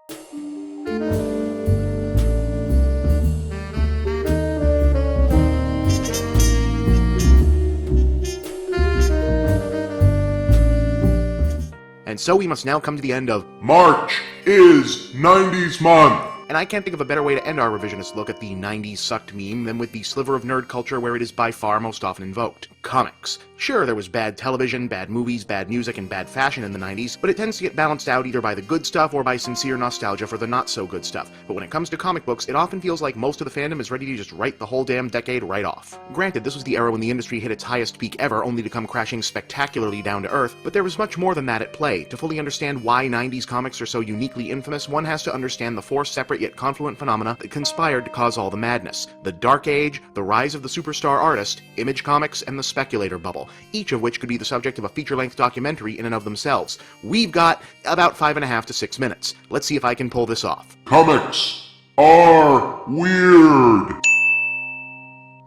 And so we must now come to the end of March is 90s month. And I can't think of a better way to end our revisionist look at the 90s sucked meme than with the sliver of nerd culture where it is by far most often invoked. Comics. Sure, there was bad television, bad movies, bad music, and bad fashion in the 90s, but it tends to get balanced out either by the good stuff or by sincere nostalgia for the not-so-good stuff. But when it comes to comic books, it often feels like most of the fandom is ready to just write the whole damn decade right off. Granted, this was the era when the industry hit its highest peak ever, only to come crashing spectacularly down to earth, but there was much more than that at play. To fully understand why 90s comics are so uniquely infamous, one has to understand the four separate yet confluent phenomena that conspired to cause all the madness. The Dark Age, the rise of the superstar artist, Image Comics, and the speculator bubble, each of which could be the subject of a feature-length documentary in and of themselves. We've got about 5.5 to 6 minutes. Let's see if I can pull this off. Comics are weird.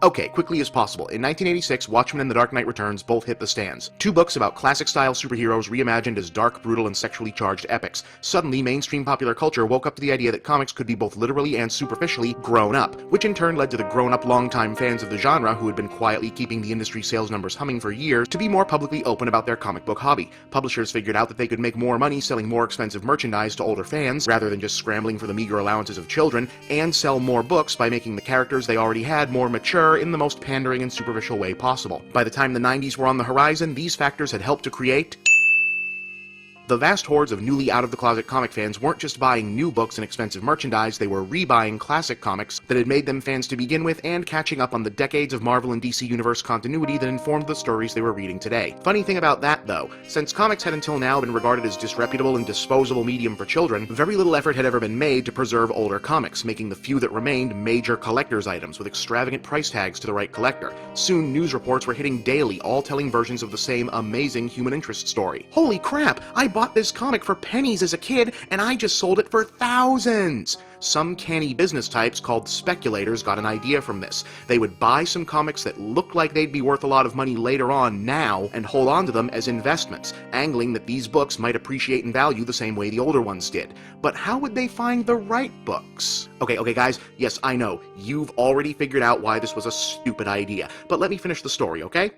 Okay, quickly as possible. In 1986, Watchmen and The Dark Knight Returns both hit the stands. Two books about classic-style superheroes reimagined as dark, brutal, and sexually charged epics. Suddenly, mainstream popular culture woke up to the idea that comics could be both literally and superficially grown up, which in turn led to the grown-up longtime fans of the genre who had been quietly keeping the industry sales numbers humming for years to be more publicly open about their comic book hobby. Publishers figured out that they could make more money selling more expensive merchandise to older fans, rather than just scrambling for the meager allowances of children, and sell more books by making the characters they already had more mature in the most pandering and superficial way possible. By the time the 90s were on the horizon, these factors had helped to create the vast hordes of newly out-of-the-closet comic fans weren't just buying new books and expensive merchandise, they were rebuying classic comics that had made them fans to begin with and catching up on the decades of Marvel and DC Universe continuity that informed the stories they were reading today. Funny thing about that, though, since comics had until now been regarded as disreputable and disposable medium for children, very little effort had ever been made to preserve older comics, making the few that remained major collector's items with extravagant price tags to the right collector. Soon, news reports were hitting daily, all telling versions of the same amazing human interest story. Holy crap! I bought this comic for pennies as a kid, and I just sold it for thousands! Some canny business types called speculators got an idea from this. They would buy some comics that looked like they'd be worth a lot of money later on now, and hold on to them as investments, angling that these books might appreciate in value the same way the older ones did. But how would they find the right books? Okay guys, yes, I know, you've already figured out why this was a stupid idea, but let me finish the story, okay?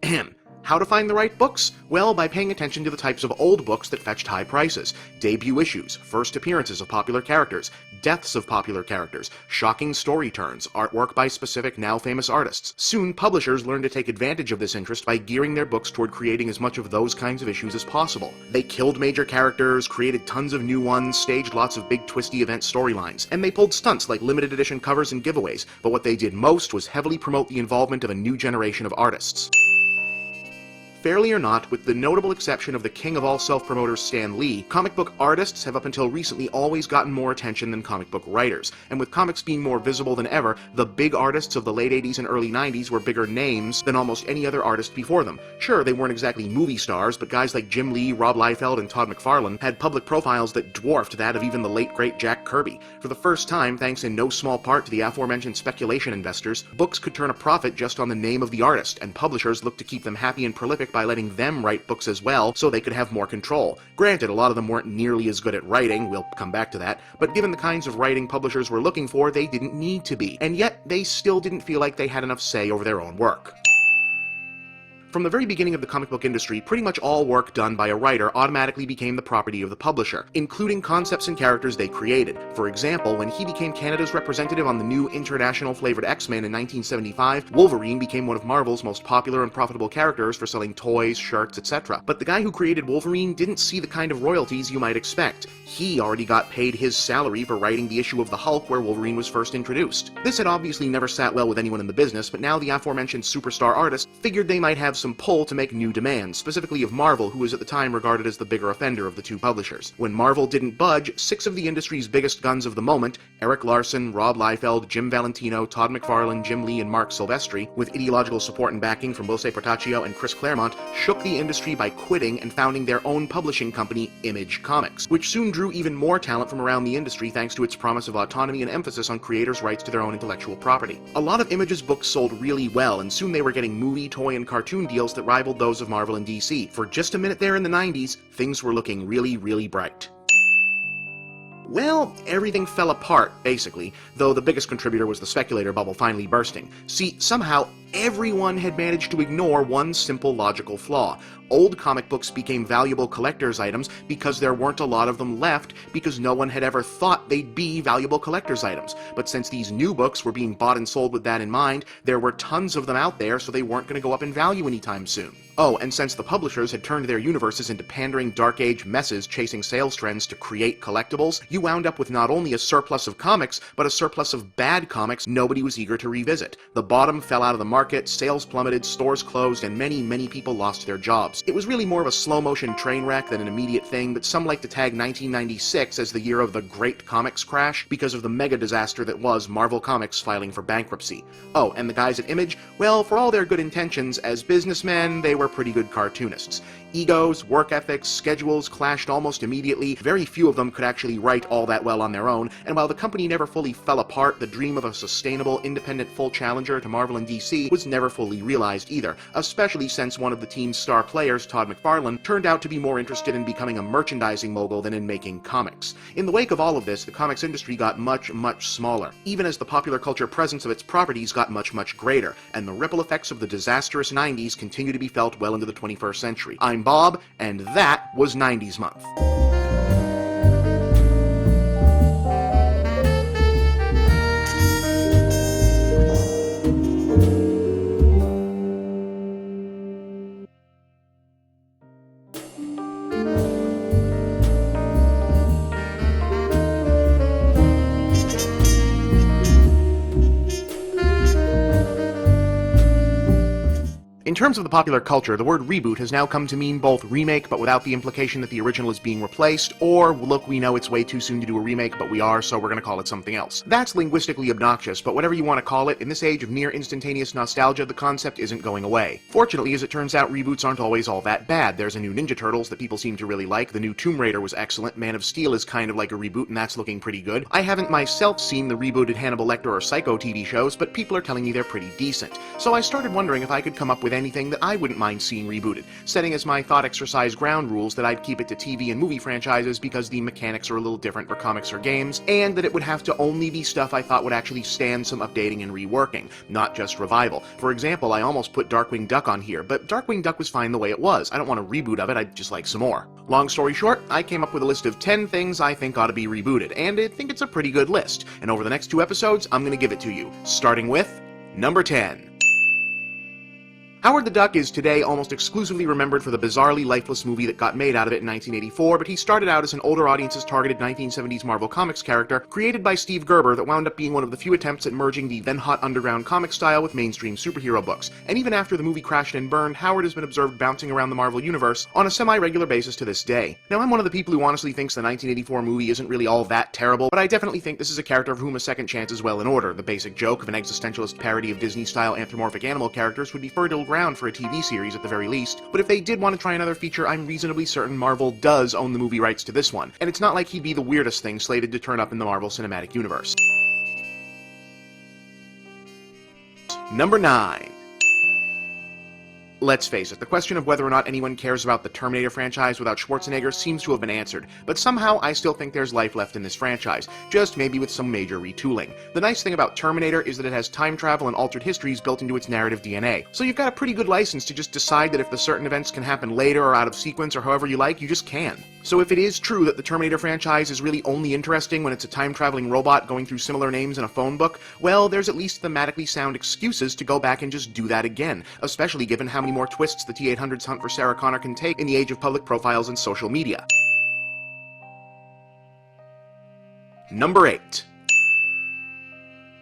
Ahem. How to find the right books? Well, by paying attention to the types of old books that fetched high prices. Debut issues, first appearances of popular characters, deaths of popular characters, shocking story turns, artwork by specific now-famous artists. Soon, publishers learned to take advantage of this interest by gearing their books toward creating as much of those kinds of issues as possible. They killed major characters, created tons of new ones, staged lots of big twisty event storylines, and they pulled stunts like limited edition covers and giveaways, but what they did most was heavily promote the involvement of a new generation of artists. Fairly or not, with the notable exception of the king of all self-promoters Stan Lee, comic book artists have up until recently always gotten more attention than comic book writers, and with comics being more visible than ever, the big artists of the late 80s and early 90s were bigger names than almost any other artist before them. Sure, they weren't exactly movie stars, but guys like Jim Lee, Rob Liefeld, and Todd McFarlane had public profiles that dwarfed that of even the late great Jack Kirby. For the first time, thanks in no small part to the aforementioned speculation investors, books could turn a profit just on the name of the artist, and publishers looked to keep them happy and prolific by letting them write books as well, so they could have more control. Granted, a lot of them weren't nearly as good at writing, we'll come back to that, but given the kinds of writing publishers were looking for, they didn't need to be, and yet they still didn't feel like they had enough say over their own work. From the very beginning of the comic book industry, pretty much all work done by a writer automatically became the property of the publisher, including concepts and characters they created. For example, when he became Canada's representative on the new international flavored X-Men in 1975, Wolverine became one of Marvel's most popular and profitable characters for selling toys, shirts, etc. But the guy who created Wolverine didn't see the kind of royalties you might expect. He already got paid his salary for writing the issue of the Hulk where Wolverine was first introduced. This had obviously never sat well with anyone in the business, but now the aforementioned superstar artist figured they might have some pull to make new demands, specifically of Marvel, who was at the time regarded as the bigger offender of the two publishers. When Marvel didn't budge, 6 of the industry's biggest guns of the moment, Eric Larson, Rob Liefeld, Jim Valentino, Todd McFarlane, Jim Lee, and Mark Silvestri, with ideological support and backing from Bose Portaccio and Chris Claremont, shook the industry by quitting and founding their own publishing company, Image Comics, which soon drew even more talent from around the industry thanks to its promise of autonomy and emphasis on creators' rights to their own intellectual property. A lot of Image's books sold really well, and soon they were getting movie, toy, and cartoon deals that rivaled those of Marvel and DC. For just a minute there in the 90s, things were looking really, really bright. Well, everything fell apart, basically, though the biggest contributor was the speculator bubble finally bursting. See, somehow, everyone had managed to ignore one simple logical flaw. Old comic books became valuable collector's items because there weren't a lot of them left, because no one had ever thought they'd be valuable collector's items. But since these new books were being bought and sold with that in mind, there were tons of them out there, so they weren't going to go up in value anytime soon. Oh, and since the publishers had turned their universes into pandering Dark Age messes chasing sales trends to create collectibles, you wound up with not only a surplus of comics, but a surplus of bad comics nobody was eager to revisit. The bottom fell out of the market, sales plummeted, stores closed, and many people lost their jobs. It was really more of a slow-motion train wreck than an immediate thing, but some like to tag 1996 as the year of the Great Comics Crash because of the mega disaster that was Marvel Comics filing for bankruptcy. Oh, and the guys at Image, well, for all their good intentions, as businessmen, they were pretty good cartoonists. Egos, work ethics, schedules clashed almost immediately. Very few of them could actually write all that well on their own, and while the company never fully fell apart, the dream of a sustainable, independent full challenger to Marvel and DC was never fully realized either, especially since one of the team's star players, Todd McFarlane, turned out to be more interested in becoming a merchandising mogul than in making comics. In the wake of all of this, the comics industry got much smaller, even as the popular culture presence of its properties got much greater, and the ripple effects of the disastrous 90s continue to be felt well into the 21st century. I'm Bob, and that was 90s Month. In terms of the popular culture, the word reboot has now come to mean both remake but without the implication that the original is being replaced, or look, we know it's way too soon to do a remake, but we are, so we're gonna call it something else. That's linguistically obnoxious, but whatever you want to call it, in this age of near instantaneous nostalgia, the concept isn't going away. Fortunately, as it turns out, reboots aren't always all that bad. There's a new Ninja Turtles that people seem to really like, the new Tomb Raider was excellent, Man of Steel is kind of like a reboot and that's looking pretty good. I haven't myself seen the rebooted Hannibal Lecter or Psycho TV shows, but people are telling me they're pretty decent. So I started wondering if I could come up with anything that I wouldn't mind seeing rebooted, setting as my thought exercise ground rules that I'd keep it to TV and movie franchises because the mechanics are a little different for comics or games, and that it would have to only be stuff I thought would actually stand some updating and reworking, not just revival. For example, I almost put Darkwing Duck on here, but Darkwing Duck was fine the way it was. I don't want a reboot of it, I'd just like some more. Long story short, I came up with a list of 10 things I think ought to be rebooted, and I think it's a pretty good list, and over the next 2 episodes, I'm gonna give it to you, starting with number 10. Howard the Duck is today almost exclusively remembered for the bizarrely lifeless movie that got made out of it in 1984, but he started out as an older audience's targeted 1970s Marvel Comics character, created by Steve Gerber, that wound up being one of the few attempts at merging the then-hot underground comic style with mainstream superhero books. And even after the movie crashed and burned, Howard has been observed bouncing around the Marvel Universe on a semi-regular basis to this day. Now, I'm one of the people who honestly thinks the 1984 movie isn't really all that terrible, but I definitely think this is a character of whom a second chance is well in order. The basic joke of an existentialist parody of Disney-style anthropomorphic animal characters would be fertile ground for a TV series at the very least, but if they did want to try another feature, I'm reasonably certain Marvel does own the movie rights to this one, and it's not like he'd be the weirdest thing slated to turn up in the Marvel Cinematic Universe. Number 9. Let's face it, the question of whether or not anyone cares about the Terminator franchise without Schwarzenegger seems to have been answered, but somehow I still think there's life left in this franchise, just maybe with some major retooling. The nice thing about Terminator is that it has time travel and altered histories built into its narrative DNA, so you've got a pretty good license to just decide that if the certain events can happen later or out of sequence or however you like, you just can. So if it is true that the Terminator franchise is really only interesting when it's a time-traveling robot going through similar names in a phone book, well, there's at least thematically sound excuses to go back and just do that again, especially given how many more twists the T-800's hunt for Sarah Connor can take in the age of public profiles and social media. Number 8.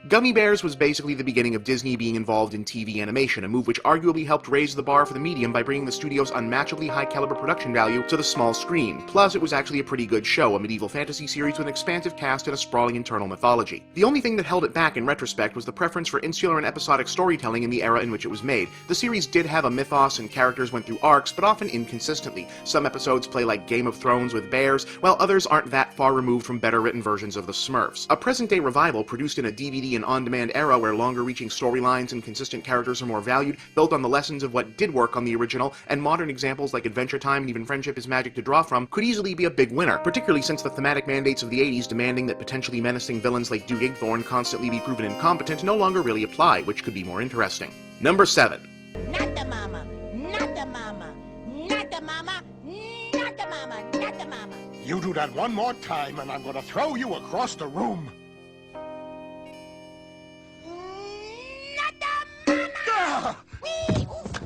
Gummy Bears was basically the beginning of Disney being involved in TV animation, a move which arguably helped raise the bar for the medium by bringing the studio's unmatchably high-caliber production value to the small screen. Plus, it was actually a pretty good show, a medieval fantasy series with an expansive cast and a sprawling internal mythology. The only thing that held it back in retrospect was the preference for insular and episodic storytelling in the era in which it was made. The series did have a mythos and characters went through arcs, but often inconsistently. Some episodes play like Game of Thrones with bears, while others aren't that far removed from better written versions of the Smurfs. A present-day revival produced in a DVD TV and on-demand era where longer-reaching storylines and consistent characters are more valued, built on the lessons of what did work on the original, and modern examples like Adventure Time and even Friendship is Magic to draw from, could easily be a big winner, particularly since the thematic mandates of the 80s demanding that potentially menacing villains like Duke Igthorn constantly be proven incompetent no longer really apply, which could be more interesting. Number 7. Not the mama, not the mama, not the mama, not the mama, not the mama. You do that one more time and I'm gonna throw you across the room. Not the mama! Ah! Wee, oof.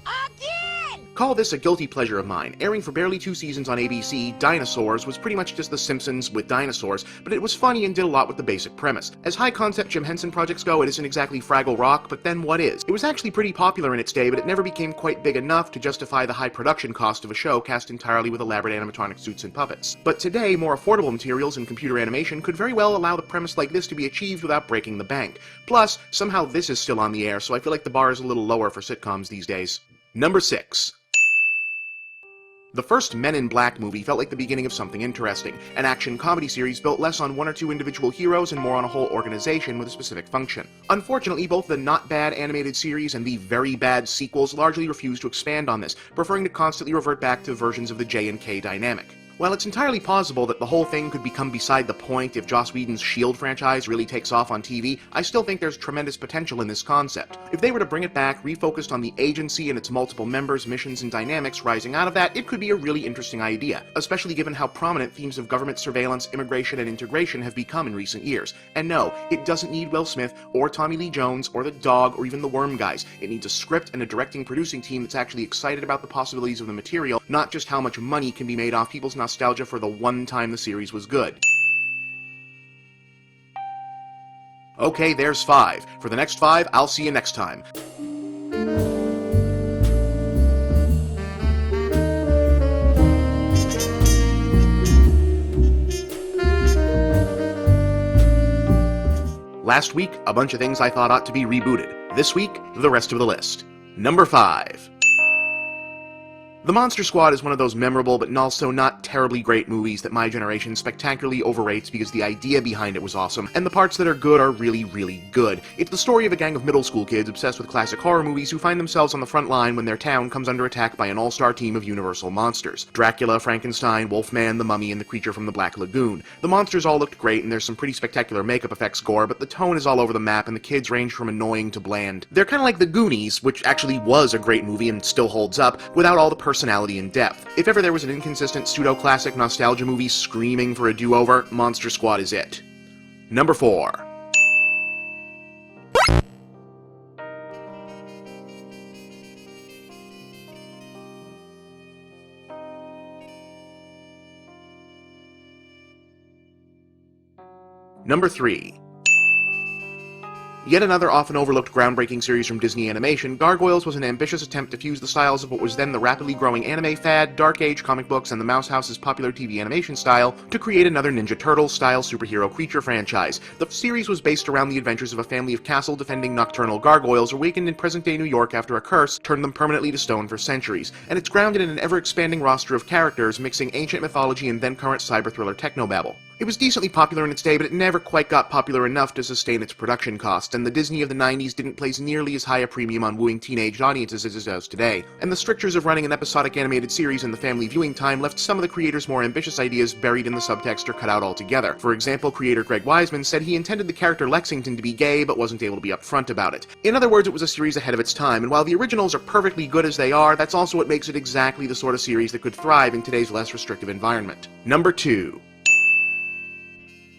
Again! Call this a guilty pleasure of mine. Airing for barely 2 seasons on ABC, Dinosaurs was pretty much just The Simpsons with dinosaurs, but it was funny and did a lot with the basic premise. As high-concept Jim Henson projects go, it isn't exactly Fraggle Rock, but then what is? It was actually pretty popular in its day, but it never became quite big enough to justify the high production cost of a show cast entirely with elaborate animatronic suits and puppets. But today, more affordable materials and computer animation could very well allow the premise like this to be achieved without breaking the bank. Plus, somehow this is still on the air, so I feel like the bar is a little lower for sitcoms these days. Number 6. The first Men in Black movie felt like the beginning of something interesting, an action comedy series built less on 1 or 2 individual heroes and more on a whole organization with a specific function. Unfortunately, both the not bad animated series and the very bad sequels largely refused to expand on this, preferring to constantly revert back to versions of the J and K dynamic. While it's entirely possible that the whole thing could become beside the point if Joss Whedon's S.H.I.E.L.D. franchise really takes off on TV, I still think there's tremendous potential in this concept. If they were to bring it back, refocused on the agency and its multiple members, missions, and dynamics rising out of that, it could be a really interesting idea, especially given how prominent themes of government surveillance, immigration, and integration have become in recent years. And no, it doesn't need Will Smith, or Tommy Lee Jones, or the Dog, or even the Worm guys. It needs a script and a directing producing team that's actually excited about the possibilities of the material, not just how much money can be made off people's nostalgia for the one time the series was good. Okay, there's 5. For the next 5, I'll see you next time. Last week, a bunch of things I thought ought to be rebooted. This week, the rest of the list. Number 5. The Monster Squad is one of those memorable but also not terribly great movies that my generation spectacularly overrates because the idea behind it was awesome, and the parts that are good are really, really good. It's the story of a gang of middle school kids obsessed with classic horror movies who find themselves on the front line when their town comes under attack by an all-star team of universal monsters. Dracula, Frankenstein, Wolfman, the Mummy, and the creature from the Black Lagoon. The monsters all looked great and there's some pretty spectacular makeup effects gore, but the tone is all over the map and the kids range from annoying to bland. They're kinda like The Goonies, which actually was a great movie and still holds up, without all the personality and depth. If ever there was an inconsistent pseudo-classic nostalgia movie screaming for a do-over, Monster Squad is it. Number 4. Number 3. Yet another often overlooked groundbreaking series from Disney Animation, Gargoyles was an ambitious attempt to fuse the styles of what was then the rapidly growing anime fad, Dark Age comic books, and the Mouse House's popular TV animation style to create another Ninja Turtles-style superhero creature franchise. The series was based around the adventures of a family of castle-defending nocturnal gargoyles awakened in present-day New York after a curse turned them permanently to stone for centuries, and it's grounded in an ever-expanding roster of characters mixing ancient mythology and then-current cyber-thriller technobabble. It was decently popular in its day, but it never quite got popular enough to sustain its production costs, and the Disney of the 90s didn't place nearly as high a premium on wooing teenage audiences as it does today, and the strictures of running an episodic animated series in the family viewing time left some of the creators' more ambitious ideas buried in the subtext or cut out altogether. For example, creator Greg Weisman said he intended the character Lexington to be gay, but wasn't able to be upfront about it. In other words, it was a series ahead of its time, and while the originals are perfectly good as they are, that's also what makes it exactly the sort of series that could thrive in today's less restrictive environment. Number 2.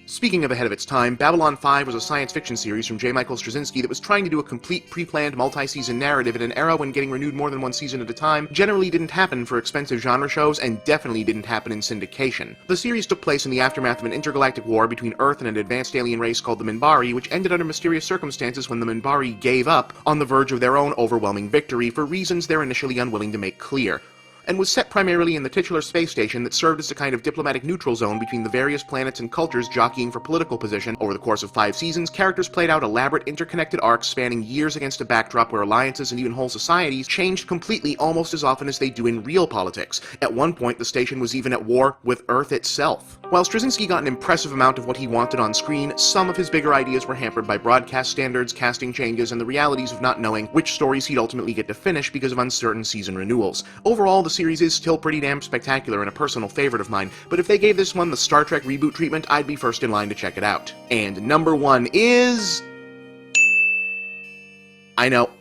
Speaking of ahead of its time, Babylon 5 was a science fiction series from J. Michael Straczynski that was trying to do a complete pre-planned multi-season narrative in an era when getting renewed more than one season at a time generally didn't happen for expensive genre shows and definitely didn't happen in syndication. The series took place in the aftermath of an intergalactic war between Earth and an advanced alien race called the Minbari, which ended under mysterious circumstances when the Minbari gave up on the verge of their own overwhelming victory for reasons they're initially unwilling to make clear. and was set primarily in the titular space station that served as a kind of diplomatic neutral zone between the various planets and cultures jockeying for political position. Over the course of 5 seasons, characters played out elaborate interconnected arcs spanning years against a backdrop where alliances and even whole societies changed completely almost as often as they do in real politics. At one point, the station was even at war with Earth itself. While Straczynski got an impressive amount of what he wanted on screen, some of his bigger ideas were hampered by broadcast standards, casting changes, and the realities of not knowing which stories he'd ultimately get to finish because of uncertain season renewals. Overall, the series is still pretty damn spectacular and a personal favorite of mine, but if they gave this one the Star Trek reboot treatment, I'd be first in line to check it out. And number 1 is... I know,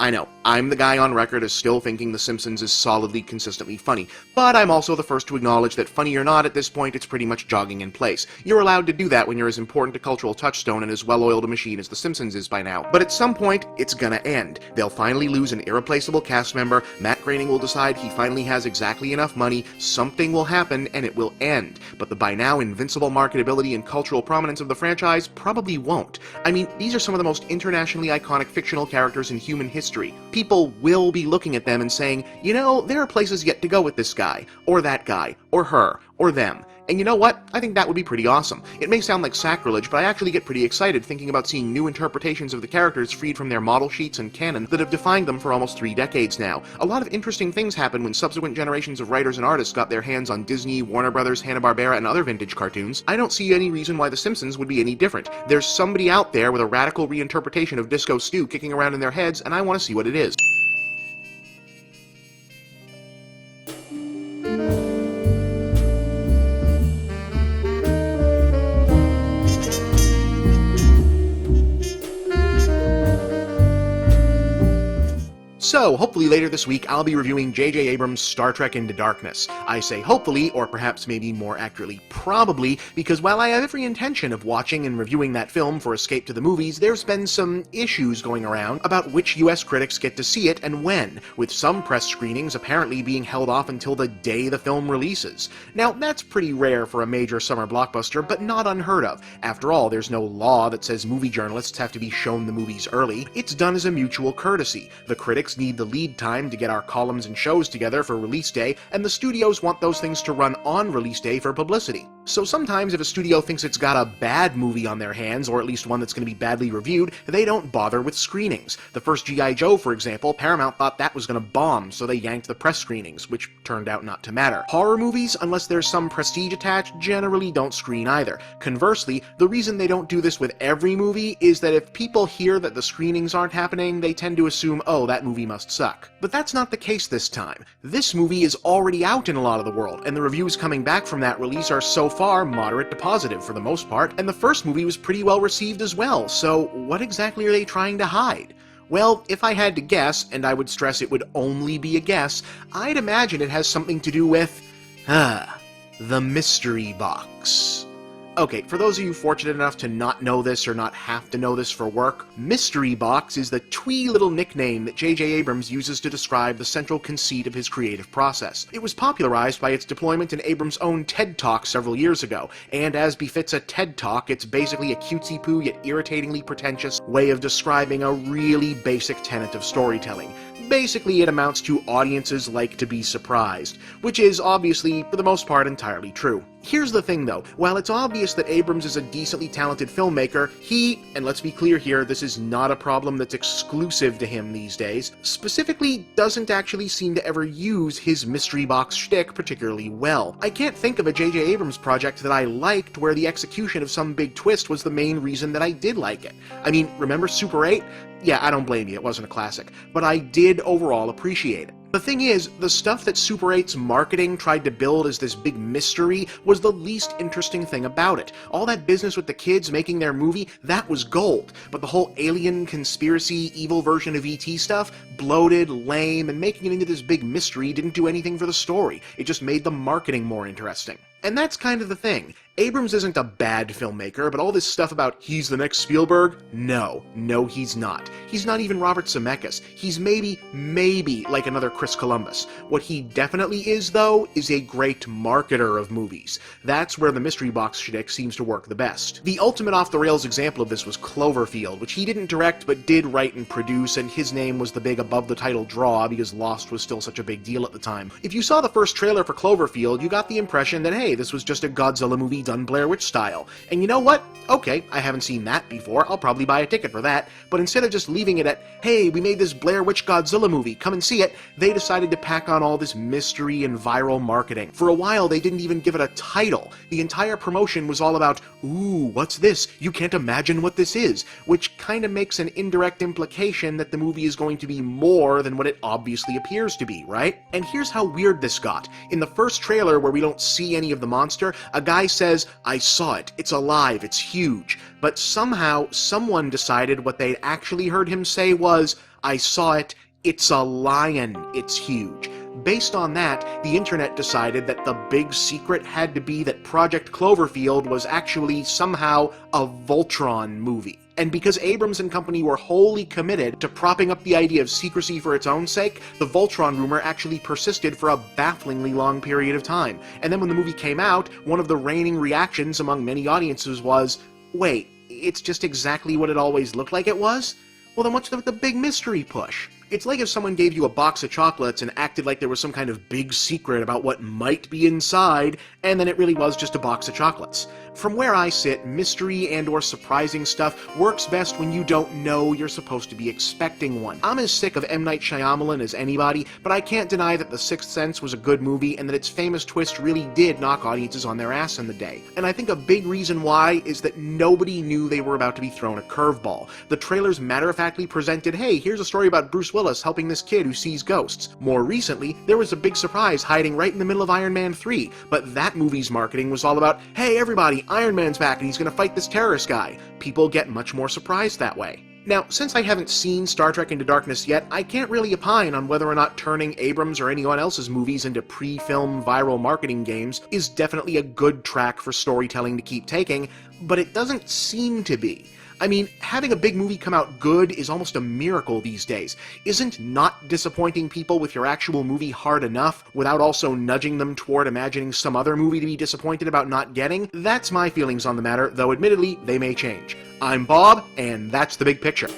I'm the guy on record as still thinking The Simpsons is solidly, consistently funny, but I'm also the first to acknowledge that funny or not, at this point, it's pretty much jogging in place. You're allowed to do that when you're as important a cultural touchstone and as well-oiled a machine as The Simpsons is by now. But at some point, it's gonna end. They'll finally lose an irreplaceable cast member, Matt Groening will decide he finally has exactly enough money, something will happen, and it will end. But the by now invincible marketability and cultural prominence of the franchise probably won't. I mean, these are some of the most internationally iconic fictional characters in human history. People will be looking at them and saying, you know, there are places yet to go with this guy, or that guy, or her, or them. And you know what? I think that would be pretty awesome. It may sound like sacrilege, but I actually get pretty excited thinking about seeing new interpretations of the characters freed from their model sheets and canon that have defined them for almost 3 decades now. A lot of interesting things happen when subsequent generations of writers and artists got their hands on Disney, Warner Brothers, Hanna-Barbera, and other vintage cartoons. I don't see any reason why The Simpsons would be any different. There's somebody out there with a radical reinterpretation of Disco Stew kicking around in their heads, and I want to see what it is. So, hopefully later this week, I'll be reviewing J.J. Abrams' Star Trek Into Darkness. I say hopefully, or perhaps maybe more accurately probably, because while I have every intention of watching and reviewing that film for Escape to the Movies, there's been some issues going around about which US critics get to see it and when, with some press screenings apparently being held off until the day the film releases. Now, that's pretty rare for a major summer blockbuster, but not unheard of. After all, there's no law that says movie journalists have to be shown the movies early. It's done as a mutual courtesy. The critics need the lead time to get our columns and shows together for release day, and the studios want those things to run on release day for publicity. So sometimes if a studio thinks it's got a bad movie on their hands, or at least one that's going to be badly reviewed, they don't bother with screenings. The first G.I. Joe, for example, Paramount thought that was going to bomb, so they yanked the press screenings, which turned out not to matter. Horror movies, unless there's some prestige attached, generally don't screen either. Conversely, the reason they don't do this with every movie is that if people hear that the screenings aren't happening, they tend to assume, oh, that movie must suck. But that's not the case this time. This movie is already out in a lot of the world, and the reviews coming back from that release are so far moderate to positive for the most part, and the first movie was pretty well received as well, so what exactly are they trying to hide? Well, if I had to guess, and I would stress it would only be a guess, I'd imagine it has something to do with, the mystery box. Okay, for those of you fortunate enough to not know this or not have to know this for work, Mystery Box is the twee little nickname that J.J. Abrams uses to describe the central conceit of his creative process. It was popularized by its deployment in Abrams' own TED Talk several years ago, and as befits a TED Talk, it's basically a cutesy-poo yet irritatingly pretentious way of describing a really basic tenet of storytelling. Basically, it amounts to audiences like to be surprised, which is obviously, for the most part, entirely true. Here's the thing though, while it's obvious that Abrams is a decently talented filmmaker, he, and let's be clear here, this is not a problem that's exclusive to him these days, specifically doesn't actually seem to ever use his mystery box shtick particularly well. I can't think of a J.J. Abrams project that I liked where the execution of some big twist was the main reason that I did like it. I mean, remember Super 8? Yeah, I don't blame you, it wasn't a classic, but I did overall appreciate it. The thing is, the stuff that Super 8's marketing tried to build as this big mystery was the least interesting thing about it. All that business with the kids making their movie, that was gold. But the whole alien, conspiracy, evil version of E.T. stuff, bloated, lame, and making it into this big mystery didn't do anything for the story. It just made the marketing more interesting. And that's kind of the thing. Abrams isn't a bad filmmaker, but all this stuff about he's the next Spielberg? No, he's not. He's not even Robert Zemeckis. He's maybe like another Chris Columbus. What he definitely is, though, is a great marketer of movies. That's where the mystery box shtick seems to work the best. The ultimate off-the-rails example of this was Cloverfield, which he didn't direct but did write and produce, and his name was the big above-the-title draw because Lost was still such a big deal at the time. If you saw the first trailer for Cloverfield, you got the impression that, hey, this was just a Godzilla movie done Blair Witch style. And you know what? Okay, I haven't seen that before, I'll probably buy a ticket for that, but instead of just leaving it at, hey, we made this Blair Witch Godzilla movie, come and see it, they decided to pack on all this mystery and viral marketing. For a while, they didn't even give it a title. The entire promotion was all about, ooh, what's this? You can't imagine what this is, which kind of makes an indirect implication that the movie is going to be more than what it obviously appears to be, right? And here's how weird this got. In the first trailer, where we don't see any of the monster, a guy says, I saw it, it's alive, it's huge. But somehow, someone decided what they'd actually heard him say was, I saw it, it's a lion, it's huge. Based on that, the internet decided that the big secret had to be that Project Cloverfield was actually somehow a Voltron movie. And because Abrams and company were wholly committed to propping up the idea of secrecy for its own sake, the Voltron rumor actually persisted for a bafflingly long period of time. And then when the movie came out, one of the reigning reactions among many audiences was, wait, it's just exactly what it always looked like it was? Well, then what's the big mystery push? It's like if someone gave you a box of chocolates and acted like there was some kind of big secret about what might be inside, and then it really was just a box of chocolates. From where I sit, mystery and/or surprising stuff works best when you don't know you're supposed to be expecting one. I'm as sick of M. Night Shyamalan as anybody, but I can't deny that The Sixth Sense was a good movie and that its famous twist really did knock audiences on their ass in the day. And I think a big reason why is that nobody knew they were about to be thrown a curveball. The trailers matter-of-factly presented, hey, here's a story about Bruce Willis helping this kid who sees ghosts. More recently, there was a big surprise hiding right in the middle of Iron Man 3, but that movie's marketing was all about, hey everybody, Iron Man's back and he's gonna fight this terrorist guy. People get much more surprised that way. Now, since I haven't seen Star Trek Into Darkness yet, I can't really opine on whether or not turning Abrams or anyone else's movies into pre-film viral marketing games is definitely a good track for storytelling to keep taking, but it doesn't seem to be. I mean, having a big movie come out good is almost a miracle these days. Isn't not disappointing people with your actual movie hard enough, without also nudging them toward imagining some other movie to be disappointed about not getting? That's my feelings on the matter, though admittedly, they may change. I'm Bob, and that's the big picture.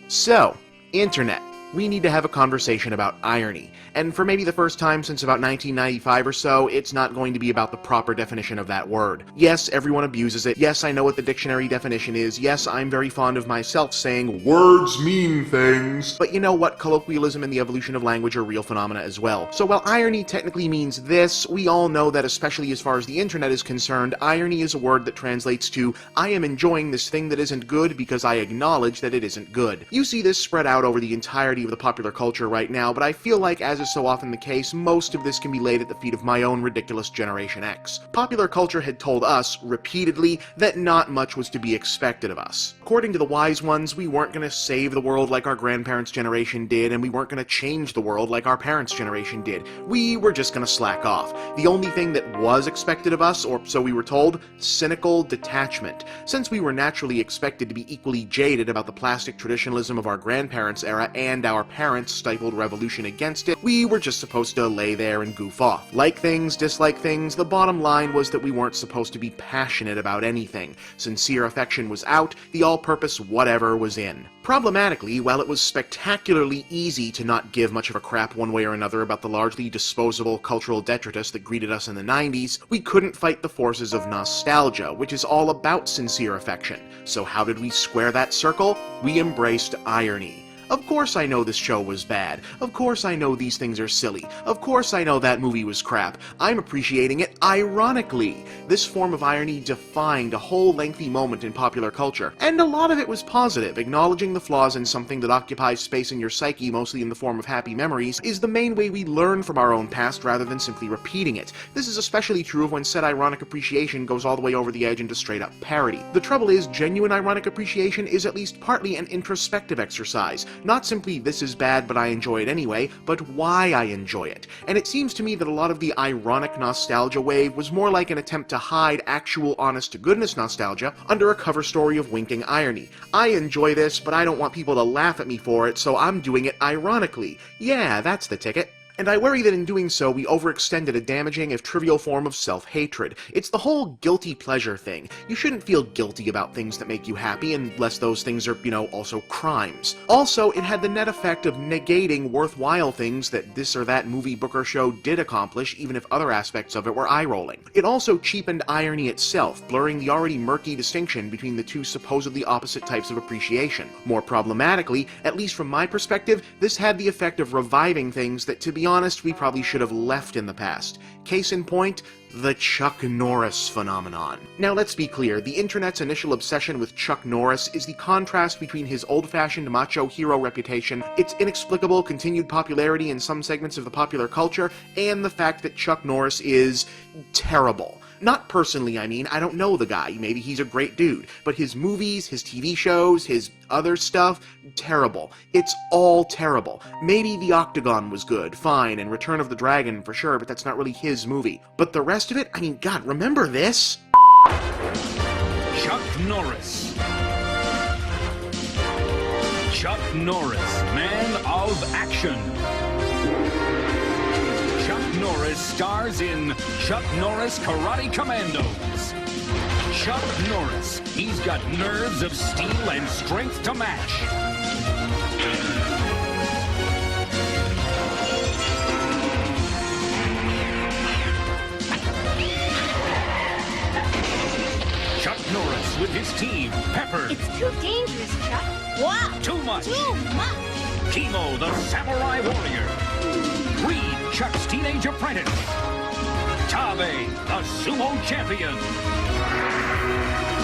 So, Internet. We need to have a conversation about irony. And for maybe the first time since about 1995 or so, it's not going to be about the proper definition of that word. Yes, everyone abuses it. Yes, I know what the dictionary definition is. Yes, I'm very fond of myself saying, Words mean things. but you know what? Colloquialism and the evolution of language are real phenomena as well. So while irony technically means this, we all know that especially as far as the internet is concerned, irony is a word that translates to, I am enjoying this thing that isn't good because I acknowledge that it isn't good. You see this spread out over the entirety of the popular culture right now, but I feel like, as is so often the case, most of this can be laid at the feet of my own ridiculous Generation X. Popular culture had told us, repeatedly, that not much was to be expected of us. According to the wise ones, we weren't going to save the world like our grandparents' generation did, and we weren't going to change the world like our parents' generation did. We were just going to slack off. The only thing that was expected of us, or so we were told, cynical detachment. Since we were naturally expected to be equally jaded about the plastic traditionalism of our grandparents' era and our parents' stifled revolution against it, we were just supposed to lay there and goof off. Like things, dislike things, the bottom line was that we weren't supposed to be passionate about anything. Sincere affection was out, the all-purpose whatever was in. Problematically, while it was spectacularly easy to not give much of a crap one way or another about the largely disposable cultural detritus that greeted us in the 90s, we couldn't fight the forces of nostalgia, which is all about sincere affection. So how did we square that circle? We embraced irony. Of course I know this show was bad. Of course I know these things are silly. Of course I know that movie was crap. I'm appreciating it ironically. This form of irony defined a whole lengthy moment in popular culture, and a lot of it was positive. Acknowledging the flaws in something that occupies space in your psyche, mostly in the form of happy memories, is the main way we learn from our own past rather than simply repeating it. This is especially true of when said ironic appreciation goes all the way over the edge into straight up parody. The trouble is, genuine ironic appreciation is at least partly an introspective exercise. Not simply, this is bad but I enjoy it anyway, but why I enjoy it. And it seems to me that a lot of the ironic nostalgia wave was more like an attempt to hide actual honest-to-goodness nostalgia under a cover story of winking irony. I enjoy this, but I don't want people to laugh at me for it, so I'm doing it ironically. Yeah, that's the ticket. And I worry that in doing so, we overextended a damaging, if trivial, form of self-hatred. It's the whole guilty pleasure thing. You shouldn't feel guilty about things that make you happy unless those things are, also crimes. Also, it had the net effect of negating worthwhile things that this or that movie, book, or show did accomplish, even if other aspects of it were eye-rolling. It also cheapened irony itself, blurring the already murky distinction between the two supposedly opposite types of appreciation. More problematically, at least from my perspective, this had the effect of reviving things that, to be honest, we probably should have left in the past. Case in point, the Chuck Norris phenomenon. Now let's be clear, the internet's initial obsession with Chuck Norris is the contrast between his old-fashioned macho hero reputation, its inexplicable continued popularity in some segments of the popular culture, and the fact that Chuck Norris is terrible. Not personally, I mean, I don't know the guy, maybe he's a great dude, but his movies, his TV shows, his other stuff, terrible. It's all terrible. Maybe The Octagon was good, fine, and Return of the Dragon for sure, but that's not really his movie. But the rest of it, I mean, God, remember this? Chuck Norris. Chuck Norris, man of action. Chuck Norris stars in Chuck Norris Karate Commandos. Chuck Norris, he's got nerves of steel and strength to match. Chuck Norris with his team, Pepper. It's too dangerous, Chuck. Wow! Too much. Too much! Chemo, the samurai warrior. Reed, Chuck's teenage apprentice. Tabe, the sumo champion.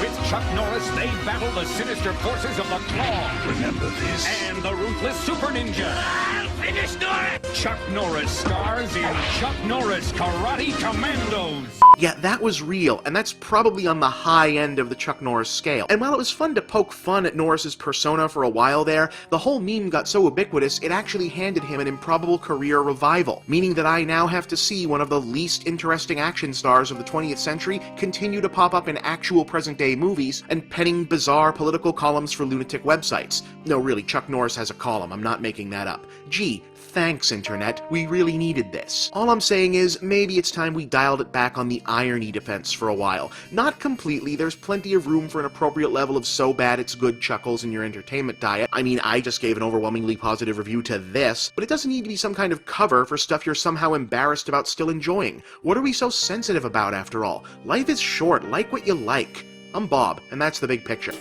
With Chuck Norris, they battle the sinister forces of the Claw. Remember this. And the ruthless Super Ninja. I'll finish Norris! Chuck Norris stars in Chuck Norris Karate Commandos. Yeah, that was real, and that's probably on the high end of the Chuck Norris scale. And while it was fun to poke fun at Norris's persona for a while there, the whole meme got so ubiquitous it actually handed him an improbable career revival, meaning that I now have to see one of the least interesting action stars of the 20th century continue to pop up in actual present-day movies and penning bizarre political columns for lunatic websites. No, really, Chuck Norris has a column, I'm not making that up. Gee, thanks, Internet. We really needed this. All I'm saying is, maybe it's time we dialed it back on the irony defense for a while. Not completely, there's plenty of room for an appropriate level of so bad it's good chuckles in your entertainment diet. I mean, I just gave an overwhelmingly positive review to this, but it doesn't need to be some kind of cover for stuff you're somehow embarrassed about still enjoying. What are we so sensitive about, after all? Life is short, like what you like. I'm Bob, and that's the big picture.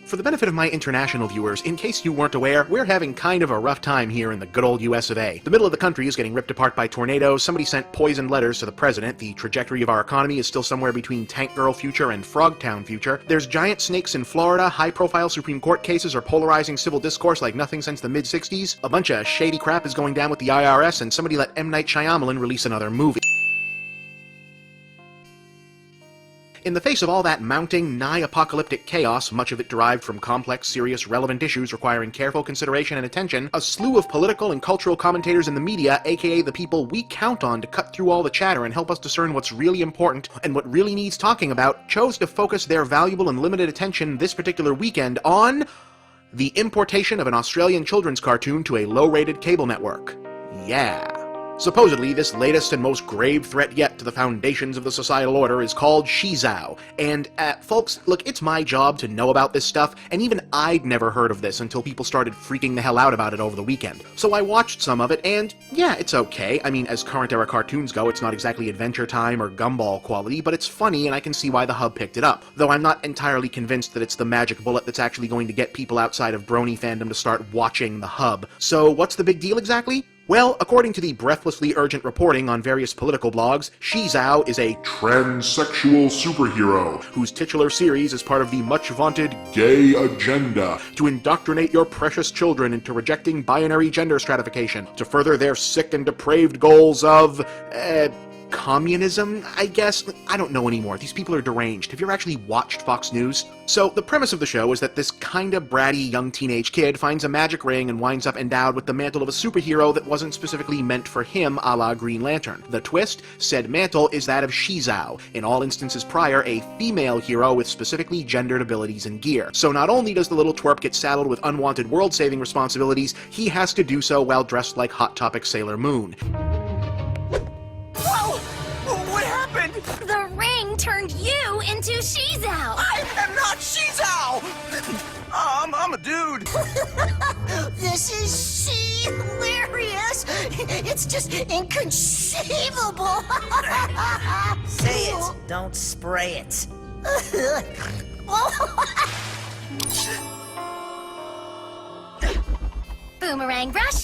For the benefit of my international viewers, in case you weren't aware, we're having kind of a rough time here in the good old US of A. The middle of the country is getting ripped apart by tornadoes, somebody sent poisoned letters to the president, the trajectory of our economy is still somewhere between Tank Girl future and Frogtown future, there's giant snakes in Florida, high-profile Supreme Court cases are polarizing civil discourse like nothing since the mid-60s, a bunch of shady crap is going down with the IRS, and somebody let M. Night Shyamalan release another movie. In the face of all that mounting, nigh-apocalyptic chaos, much of it derived from complex, serious, relevant issues requiring careful consideration and attention, a slew of political and cultural commentators in the media, aka the people we count on to cut through all the chatter and help us discern what's really important and what really needs talking about, chose to focus their valuable and limited attention this particular weekend on the importation of an Australian children's cartoon to a low-rated cable network. Yeah. Supposedly, this latest and most grave threat yet to the foundations of the societal order is called SheZow. And, folks, look, it's my job to know about this stuff, and even I'd never heard of this until people started freaking the hell out about it over the weekend. So I watched some of it, and yeah, it's okay. I mean, as current-era cartoons go, it's not exactly Adventure Time or Gumball quality, but it's funny, and I can see why the hub picked it up. Though I'm not entirely convinced that it's the magic bullet that's actually going to get people outside of brony fandom to start watching the hub. So what's the big deal exactly? Well, according to the breathlessly urgent reporting on various political blogs, SheZow is a transsexual superhero whose titular series is part of the much-vaunted gay agenda to indoctrinate your precious children into rejecting binary gender stratification to further their sick and depraved goals of, communism, I guess? I don't know anymore. These people are deranged. Have you ever actually watched Fox News? So, the premise of the show is that this kinda bratty young teenage kid finds a magic ring and winds up endowed with the mantle of a superhero that wasn't specifically meant for him, a la Green Lantern. The twist? Said mantle is that of SheZow, in all instances prior a female hero with specifically gendered abilities and gear. So not only does the little twerp get saddled with unwanted world-saving responsibilities, he has to do so while dressed like Hot Topic Sailor Moon. The ring turned you into SheZow! I am not SheZow! I'm a dude! This is hilarious. It's just inconceivable. Say it, don't spray it. Boomerang brush.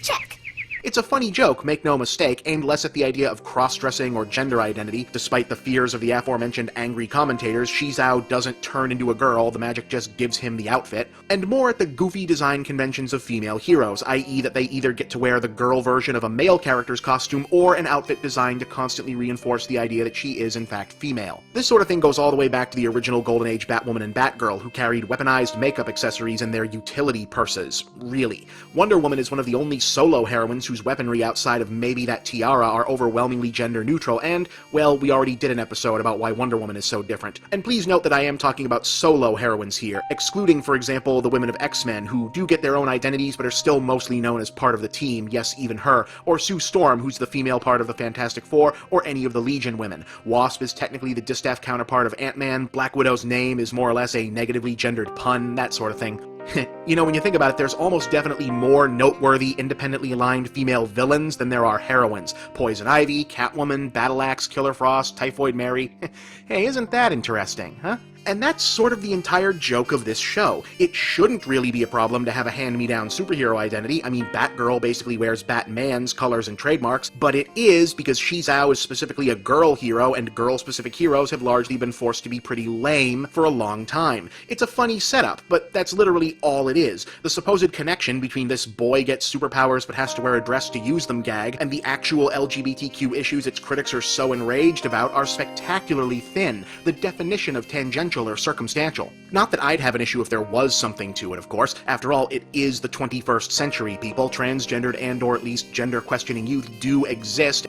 Check. It's a funny joke, make no mistake, aimed less at the idea of cross-dressing or gender identity. Despite the fears of the aforementioned angry commentators, SheZow doesn't turn into a girl, the magic just gives him the outfit, and more at the goofy design conventions of female heroes, i.e. that they either get to wear the girl version of a male character's costume or an outfit designed to constantly reinforce the idea that she is in fact female. This sort of thing goes all the way back to the original Golden Age Batwoman and Batgirl, who carried weaponized makeup accessories in their utility purses. Really. Wonder Woman is one of the only solo heroines whose weaponry outside of maybe that tiara are overwhelmingly gender neutral, and, well, we already did an episode about why Wonder Woman is so different. And please note that I am talking about solo heroines here, excluding, for example, the women of X-Men, who do get their own identities but are still mostly known as part of the team, yes, even her, or Sue Storm, who's the female part of the Fantastic Four, or any of the Legion women. Wasp is technically the distaff counterpart of Ant-Man, Black Widow's name is more or less a negatively gendered pun, that sort of thing. You know, when you think about it, there's almost definitely more noteworthy, independently aligned female villains than there are heroines. Poison Ivy, Catwoman, Battle Axe, Killer Frost, Typhoid Mary. Hey, isn't that interesting, huh? And that's sort of the entire joke of this show. It shouldn't really be a problem to have a hand-me-down superhero identity. I mean, Batgirl basically wears Batman's colors and trademarks, but it is because SheZow is specifically a girl hero, and girl-specific heroes have largely been forced to be pretty lame for a long time. It's a funny setup, but that's literally all it is. The supposed connection between this boy gets superpowers but has to wear a dress to use them gag, and the actual LGBTQ issues its critics are so enraged about are spectacularly thin. The definition of tangential or circumstantial. Not that I'd have an issue if there was something to it, of course. After all, it is the 21st century, people. Transgendered and or at least gender-questioning youth do exist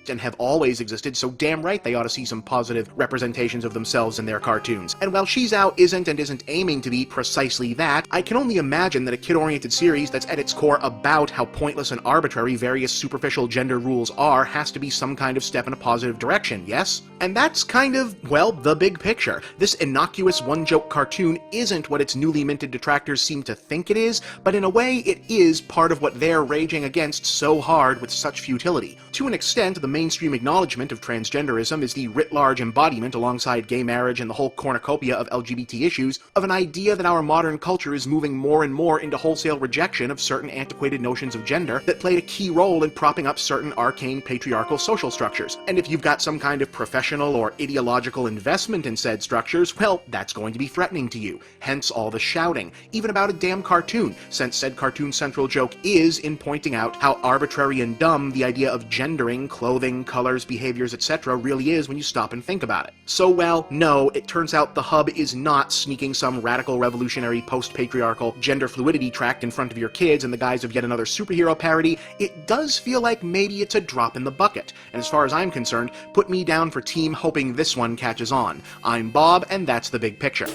and have always existed, so damn right they ought to see some positive representations of themselves in their cartoons. And while SheZow isn't aiming to be precisely that, I can only imagine that a kid-oriented series that's at its core about how pointless and arbitrary various superficial gender rules are has to be some kind of step in a positive direction, yes? And that's kind of, well, the big picture. This innocuous one-joke cartoon isn't what its newly minted detractors seem to think it is, but in a way it is part of what they're raging against so hard with such futility. To an extent, the mainstream acknowledgement of transgenderism is the writ-large embodiment, alongside gay marriage and the whole cornucopia of LGBT issues, of an idea that our modern culture is moving more and more into wholesale rejection of certain antiquated notions of gender that played a key role in propping up certain arcane patriarchal social structures. And if you've got some kind of professional or ideological investment in said structures, well, that's going to be threatening to you. Hence all the shouting, even about a damn cartoon, since said cartoon's central joke is in pointing out how arbitrary and dumb the idea of gendering, clothing, colors, behaviors, etc. really is when you stop and think about it. So, well, no, it turns out the hub is not sneaking some radical revolutionary post-patriarchal gender fluidity tract in front of your kids in the guise of yet another superhero parody. It does feel like maybe it's a drop in the bucket, and as far as I'm concerned, put me down for team hoping this one catches on. I'm Bob, and that's the big picture.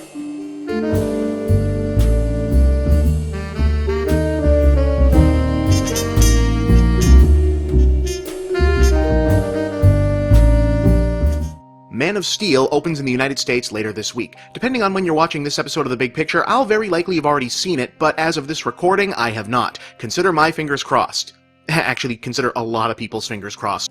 Man of Steel opens in the United States later this week. Depending on when you're watching this episode of The Big Picture, I'll very likely have already seen it, but as of this recording, I have not. Consider my fingers crossed. Actually, consider a lot of people's fingers crossed.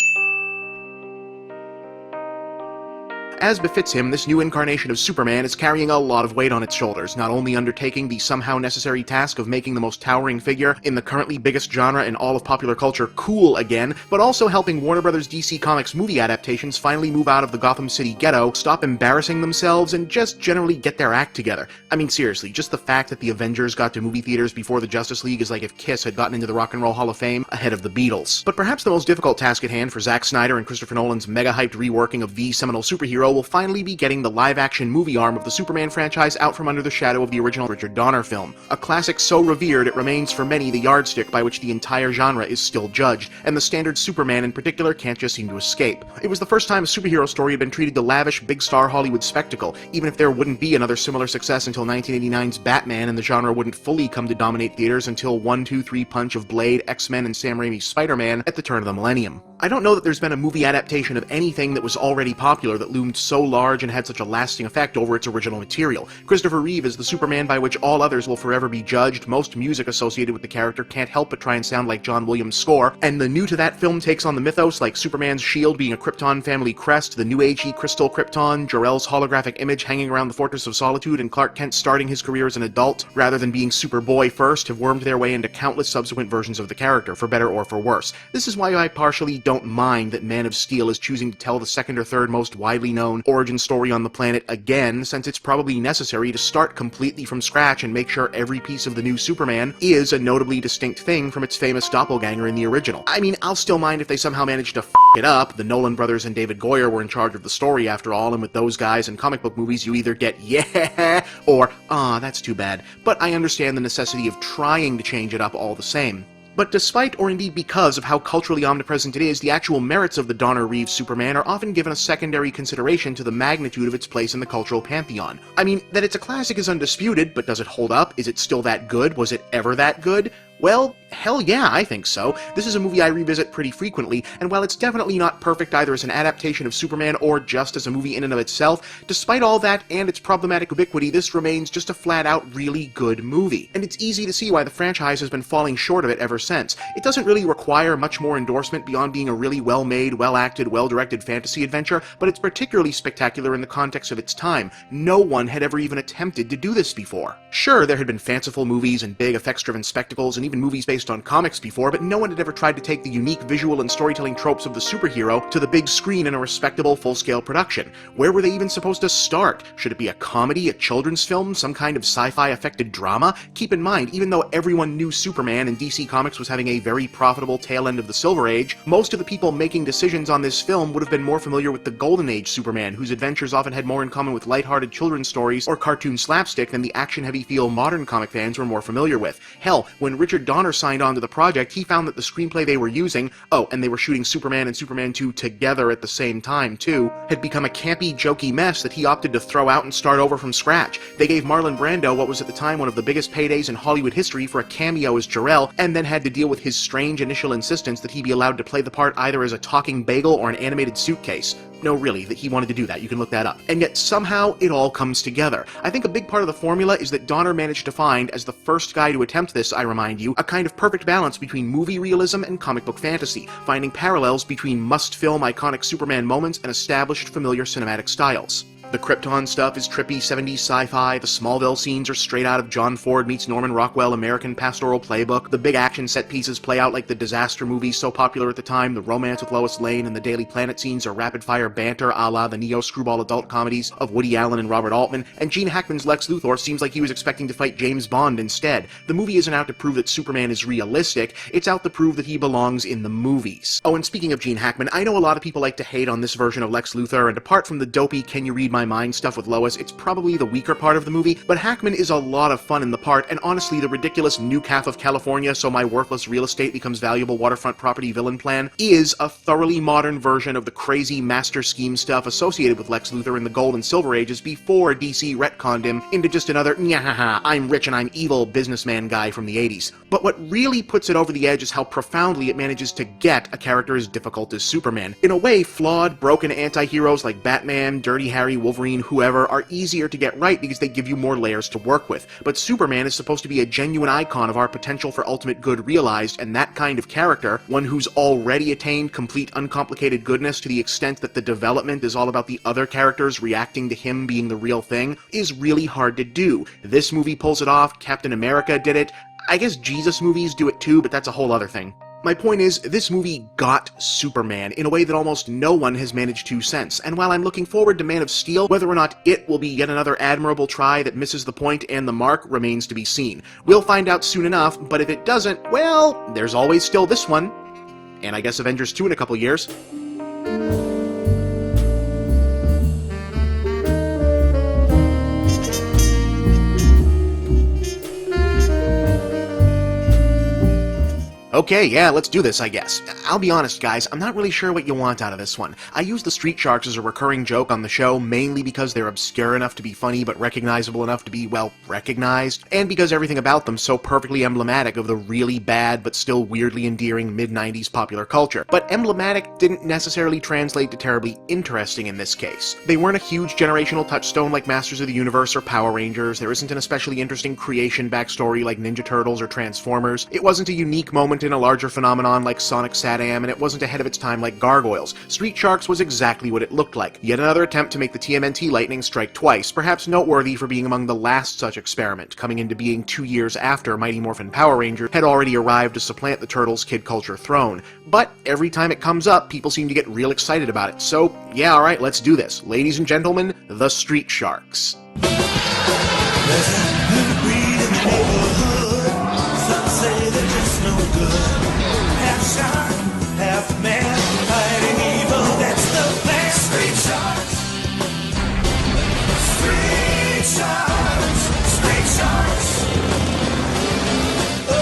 As befits him, this new incarnation of Superman is carrying a lot of weight on its shoulders, not only undertaking the somehow necessary task of making the most towering figure in the currently biggest genre in all of popular culture cool again, but also helping Warner Bros. DC Comics movie adaptations finally move out of the Gotham City ghetto, stop embarrassing themselves, and just generally get their act together. I mean, seriously, just the fact that the Avengers got to movie theaters before the Justice League is like if Kiss had gotten into the Rock and Roll Hall of Fame ahead of the Beatles. But perhaps the most difficult task at hand for Zack Snyder and Christopher Nolan's mega-hyped reworking of the seminal superhero will finally be getting the live-action movie arm of the Superman franchise out from under the shadow of the original Richard Donner film. A classic so revered it remains for many the yardstick by which the entire genre is still judged, and the standard Superman in particular can't just seem to escape. It was the first time a superhero story had been treated the lavish, big-star Hollywood spectacle, even if there wouldn't be another similar success until 1989's Batman, and the genre wouldn't fully come to dominate theaters until 1-2-3 punch of Blade, X-Men, and Sam Raimi's Spider-Man at the turn of the millennium. I don't know that there's been a movie adaptation of anything that was already popular that loomed so large and had such a lasting effect over its original material. Christopher Reeve is the Superman by which all others will forever be judged, most music associated with the character can't help but try and sound like John Williams' score, and the new to that film takes on the mythos like Superman's shield being a Krypton family crest, the New Agey crystal Krypton, Jor-El's holographic image hanging around the Fortress of Solitude, and Clark Kent starting his career as an adult, rather than being Superboy first, have wormed their way into countless subsequent versions of the character, for better or for worse. This is why I partially don't mind that Man of Steel is choosing to tell the second or third most widely known origin story on the planet again, since it's probably necessary to start completely from scratch and make sure every piece of the new Superman is a notably distinct thing from its famous doppelganger in the original. I mean, I'll still mind if they somehow managed to f*** it up. The Nolan brothers and David Goyer were in charge of the story after all, and with those guys in comic book movies you either get yeah or that's too bad. But I understand the necessity of trying to change it up all the same. But despite, or indeed because, of how culturally omnipresent it is, the actual merits of the Donner-Reeves Superman are often given a secondary consideration to the magnitude of its place in the cultural pantheon. I mean, that it's a classic is undisputed, but does it hold up? Is it still that good? Was it ever that good? Well, hell yeah, I think so. This is a movie I revisit pretty frequently, and while it's definitely not perfect either as an adaptation of Superman or just as a movie in and of itself, despite all that and its problematic ubiquity, this remains just a flat-out really good movie. And it's easy to see why the franchise has been falling short of it ever since. It doesn't really require much more endorsement beyond being a really well-made, well-acted, well-directed fantasy adventure, but it's particularly spectacular in the context of its time. No one had ever even attempted to do this before. Sure, there had been fanciful movies and big effects-driven spectacles and even movies based on comics before, but no one had ever tried to take the unique visual and storytelling tropes of the superhero to the big screen in a respectable, full-scale production. Where were they even supposed to start? Should it be a comedy, a children's film, some kind of sci-fi affected drama? Keep in mind, even though everyone knew Superman and DC Comics was having a very profitable tail end of the Silver Age, most of the people making decisions on this film would have been more familiar with the Golden Age Superman, whose adventures often had more in common with lighthearted children's stories or cartoon slapstick than the action-heavy feel modern comic fans were more familiar with. Hell, when Richard Donner signed on to the project, he found that the screenplay they were using, and they were shooting Superman and Superman 2 together at the same time too, had become a campy, jokey mess that he opted to throw out and start over from scratch. They gave Marlon Brando what was at the time one of the biggest paydays in Hollywood history for a cameo as Jor-El, and then had to deal with his strange initial insistence that he be allowed to play the part either as a talking bagel or an animated suitcase. No, really, that he wanted to do that. You can look that up. And yet somehow it all comes together. I think a big part of the formula is that Donner managed to find, as the first guy to attempt this, I remind you, a kind of perfect balance between movie realism and comic book fantasy, finding parallels between must-film iconic Superman moments and established familiar cinematic styles. The Krypton stuff is trippy 70s sci-fi, the Smallville scenes are straight out of John Ford meets Norman Rockwell American pastoral playbook, the big action set pieces play out like the disaster movies so popular at the time, the romance with Lois Lane and the Daily Planet scenes are rapid-fire banter a la the neo-screwball adult comedies of Woody Allen and Robert Altman, and Gene Hackman's Lex Luthor seems like he was expecting to fight James Bond instead. The movie isn't out to prove that Superman is realistic, it's out to prove that he belongs in the movies. Oh, and speaking of Gene Hackman, I know a lot of people like to hate on this version of Lex Luthor, and apart from the dopey can you read my my mind stuff with Lois, it's probably the weaker part of the movie, but Hackman is a lot of fun in the part, and honestly the ridiculous new calf of California so my worthless real estate becomes valuable waterfront property villain plan is a thoroughly modern version of the crazy master scheme stuff associated with Lex Luthor in the Gold and Silver Ages before DC retconned him into just another nyahaha, I'm rich and I'm evil businessman guy from the 80s. But what really puts it over the edge is how profoundly it manages to get a character as difficult as Superman. In a way, flawed, broken anti-heroes like Batman, Dirty Harry, Wolverine, whoever, are easier to get right because they give you more layers to work with. But Superman is supposed to be a genuine icon of our potential for ultimate good realized, and that kind of character, one who's already attained complete uncomplicated goodness to the extent that the development is all about the other characters reacting to him being the real thing, is really hard to do. This movie pulls it off, Captain America did it, I guess Jesus movies do it too, but that's a whole other thing. My point is, this movie got Superman in a way that almost no one has managed to since, and while I'm looking forward to Man of Steel, whether or not it will be yet another admirable try that misses the point and the mark remains to be seen. We'll find out soon enough, but if it doesn't, well, there's always still this one. And I guess Avengers 2 in a couple years. Okay, yeah, let's do this, I guess. I'll be honest, guys, I'm not really sure what you want out of this one. I use the Street Sharks as a recurring joke on the show, mainly because they're obscure enough to be funny, but recognizable enough to be, well, recognized, and because everything about them's so perfectly emblematic of the really bad, but still weirdly endearing mid-90s popular culture. But emblematic didn't necessarily translate to terribly interesting in this case. They weren't a huge generational touchstone like Masters of the Universe or Power Rangers, there isn't an especially interesting creation backstory like Ninja Turtles or Transformers, it wasn't a unique moment in a larger phenomenon like Sonic Sat-Am, and it wasn't ahead of its time like Gargoyles. Street Sharks was exactly what it looked like. Yet another attempt to make the TMNT lightning strike twice, perhaps noteworthy for being among the last such experiment, coming into being 2 years after Mighty Morphin Power Ranger had already arrived to supplant the Turtles' kid culture throne. But every time it comes up, people seem to get real excited about it, so yeah, alright, let's do this. Ladies and gentlemen, the Street Sharks. Half man, fighting evil, that's the plan. Street Sharks! Street Sharks! Street Sharks! Oh,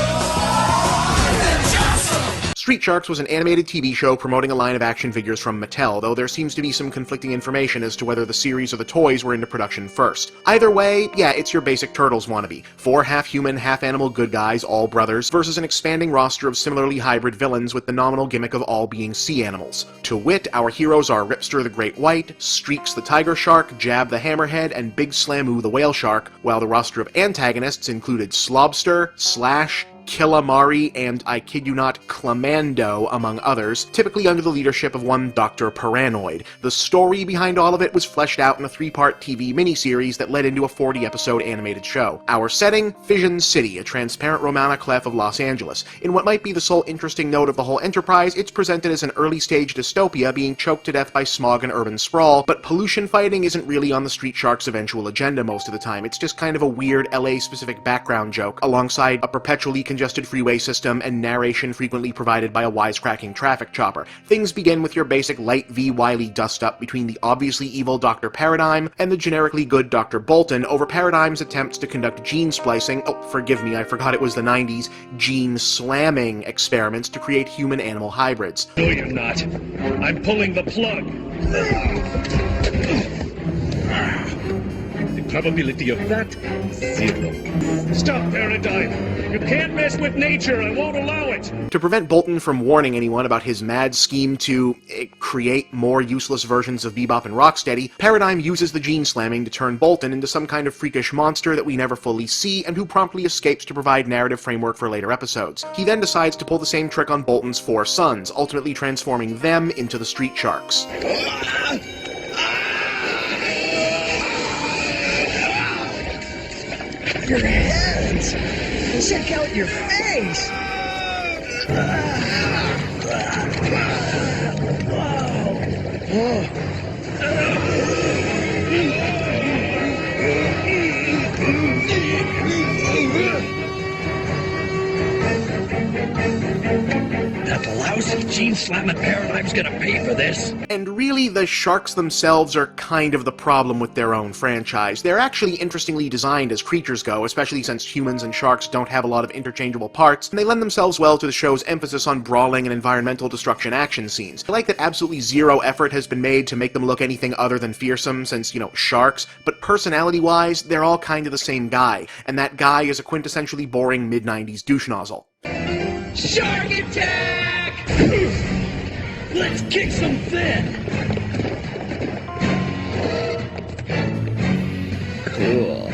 they're awesome! Street Sharks was an animated TV show promoting a line of action figures from Mattel, though there seems to be some conflicting information as to whether the series or the toys were into production first. Either way, yeah, it's your basic Turtles wannabe. 4 half-human, half-animal good guys, all brothers, versus an expanding roster of similarly hybrid villains with the nominal gimmick of all being sea animals. To wit, our heroes are Ripster the Great White, Streaks the Tiger Shark, Jab the Hammerhead, and Big Slamoo the Whale Shark, while the roster of antagonists included Slobster, Slash, Killamari, and, I kid you not, Clamando, among others, typically under the leadership of one Dr. Paranoid. The story behind all of it was fleshed out in a 3-part TV miniseries that led into a 40-episode animated show. Our setting? Fission City, a transparent Romana clef of Los Angeles. In what might be the sole interesting note of the whole enterprise, it's presented as an early-stage dystopia being choked to death by smog and urban sprawl, but pollution fighting isn't really on the Street Sharks' eventual agenda most of the time. It's just kind of a weird LA-specific background joke, alongside a perpetually congested freeway system and narration frequently provided by a wisecracking traffic chopper. Things begin with your basic light V. Wiley dust-up between the obviously evil Dr. Paradigm and the generically good Dr. Bolton over Paradigm's attempts to conduct gene splicing, oh, forgive me, I forgot it was the 90s, gene slamming experiments to create human-animal hybrids. No, you're not. I'm pulling the plug. The probability of that? 0. Stop, Paradigm! You can't mess with nature! I won't allow it! To prevent Bolton from warning anyone about his mad scheme to create more useless versions of Bebop and Rocksteady, Paradigm uses the gene slamming to turn Bolton into some kind of freakish monster that we never fully see and who promptly escapes to provide narrative framework for later episodes. He then decides to pull the same trick on Bolton's 4 sons, ultimately transforming them into the Street Sharks. Your hands! Check out your face! That loud lousy gene-slamming paradigm's gonna pay for this. And really, the sharks themselves are kind of the problem with their own franchise. They're actually interestingly designed as creatures go, especially since humans and sharks don't have a lot of interchangeable parts, and they lend themselves well to the show's emphasis on brawling and environmental destruction action scenes. I like that absolutely zero effort has been made to make them look anything other than fearsome, since, sharks, but personality-wise, they're all kind of the same guy, and that guy is a quintessentially boring mid-90s douche nozzle. Shark attack! Let's kick some fin! Cool.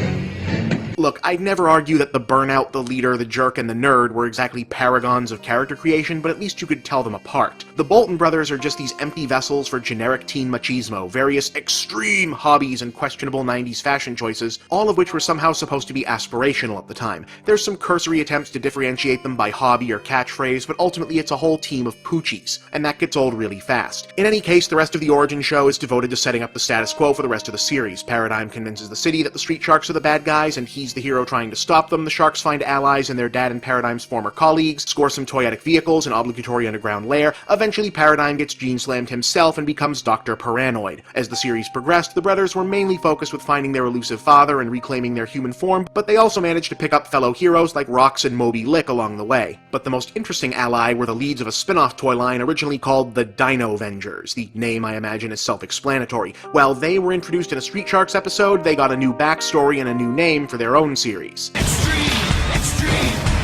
Look, I'd never argue that the burnout, the leader, the jerk, and the nerd were exactly paragons of character creation, but at least you could tell them apart. The Bolton brothers are just these empty vessels for generic teen machismo, various extreme hobbies, and questionable 90s fashion choices, all of which were somehow supposed to be aspirational at the time. There's some cursory attempts to differentiate them by hobby or catchphrase, but ultimately it's a whole team of poochies, and that gets old really fast. In any case, the rest of the origin show is devoted to setting up the status quo for the rest of the series. Paradigm convinces the city that the street sharks are the bad guys, and he's the hero trying to stop them. The sharks find allies in their dad and Paradigm's former colleagues, score some toyetic vehicles, an obligatory underground lair. Eventually, Paradigm gets gene-slammed himself and becomes Dr. Paranoid. As the series progressed, the brothers were mainly focused with finding their elusive father and reclaiming their human form, but they also managed to pick up fellow heroes like Rox and Moby Lick along the way. But the most interesting ally were the leads of a spin-off toy line originally called the Dino-Vengers. The name, I imagine, is self-explanatory. While they were introduced in a Street Sharks episode, they got a new backstory and a new name for their own series. Extreme, extreme,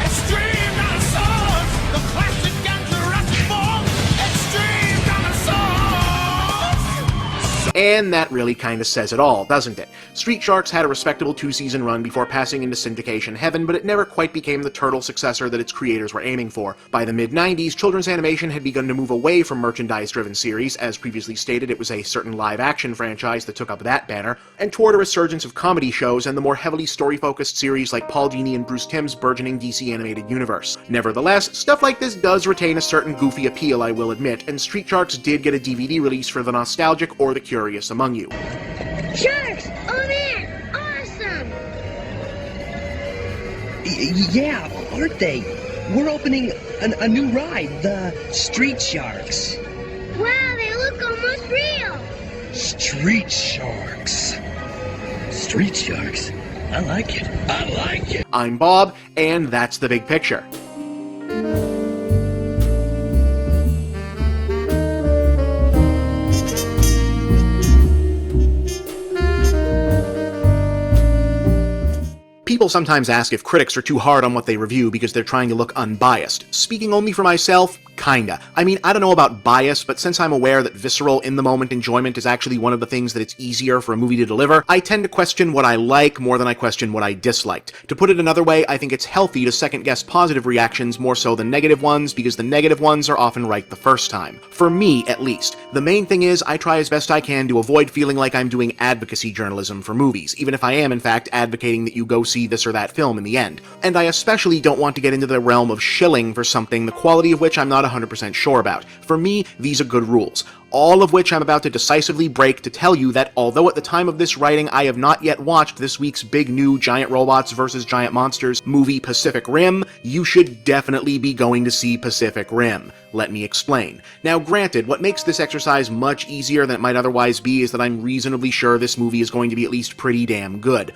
extreme dinosaurs! The classic and Jurassic form! Extreme dinosaurs! And that really kinda says it all, doesn't it? Street Sharks had a respectable 2-season run before passing into syndication heaven, but it never quite became the turtle successor that its creators were aiming for. By the mid-90s, children's animation had begun to move away from merchandise-driven series. As previously stated, it was a certain live-action franchise that took up that banner, and toward a resurgence of comedy shows and the more heavily story-focused series like Paul Dini and Bruce Timm's burgeoning DC animated universe. Nevertheless, stuff like this does retain a certain goofy appeal, I will admit, and Street Sharks did get a DVD release for the nostalgic or the curious among you. Sharks! Oh man! Awesome! Yeah, aren't they? We're opening a new ride, the Street Sharks. Wow, they look almost real! Street Sharks. Street Sharks? I like it. I like it! I'm Bob, and that's the big picture. People sometimes ask if critics are too hard on what they review because they're trying to look unbiased. Speaking only for myself, kinda. I mean, I don't know about bias, but since I'm aware that visceral, in-the-moment enjoyment is actually one of the things that it's easier for a movie to deliver, I tend to question what I like more than I question what I disliked. To put it another way, I think it's healthy to second-guess positive reactions more so than negative ones, because the negative ones are often right the first time. For me, at least. The main thing is, I try as best I can to avoid feeling like I'm doing advocacy journalism for movies, even if I am, in fact, advocating that you go see this or that film in the end. And I especially don't want to get into the realm of shilling for something, the quality of which I'm not 100% sure about. For me, these are good rules. All of which I'm about to decisively break to tell you that although at the time of this writing I have not yet watched this week's big new Giant Robots vs. Giant Monsters movie Pacific Rim, you should definitely be going to see Pacific Rim. Let me explain. Now granted, what makes this exercise much easier than it might otherwise be is that I'm reasonably sure this movie is going to be at least pretty damn good.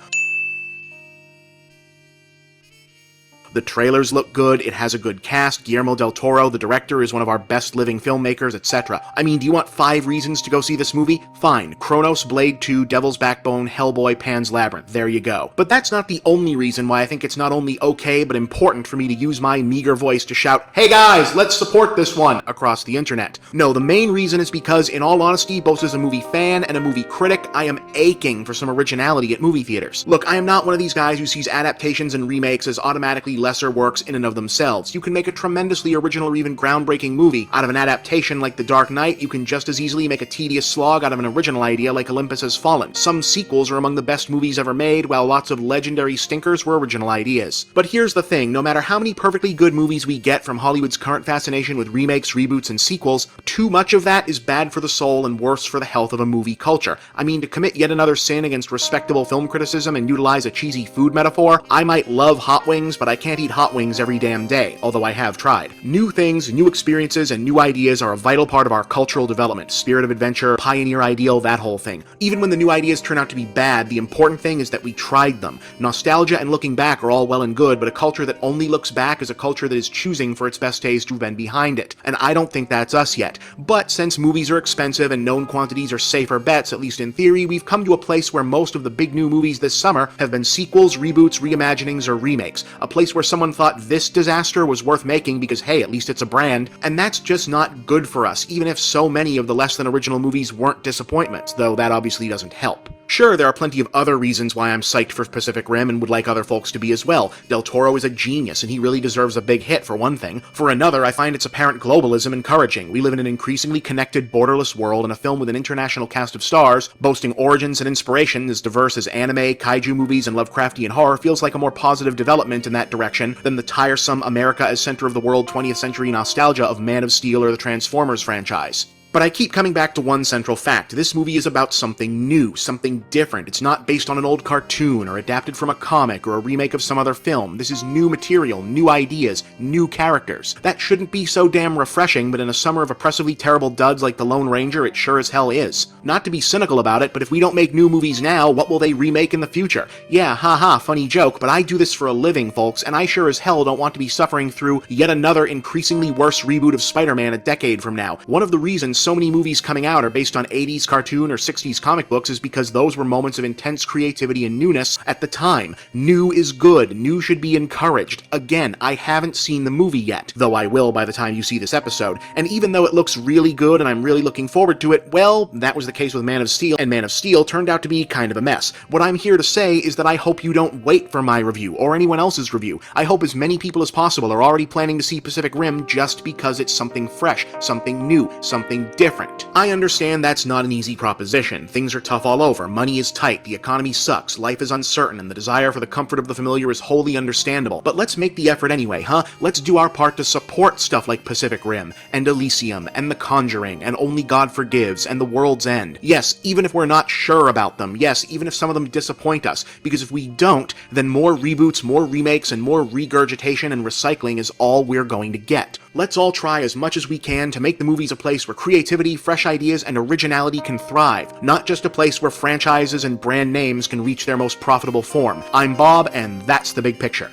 The trailers look good, it has a good cast, Guillermo del Toro, the director, is one of our best living filmmakers, etc. I mean, do you want 5 reasons to go see this movie? Fine. Kronos, Blade 2, Devil's Backbone, Hellboy, Pan's Labyrinth. There you go. But that's not the only reason why I think it's not only okay, but important for me to use my meager voice to shout, "Hey guys, let's support this one!" across the internet. No, the main reason is because, in all honesty, both as a movie fan and a movie critic, I am aching for some originality at movie theaters. Look, I am not one of these guys who sees adaptations and remakes as automatically lesser works in and of themselves. You can make a tremendously original or even groundbreaking movie out of an adaptation like The Dark Knight. You can just as easily make a tedious slog out of an original idea like Olympus Has Fallen. Some sequels are among the best movies ever made, while lots of legendary stinkers were original ideas. But here's the thing, no matter how many perfectly good movies we get from Hollywood's current fascination with remakes, reboots, and sequels, too much of that is bad for the soul and worse for the health of a movie culture. I mean, to commit yet another sin against respectable film criticism and utilize a cheesy food metaphor, I might love hot wings, but I can't can't eat hot wings every damn day, although I have tried. New things, new experiences, and new ideas are a vital part of our cultural development. Spirit of adventure, pioneer ideal, that whole thing. Even when the new ideas turn out to be bad, the important thing is that we tried them. Nostalgia and looking back are all well and good, but a culture that only looks back is a culture that is choosing for its best days to have been behind it. And I don't think that's us yet. But since movies are expensive and known quantities are safer bets, at least in theory, we've come to a place where most of the big new movies this summer have been sequels, reboots, reimaginings, or remakes. A place where someone thought this disaster was worth making because, hey, at least it's a brand. And that's just not good for us, even if so many of the less than original movies weren't disappointments, though that obviously doesn't help. Sure, there are plenty of other reasons why I'm psyched for Pacific Rim and would like other folks to be as well. Del Toro is a genius, and he really deserves a big hit, for one thing. For another, I find its apparent globalism encouraging. We live in an increasingly connected, borderless world, and a film with an international cast of stars, boasting origins and inspiration as diverse as anime, kaiju movies, and Lovecraftian horror feels like a more positive development in that direction than the tiresome America as center of the world 20th century nostalgia of Man of Steel or the Transformers franchise. But I keep coming back to one central fact. This movie is about something new, something different. It's not based on an old cartoon or adapted from a comic or a remake of some other film. This is new material, new ideas, new characters. That shouldn't be so damn refreshing, but in a summer of oppressively terrible duds like The Lone Ranger, it sure as hell is. Not to be cynical about it, but if we don't make new movies now, what will they remake in the future? Yeah, haha, funny joke, but I do this for a living, folks, and I sure as hell don't want to be suffering through yet another increasingly worse reboot of Spider-Man a decade from now. One of the reasons so many movies coming out are based on 80s cartoon or 60s comic books is because those were moments of intense creativity and newness at the time. New is good. New should be encouraged. Again, I haven't seen the movie yet, though I will by the time you see this episode, and even though it looks really good and I'm really looking forward to it, well, that was the case with Man of Steel, and Man of Steel turned out to be kind of a mess. What I'm here to say is that I hope you don't wait for my review or anyone else's review. I hope as many people as possible are already planning to see Pacific Rim just because it's something fresh, something new, something different. I understand that's not an easy proposition. Things are tough all over, money is tight, the economy sucks, life is uncertain, and the desire for the comfort of the familiar is wholly understandable. But let's make the effort anyway, huh? Let's do our part to support stuff like Pacific Rim, and Elysium, and The Conjuring, and Only God Forgives, and The World's End. Yes, even if we're not sure about them. Yes, even if some of them disappoint us. Because if we don't, then more reboots, more remakes, and more regurgitation and recycling is all we're going to get. Let's all try as much as we can to make the movies a place where creativity, fresh ideas, and originality can thrive, not just a place where franchises and brand names can reach their most profitable form. I'm Bob, and that's the big picture.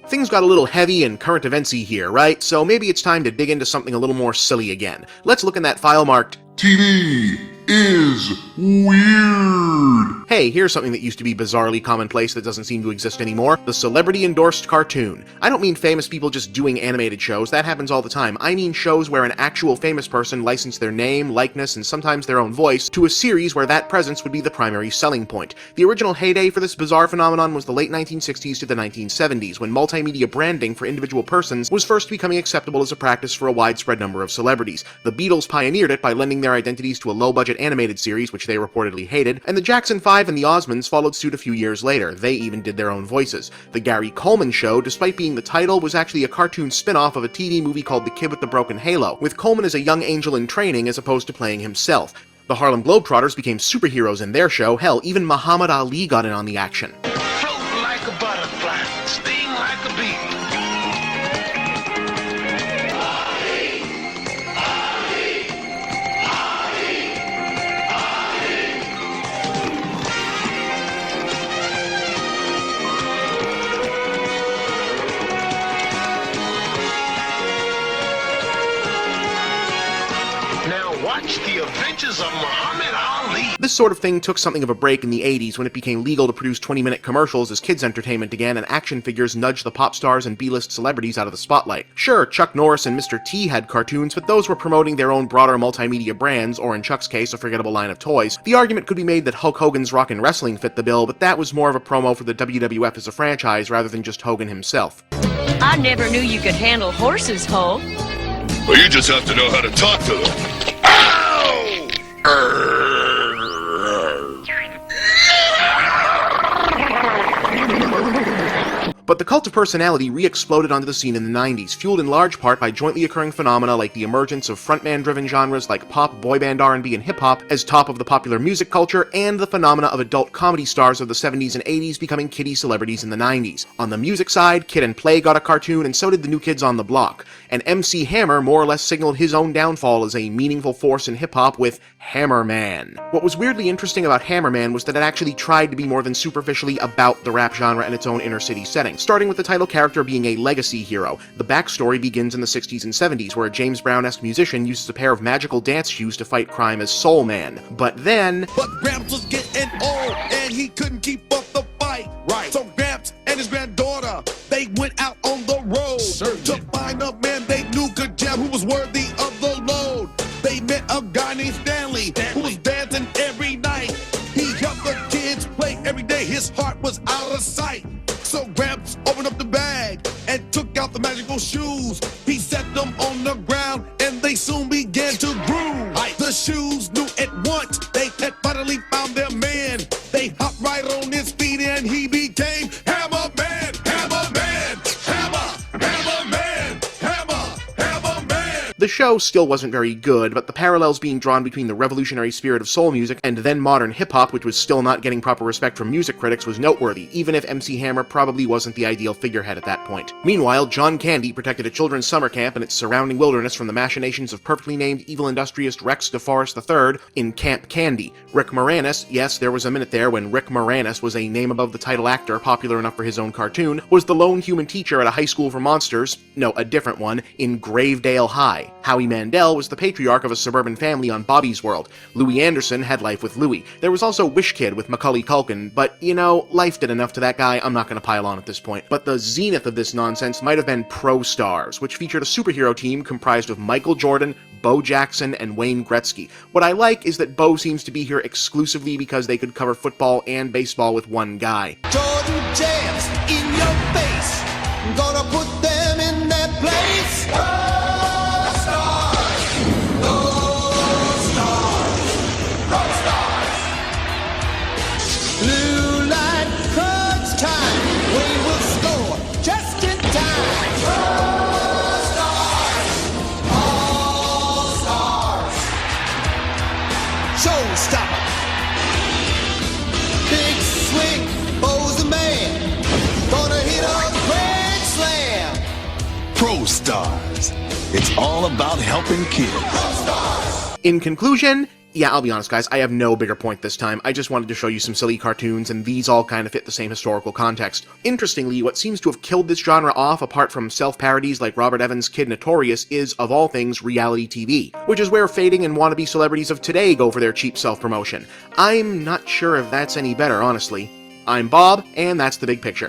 Things got a little heavy and current eventsy here, right? So maybe it's time to dig into something a little more silly again. Let's look in that file marked TV is weird. Hey, here's something that used to be bizarrely commonplace that doesn't seem to exist anymore. The Celebrity-endorsed cartoon. I don't mean famous people just doing animated shows, that happens all the time. I mean shows where an actual famous person licensed their name, likeness, and sometimes their own voice to a series where that presence would be the primary selling point. The original heyday for this bizarre phenomenon was the late 1960s to the 1970s, when multimedia branding for individual persons was first becoming acceptable as a practice for a widespread number of celebrities. The Beatles pioneered it by lending their identities to a low-budget animated series, which they reportedly hated, and the Jackson 5 and the Osmonds followed suit a few years later. They even did their own voices. The Gary Coleman Show, despite being the title, was actually a cartoon spin-off of a TV movie called The Kid with the Broken Halo, with Coleman as a young angel in training as opposed to playing himself. The Harlem Globetrotters became superheroes in their show. Hell, even Muhammad Ali got in on the action. Float like a butterfly, sting like a bee. Watch the adventures of Muhammad Ali. This sort of thing took something of a break in the 80s when it became legal to produce 20-minute commercials as kids' entertainment again and action figures nudged the pop stars and B-list celebrities out of the spotlight. Sure, Chuck Norris and Mr. T had cartoons, but those were promoting their own broader multimedia brands, or in Chuck's case, a forgettable line of toys. The argument could be made that Hulk Hogan's Rockin' Wrestling fit the bill, but that was more of a promo for the WWF as a franchise rather than just Hogan himself. I never knew you could handle horses, Hulk. Well, you just have to know how to talk to them. Ow! But the cult of personality re-exploded onto the scene in the 90s, fueled in large part by jointly occurring phenomena like the emergence of frontman-driven genres like pop, boy band R&B, and hip-hop as top of the popular music culture, and the phenomena of adult comedy stars of the 70s and 80s becoming kiddie celebrities in the 90s. On the music side, Kid and Play got a cartoon, and so did the New Kids on the Block. And MC Hammer more or less signaled his own downfall as a meaningful force in hip-hop with Hammerman. What was weirdly interesting about Hammerman was that it actually tried to be more than superficially about the rap genre and its own inner-city setting, starting with the title character being a legacy hero. The backstory begins in the 60s and 70s, where a James Brown-esque musician uses a pair of magical dance shoes to fight crime as Soul Man. But Gramps was getting old, and he couldn't keep up the fight. Right. So Gramps and his granddaughter, they went out on the road to find a man they knew could jam, who was worthy of the load. They met a guy named Stanley, who was dancing every night. He helped the kids play every day. His heart was out of sight. So Gramps opened up the bag and took out the magical shoes. He set them on the ground, and they soon began to groove. The shoes knew at once they had finally found their man. They hopped right on his feet, and he became Hammerman, Hammerman, Hammer, Hammerman, Hammer, Hammerman. The show still wasn't very good, but the parallels being drawn between the revolutionary spirit of soul music and then modern hip-hop, which was still not getting proper respect from music critics, was noteworthy, even if MC Hammer probably wasn't the ideal figurehead at that point. Meanwhile, John Candy protected a children's summer camp and its surrounding wilderness from the machinations of perfectly named evil industrialist Rex DeForest III in Camp Candy. Rick Moranis, yes, there was a minute there when Rick Moranis was a name above the title actor popular enough for his own cartoon, was the lone human teacher at a high school for monsters, no, a different one, in Gravedale High. Howie Mandel was the patriarch of a suburban family on Bobby's World. Louis Anderson had Life with Louie. There was also Wish Kid with Macaulay Culkin, but, you know, life did enough to that guy, I'm not gonna pile on at this point. But the zenith of this nonsense might have been Pro Stars, which featured a superhero team comprised of Michael Jordan, Bo Jackson, and Wayne Gretzky. What I like is that Bo seems to be here exclusively because they could cover football and baseball with one guy. Jordan jams in your face. I'm gonna put them in their place. Pro Stars! Pro Stars! Pro Stars! Blue light, crunch time. We will score just in time. Pro Stars! All Stars! Showstopper! Big swing, Bo's the man. Gonna hit a grand slam. Pro Stars. It's all about helping kids. Pro Stars! In conclusion, yeah, I'll be honest guys, I have no bigger point this time. I just wanted to show you some silly cartoons, and these all kind of fit the same historical context. Interestingly, what seems to have killed this genre off, apart from self-parodies like Robert Evans' Kid Notorious, is, of all things, reality TV, which is where fading and wannabe celebrities of today go for their cheap self-promotion. I'm not sure if that's any better, honestly. I'm Bob, and that's the big picture.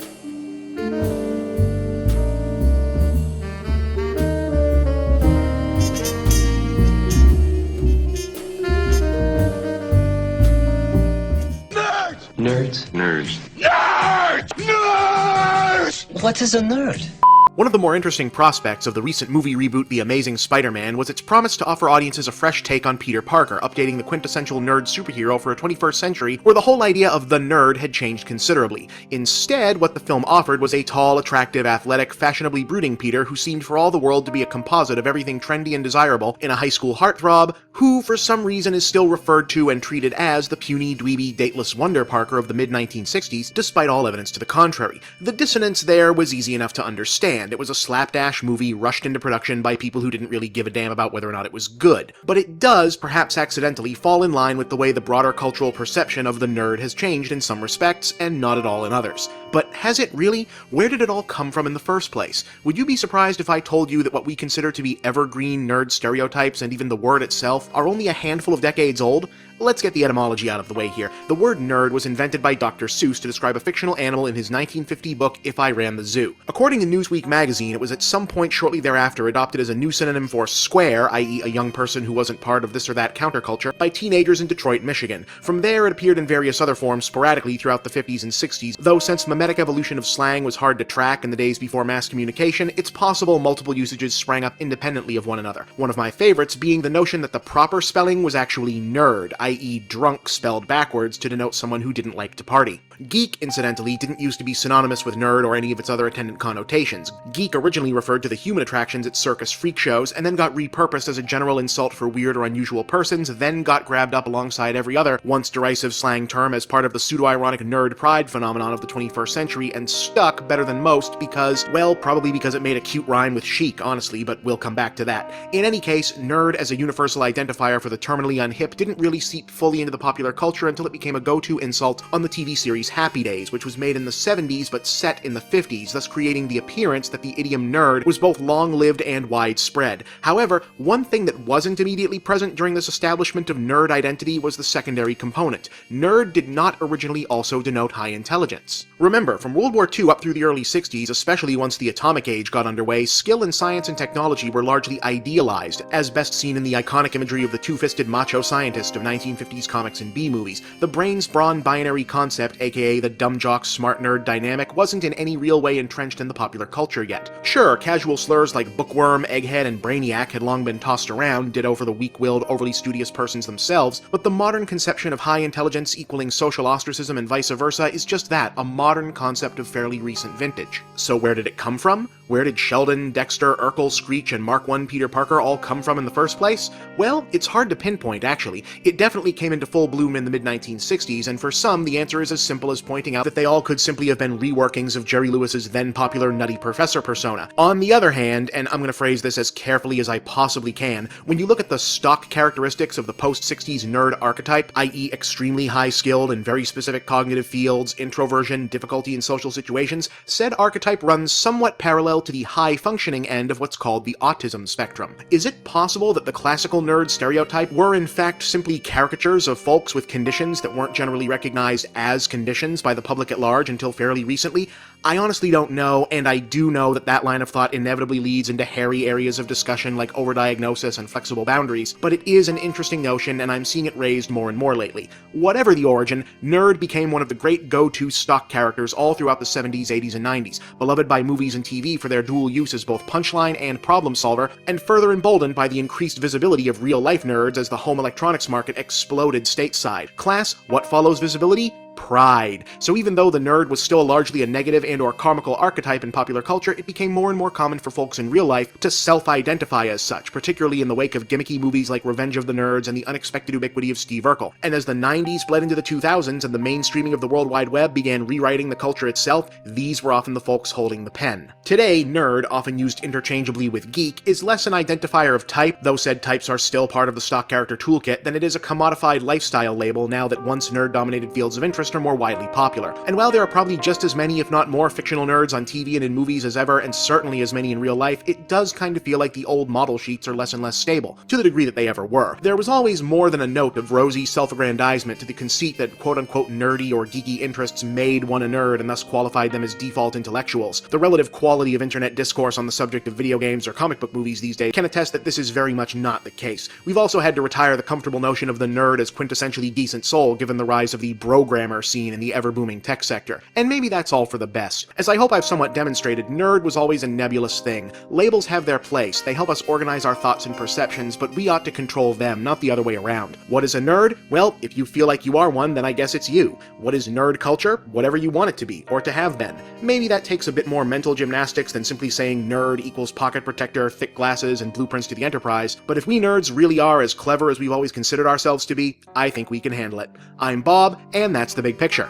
Nerds? Nerds. Nerds! Nerds! What is a nerd? One of the more interesting prospects of the recent movie reboot The Amazing Spider-Man was its promise to offer audiences a fresh take on Peter Parker, updating the quintessential nerd superhero for a 21st century where the whole idea of the nerd had changed considerably. Instead, what the film offered was a tall, attractive, athletic, fashionably brooding Peter who seemed for all the world to be a composite of everything trendy and desirable in a high school heartthrob who, for some reason, is still referred to and treated as the puny, dweeby, dateless wonder Parker of the mid-1960s, despite all evidence to the contrary. The dissonance there was easy enough to understand. It was a slapdash movie rushed into production by people who didn't really give a damn about whether or not it was good. But it does, perhaps accidentally, fall in line with the way the broader cultural perception of the nerd has changed in some respects, and not at all in others. But has it really? Where did it all come from in the first place? Would you be surprised if I told you that what we consider to be evergreen nerd stereotypes, and even the word itself, are only a handful of decades old? Let's get the etymology out of the way here. The word nerd was invented by Dr. Seuss to describe a fictional animal in his 1950 book If I Ran the Zoo. According to Newsweek magazine, it was at some point shortly thereafter adopted as a new synonym for square, i.e. a young person who wasn't part of this or that counterculture, by teenagers in Detroit, Michigan. From there, it appeared in various other forms sporadically throughout the 50s and 60s, though since mimetic evolution of slang was hard to track in the days before mass communication, it's possible multiple usages sprang up independently of one another. One of my favorites being the notion that the proper spelling was actually nerd, i.e. drunk spelled backwards to denote someone who didn't like to party. Geek, incidentally, didn't used to be synonymous with nerd or any of its other attendant connotations. Geek originally referred to the human attractions at circus freak shows, and then got repurposed as a general insult for weird or unusual persons, then got grabbed up alongside every other once derisive slang term as part of the pseudo-ironic nerd pride phenomenon of the 21st century, and stuck better than most because, well, probably because it made a cute rhyme with chic, honestly, but we'll come back to that. In any case, nerd as a universal identifier for the terminally unhip didn't really seep fully into the popular culture until it became a go-to insult on the TV series Happy Days, which was made in the 70s but set in the 50s, thus creating the appearance that the idiom nerd was both long-lived and widespread. However, one thing that wasn't immediately present during this establishment of nerd identity was the secondary component. Nerd did not originally also denote high intelligence. Remember, from World War II up through the early 60s, especially once the atomic age got underway, skill in science and technology were largely idealized, as best seen in the iconic imagery of the two-fisted macho scientist of 1950s comics and B-movies. The brains-brawn binary concept, aka the dumb jock smart nerd dynamic, wasn't in any real way entrenched in the popular culture yet. Sure, casual slurs like bookworm, egghead, and brainiac had long been tossed around, ditto for the weak-willed, overly studious persons themselves, but the modern conception of high intelligence equaling social ostracism and vice versa is just that, a modern concept of fairly recent vintage. So where did it come from? Where did Sheldon, Dexter, Urkel, Screech, and Mark I Peter Parker all come from in the first place? Well, it's hard to pinpoint, actually. It definitely came into full bloom in the mid-1960s, and for some, the answer is as simple as pointing out that they all could simply have been reworkings of Jerry Lewis's then-popular Nutty Professor persona. On the other hand, and I'm going to phrase this as carefully as I possibly can, when you look at the stock characteristics of the post-60s nerd archetype, i.e. extremely high-skilled in very specific cognitive fields, introversion, difficulty in social situations, said archetype runs somewhat parallel to the high-functioning end of what's called the autism spectrum. Is it possible that the classical nerd stereotype were in fact simply caricatures of folks with conditions that weren't generally recognized as conditions by the public at large until fairly recently? I honestly don't know, and I do know that that line of thought inevitably leads into hairy areas of discussion like overdiagnosis and flexible boundaries, but it is an interesting notion, and I'm seeing it raised more and more lately. Whatever the origin, nerd became one of the great go-to stock characters all throughout the 70s, 80s, and 90s, beloved by movies and TV for their dual use as both punchline and problem solver, and further emboldened by the increased visibility of real-life nerds as the home electronics market exploded stateside. Class, what follows visibility? Pride. So even though the nerd was still largely a negative and or comical archetype in popular culture, it became more and more common for folks in real life to self-identify as such, particularly in the wake of gimmicky movies like Revenge of the Nerds and the unexpected ubiquity of Steve Urkel. And as the 90s bled into the 2000s and the mainstreaming of the World Wide Web began rewriting the culture itself, these were often the folks holding the pen. Today, nerd, often used interchangeably with geek, is less an identifier of type, though said types are still part of the stock character toolkit, than it is a commodified lifestyle label now that once nerd-dominated fields of interest are more widely popular. And while there are probably just as many, if not more, fictional nerds on TV and in movies as ever, and certainly as many in real life, it does kind of feel like the old model sheets are less and less stable, to the degree that they ever were. There was always more than a note of rosy self-aggrandizement to the conceit that quote-unquote nerdy or geeky interests made one a nerd and thus qualified them as default intellectuals. The relative quality of internet discourse on the subject of video games or comic book movies these days can attest that this is very much not the case. We've also had to retire the comfortable notion of the nerd as quintessentially decent soul given the rise of the brogrammer scene in the ever-booming tech sector. And maybe that's all for the best. As I hope I've somewhat demonstrated, nerd was always a nebulous thing. Labels have their place, they help us organize our thoughts and perceptions, but we ought to control them, not the other way around. What is a nerd? Well, if you feel like you are one, then I guess it's you. What is nerd culture? Whatever you want it to be, or to have been. Maybe that takes a bit more mental gymnastics than simply saying nerd equals pocket protector, thick glasses, and blueprints to the Enterprise, but if we nerds really are as clever as we've always considered ourselves to be, I think we can handle it. I'm Bob, and that's the big picture.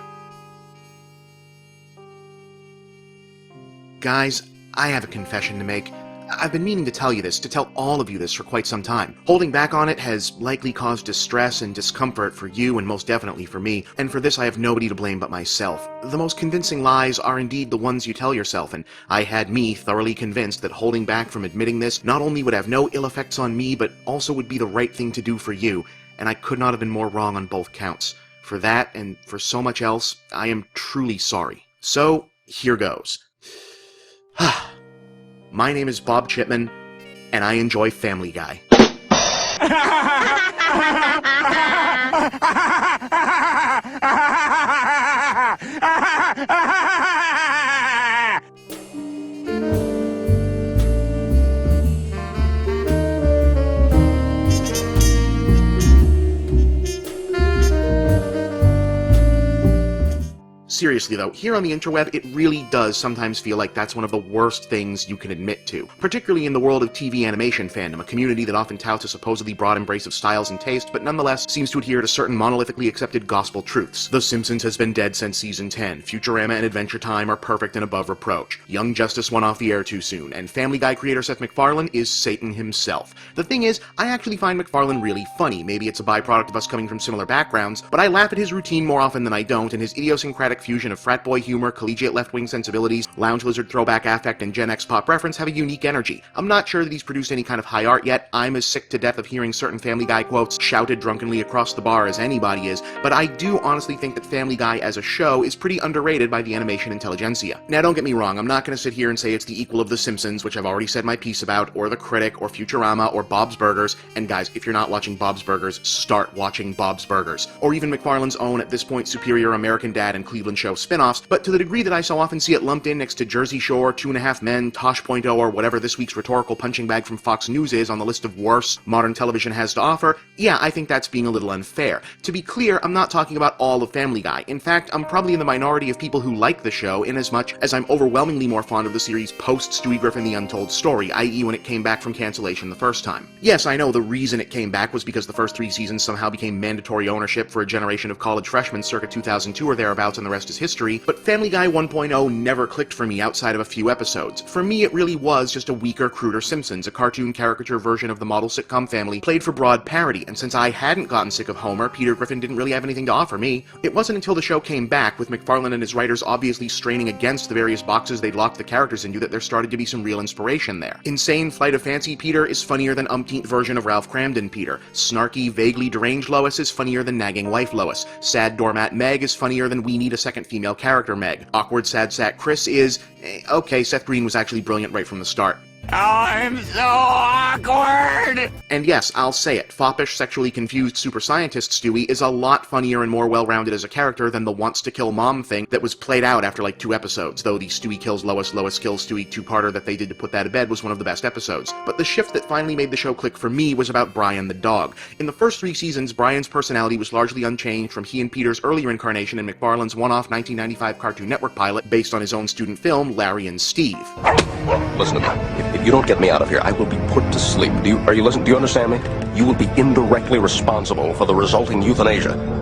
Guys, I have a confession to make. I've been meaning to tell you this, to tell all of you this for quite some time. Holding back on it has likely caused distress and discomfort for you and most definitely for me, and for this I have nobody to blame but myself. The most convincing lies are indeed the ones you tell yourself, and I had me thoroughly convinced that holding back from admitting this not only would have no ill effects on me, but also would be the right thing to do for you, and I could not have been more wrong on both counts. For that, and for so much else, I am truly sorry. So, here goes. My name is Bob Chipman, and I enjoy Family Guy. seriously though, here on the interweb, it really does sometimes feel like that's one of the worst things you can admit to. Particularly in the world of TV animation fandom, a community that often touts a supposedly broad embrace of styles and taste, but nonetheless seems to adhere to certain monolithically accepted gospel truths. The Simpsons has been dead since season 10, Futurama and Adventure Time are perfect and above reproach, Young Justice went off the air too soon, and Family Guy creator Seth MacFarlane is Satan himself. The thing is, I actually find MacFarlane really funny. Maybe it's a byproduct of us coming from similar backgrounds, but I laugh at his routine more often than I don't, and his idiosyncratic fusion of frat boy humor, collegiate left-wing sensibilities, lounge lizard throwback affect, and Gen X pop reference have a unique energy. I'm not sure that he's produced any kind of high art yet. I'm as sick to death of hearing certain Family Guy quotes shouted drunkenly across the bar as anybody is, but I do honestly think that Family Guy as a show is pretty underrated by the animation intelligentsia. Now don't get me wrong, I'm not going to sit here and say it's the equal of The Simpsons, which I've already said my piece about, or The Critic, or Futurama, or Bob's Burgers, and guys, if you're not watching Bob's Burgers, start watching Bob's Burgers, or even MacFarlane's own, at this point, superior American Dad and Cleveland Show spin-offs, but to the degree that I so often see it lumped in next to Jersey Shore, 2.5 Men, Tosh.0, or whatever this week's rhetorical punching bag from Fox News is on the list of worse modern television has to offer, yeah, I think that's being a little unfair. To be clear, I'm not talking about all of Family Guy. In fact, I'm probably in the minority of people who like the show, inasmuch as I'm overwhelmingly more fond of the series post-Stewie Griffin The Untold Story, i.e. when it came back from cancellation the first time. Yes, I know the reason it came back was because the first 3 seasons somehow became mandatory ownership for a generation of college freshmen circa 2002 or thereabouts, and the rest is history, but Family Guy 1.0 never clicked for me outside of a few episodes. For me, it really was just a weaker, cruder Simpsons, a cartoon caricature version of the model sitcom Family, played for broad parody, and since I hadn't gotten sick of Homer, Peter Griffin didn't really have anything to offer me. It wasn't until the show came back, with MacFarlane and his writers obviously straining against the various boxes they'd locked the characters into, that there started to be some real inspiration there. Insane Flight of Fancy Peter is funnier than umpteenth version of Ralph Cramden Peter. Snarky, vaguely deranged Lois is funnier than nagging wife Lois. Sad doormat Meg is funnier than we need a second female character Meg. Awkward sad sack Chris is... okay, Seth Green was actually brilliant right from the start. Oh, I'm so awkward! And yes, I'll say it, foppish, sexually confused super scientist Stewie is a lot funnier and more well-rounded as a character than the wants-to-kill-mom thing that was played out after like 2 episodes, though the Stewie kills Lois, Lois kills Stewie two-parter that they did to put that to bed was one of the best episodes. But the shift that finally made the show click for me was about Brian the dog. In the first 3 seasons, Brian's personality was largely unchanged from he and Peter's earlier incarnation in MacFarlane's one-off 1995 Cartoon Network pilot based on his own student film, Larry and Steve. Listen to me. If you don't get me out of here, I will be put to sleep. Do you understand me? You will be indirectly responsible for the resulting euthanasia.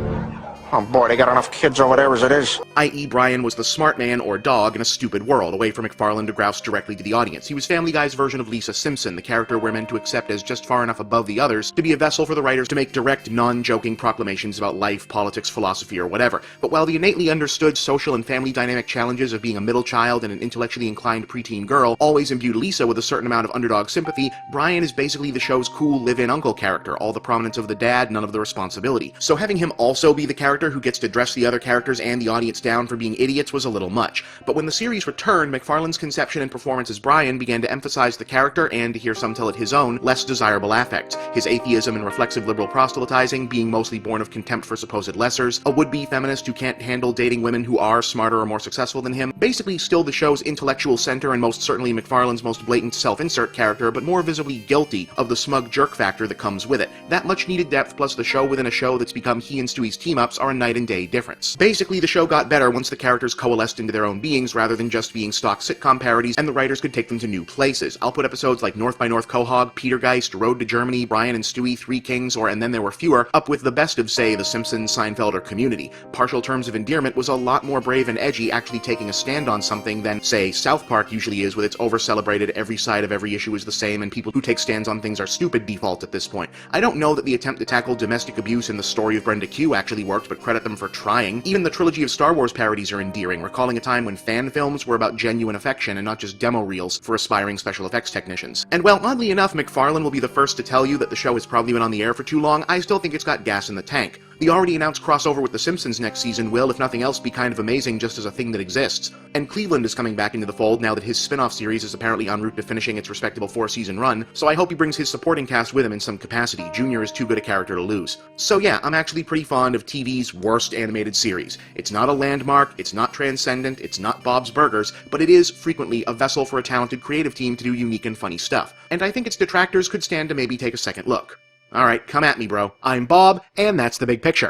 Oh boy, they got enough kids over there as it is. I.e. Brian was the smart man or dog in a stupid world, away from MacFarlane to grouse directly to the audience. He was Family Guy's version of Lisa Simpson, the character we're meant to accept as just far enough above the others to be a vessel for the writers to make direct, non-joking proclamations about life, politics, philosophy, or whatever. But while the innately understood social and family dynamic challenges of being a middle child and an intellectually inclined preteen girl always imbued Lisa with a certain amount of underdog sympathy, Brian is basically the show's cool live-in uncle character, all the prominence of the dad, none of the responsibility. So having him also be the character who gets to dress the other characters and the audience down for being idiots was a little much. But when the series returned, MacFarlane's conception and performance as Brian began to emphasize the character and, to hear some tell it his own, less desirable affects. His atheism and reflexive liberal proselytizing being mostly born of contempt for supposed lessers, a would-be feminist who can't handle dating women who are smarter or more successful than him, basically still the show's intellectual center and most certainly MacFarlane's most blatant self-insert character, but more visibly guilty of the smug jerk factor that comes with it. That much needed depth plus the show within a show that's become he and Stewie's team-ups are a night and day difference. Basically, the show got better once the characters coalesced into their own beings rather than just being stock sitcom parodies, and the writers could take them to new places. I'll put episodes like North by North Quahog, Petergeist, Road to Germany, Brian and Stewie, Three Kings, or And Then There Were Fewer, up with the best of, say, The Simpsons, Seinfeld, or Community. Partial Terms of Endearment was a lot more brave and edgy, actually taking a stand on something than, say, South Park usually is with its over-celebrated every side of every issue is the same and people who take stands on things are stupid default at this point. I don't know that the attempt to tackle domestic abuse in The Story of Brenda Q actually worked, but credit them for trying. Even the trilogy of Star Wars parodies are endearing, recalling a time when fan films were about genuine affection and not just demo reels for aspiring special effects technicians. And while oddly enough MacFarlane will be the first to tell you that the show has probably been on the air for too long, I still think it's got gas in the tank. The already announced crossover with The Simpsons next season will, if nothing else, be kind of amazing just as a thing that exists. And Cleveland is coming back into the fold now that his spin-off series is apparently en route to finishing its respectable 4-season run, so I hope he brings his supporting cast with him in some capacity. Junior is too good a character to lose. So yeah, I'm actually pretty fond of TV's worst animated series. It's not a landmark, it's not transcendent, it's not Bob's Burgers, but it is frequently a vessel for a talented creative team to do unique and funny stuff. And I think its detractors could stand to maybe take a second look. Alright, come at me, bro. I'm Bob, and that's the big picture.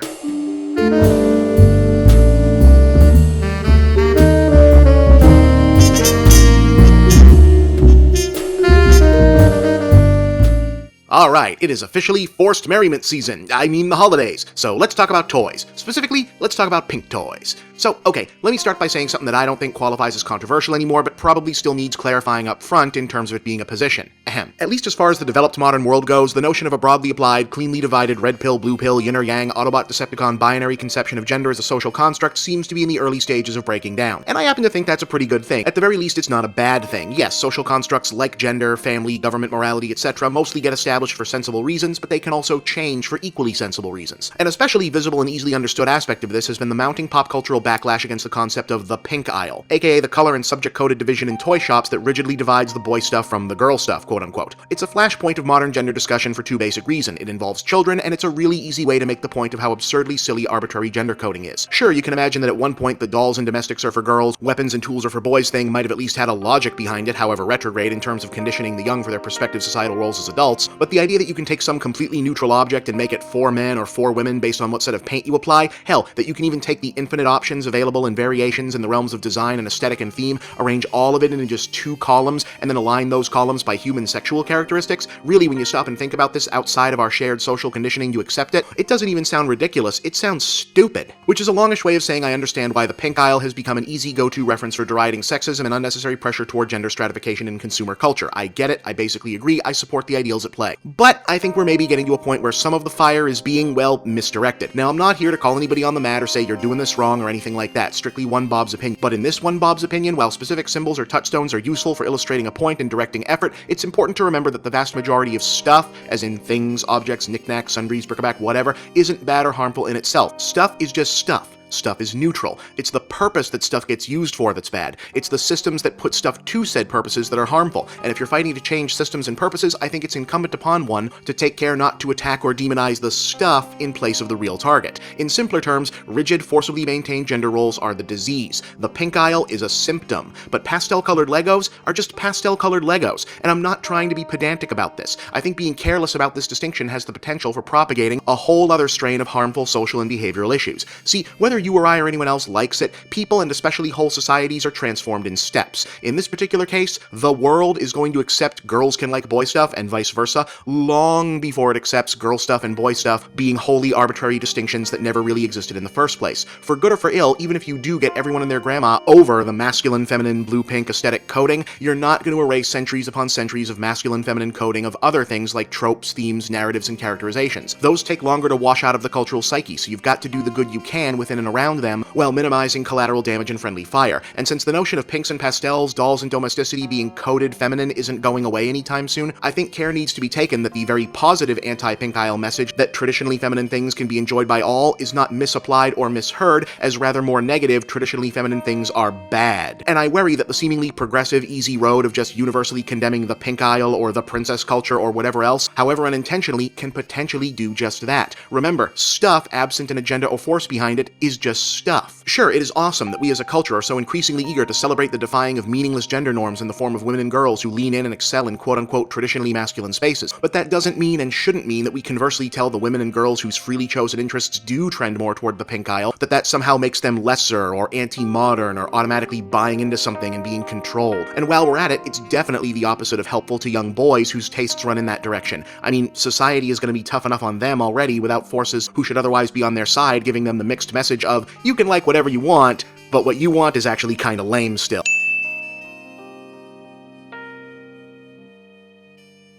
Alright, it is officially forced merriment season. I mean the holidays. So let's talk about toys. Specifically, let's talk about pink toys. So, okay, let me start by saying something that I don't think qualifies as controversial anymore, but probably still needs clarifying up front in terms of it being a position. Ahem. At least as far as the developed modern world goes, the notion of a broadly applied, cleanly divided red pill, blue pill, yin or yang, Autobot Decepticon binary conception of gender as a social construct seems to be in the early stages of breaking down. And I happen to think that's a pretty good thing. At the very least, it's not a bad thing. Yes, social constructs like gender, family, government morality, etc. mostly get established for sensible reasons, but they can also change for equally sensible reasons. An especially visible and easily understood aspect of this has been the mounting pop cultural backlash against the concept of the pink aisle, aka the color and subject-coded division in toy shops that rigidly divides the boy stuff from the girl stuff, quote-unquote. It's a flashpoint of modern gender discussion for two basic reasons. It involves children, and it's a really easy way to make the point of how absurdly silly arbitrary gender coding is. Sure, you can imagine that at one point the dolls and domestics are for girls, weapons and tools are for boys thing might have at least had a logic behind it, however retrograde in terms of conditioning the young for their prospective societal roles as adults, but the idea that you can take some completely neutral object and make it for men or for women based on what set of paint you apply, hell, that you can even take the infinite options available and variations in the realms of design and aesthetic and theme, arrange all of it into just two columns, and then align those columns by human sexual characteristics, really when you stop and think about this outside of our shared social conditioning, you accept it, it doesn't even sound ridiculous, it sounds stupid. Which is a longish way of saying I understand why the pink aisle has become an easy go-to reference for deriding sexism and unnecessary pressure toward gender stratification in consumer culture. I get it, I basically agree, I support the ideals at play. But I think we're maybe getting to a point where some of the fire is being, well, misdirected. Now, I'm not here to call anybody on the mat or say you're doing this wrong or anything like that, strictly one Bob's opinion. But in this one Bob's opinion, while specific symbols or touchstones are useful for illustrating a point and directing effort, it's important to remember that the vast majority of stuff, as in things, objects, knickknacks, sundries, bric-a-brac, whatever, isn't bad or harmful in itself. Stuff is just stuff. Stuff is neutral. It's the purpose that stuff gets used for that's bad. It's the systems that put stuff to said purposes that are harmful. And if you're fighting to change systems and purposes, I think it's incumbent upon one to take care not to attack or demonize the stuff in place of the real target. In simpler terms, rigid, forcibly maintained gender roles are the disease. The pink aisle is a symptom. But pastel-colored Legos are just pastel-colored Legos. And I'm not trying to be pedantic about this. I think being careless about this distinction has the potential for propagating a whole other strain of harmful social and behavioral issues. See, whether you or I or anyone else likes it, people and especially whole societies are transformed in steps. In this particular case, the world is going to accept girls can like boy stuff and vice versa long before it accepts girl stuff and boy stuff being wholly arbitrary distinctions that never really existed in the first place. For good or for ill, even if you do get everyone and their grandma over the masculine, feminine, blue-pink aesthetic coding, you're not going to erase centuries upon centuries of masculine, feminine coding of other things like tropes, themes, narratives, and characterizations. Those take longer to wash out of the cultural psyche, so you've got to do the good you can within and around them while minimizing collateral damage and friendly fire. And since the notion of pinks and pastels, dolls and domesticity being coded feminine isn't going away anytime soon, I think care needs to be taken that the very positive anti-pink aisle message that traditionally feminine things can be enjoyed by all is not misapplied or misheard as rather more negative traditionally feminine things are bad. And I worry that the seemingly progressive, easy road of just universally condemning the pink aisle or the princess culture or whatever else, however unintentionally, can potentially do just that. Remember, stuff, absent an agenda or force behind it, is just stuff. Sure, it is awesome that we as a culture are so increasingly eager to celebrate the defying of meaningless gender norms in the form of women and girls who lean in and excel in quote-unquote traditionally masculine spaces, but that doesn't mean and shouldn't mean that we conversely tell the women and girls whose freely chosen interests do trend more toward the pink aisle that somehow makes them lesser or anti-modern or automatically buying into something and being controlled. And while we're at it, it's definitely the opposite of helpful to young boys whose tastes run in that direction. I mean, society is going to be tough enough on them already without forces who should otherwise be on their side giving them the mixed message of, you can like whatever you want, but what you want is actually kinda lame still.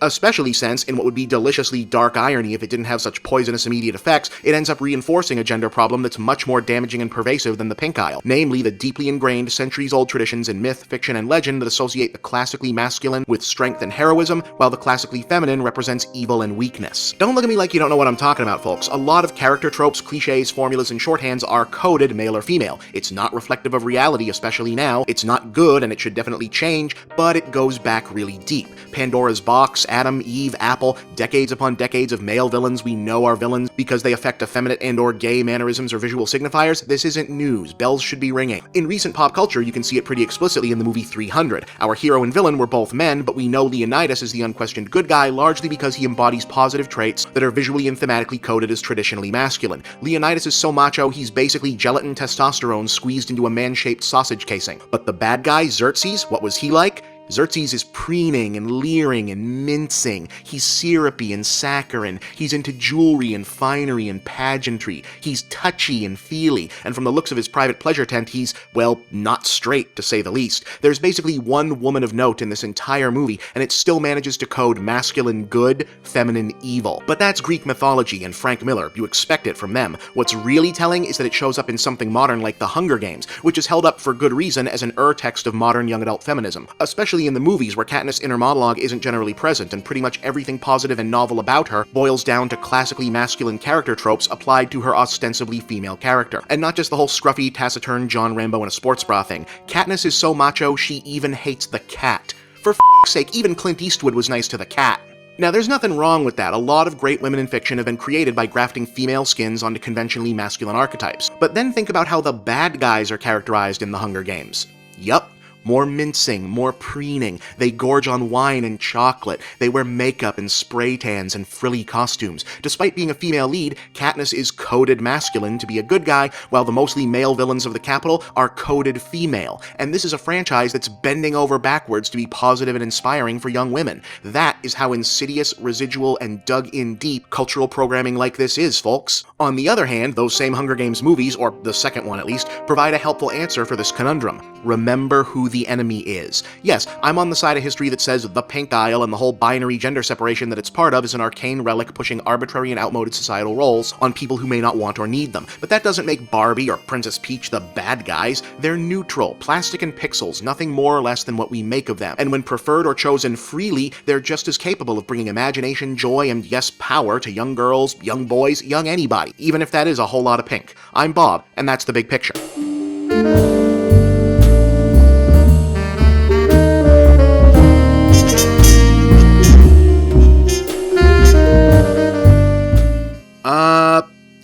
Especially since, in what would be deliciously dark irony if it didn't have such poisonous immediate effects, it ends up reinforcing a gender problem that's much more damaging and pervasive than the pink aisle, namely the deeply ingrained centuries-old traditions in myth, fiction, and legend that associate the classically masculine with strength and heroism, while the classically feminine represents evil and weakness. Don't look at me like you don't know what I'm talking about, folks. A lot of character tropes, cliches, formulas, and shorthands are coded male or female. It's not reflective of reality, especially now. It's not good, and it should definitely change, but it goes back really deep. Pandora's box, Adam, Eve, Apple, decades upon decades of male villains we know are villains because they affect effeminate and or gay mannerisms or visual signifiers. This isn't news. Bells should be ringing. In recent pop culture, you can see it pretty explicitly in the movie 300. Our hero and villain were both men, but we know Leonidas is the unquestioned good guy largely because he embodies positive traits that are visually and thematically coded as traditionally masculine. Leonidas is so macho, he's basically gelatin testosterone squeezed into a man-shaped sausage casing. But the bad guy, Xerxes, what was he like? Xerxes is preening and leering and mincing. He's syrupy and saccharine. He's into jewelry and finery and pageantry. He's touchy and feely, and from the looks of his private pleasure tent, he's, well, not straight, to say the least. There's basically one woman of note in this entire movie, and it still manages to code masculine good, feminine evil. But that's Greek mythology and Frank Miller. You expect it from them. What's really telling is that it shows up in something modern like The Hunger Games, which is held up for good reason as an text of modern young adult feminism, especially in the movies where Katniss' inner monologue isn't generally present, and pretty much everything positive and novel about her boils down to classically masculine character tropes applied to her ostensibly female character. And not just the whole scruffy, taciturn John Rambo in a sports bra thing. Katniss is so macho, she even hates the cat. For f***'s sake, even Clint Eastwood was nice to the cat. Now, there's nothing wrong with that. A lot of great women in fiction have been created by grafting female skins onto conventionally masculine archetypes. But then think about how the bad guys are characterized in The Hunger Games. Yup. More mincing, more preening, they gorge on wine and chocolate, they wear makeup and spray tans and frilly costumes. Despite being a female lead, Katniss is coded masculine to be a good guy, while the mostly male villains of the Capitol are coded female. And this is a franchise that's bending over backwards to be positive and inspiring for young women. That is how insidious, residual, and dug-in deep cultural programming like this is, folks. On the other hand, those same Hunger Games movies, or the second one at least, provide a helpful answer for this conundrum. Remember who the enemy is. Yes, I'm on the side of history that says the pink aisle and the whole binary gender separation that it's part of is an arcane relic pushing arbitrary and outmoded societal roles on people who may not want or need them. But that doesn't make Barbie or Princess Peach the bad guys. They're neutral, plastic and pixels, nothing more or less than what we make of them. And when preferred or chosen freely, they're just as capable of bringing imagination, joy, and yes, power to young girls, young boys, young anybody, even if that is a whole lot of pink. I'm Bob, and that's the big picture.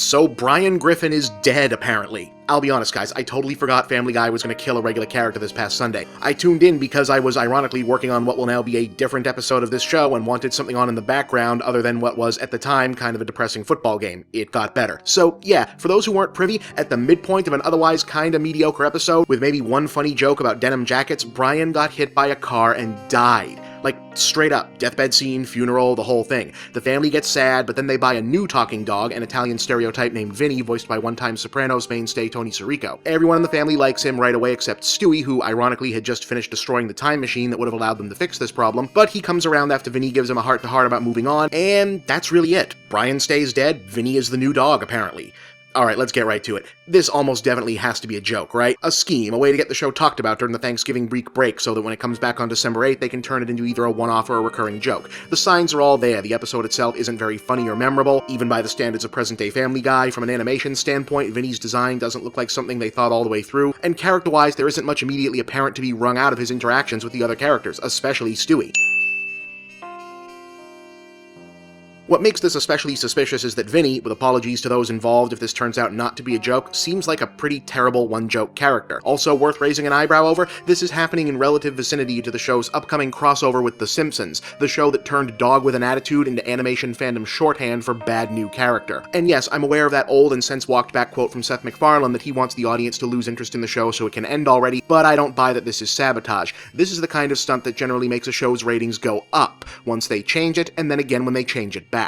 So Brian Griffin is dead, apparently. I'll be honest, guys, I totally forgot Family Guy was going to kill a regular character this past Sunday. I tuned in because I was ironically working on what will now be a different episode of this show and wanted something on in the background other than what was, at the time, kind of a depressing football game. It got better. So, yeah, for those who weren't privy, at the midpoint of an otherwise kinda mediocre episode, with maybe one funny joke about denim jackets, Brian got hit by a car and died. Like, straight up, deathbed scene, funeral, the whole thing. The family gets sad, but then they buy a new talking dog, an Italian stereotype named Vinny, voiced by one-time Sopranos mainstay Tony Sirico. Everyone in the family likes him right away except Stewie, who ironically had just finished destroying the time machine that would have allowed them to fix this problem, but he comes around after Vinny gives him a heart-to-heart about moving on, and that's really it. Brian stays dead, Vinny is the new dog, apparently. Alright, let's get right to it. This almost definitely has to be a joke, right? A scheme, a way to get the show talked about during the Thanksgiving week break so that when it comes back on December 8th, they can turn it into either a one-off or a recurring joke. The signs are all there. The episode itself isn't very funny or memorable, even by the standards of present-day Family Guy. From an animation standpoint, Vinny's design doesn't look like something they thought all the way through, and character-wise, there isn't much immediately apparent to be wrung out of his interactions with the other characters, especially Stewie. What makes this especially suspicious is that Vinny, with apologies to those involved if this turns out not to be a joke, seems like a pretty terrible one-joke character. Also worth raising an eyebrow over, this is happening in relative vicinity to the show's upcoming crossover with The Simpsons, the show that turned Dog with an Attitude into animation fandom shorthand for bad new character. And yes, I'm aware of that old and since walked back quote from Seth MacFarlane that he wants the audience to lose interest in the show so it can end already, but I don't buy that this is sabotage. This is the kind of stunt that generally makes a show's ratings go up once they change it, and then again when they change it back.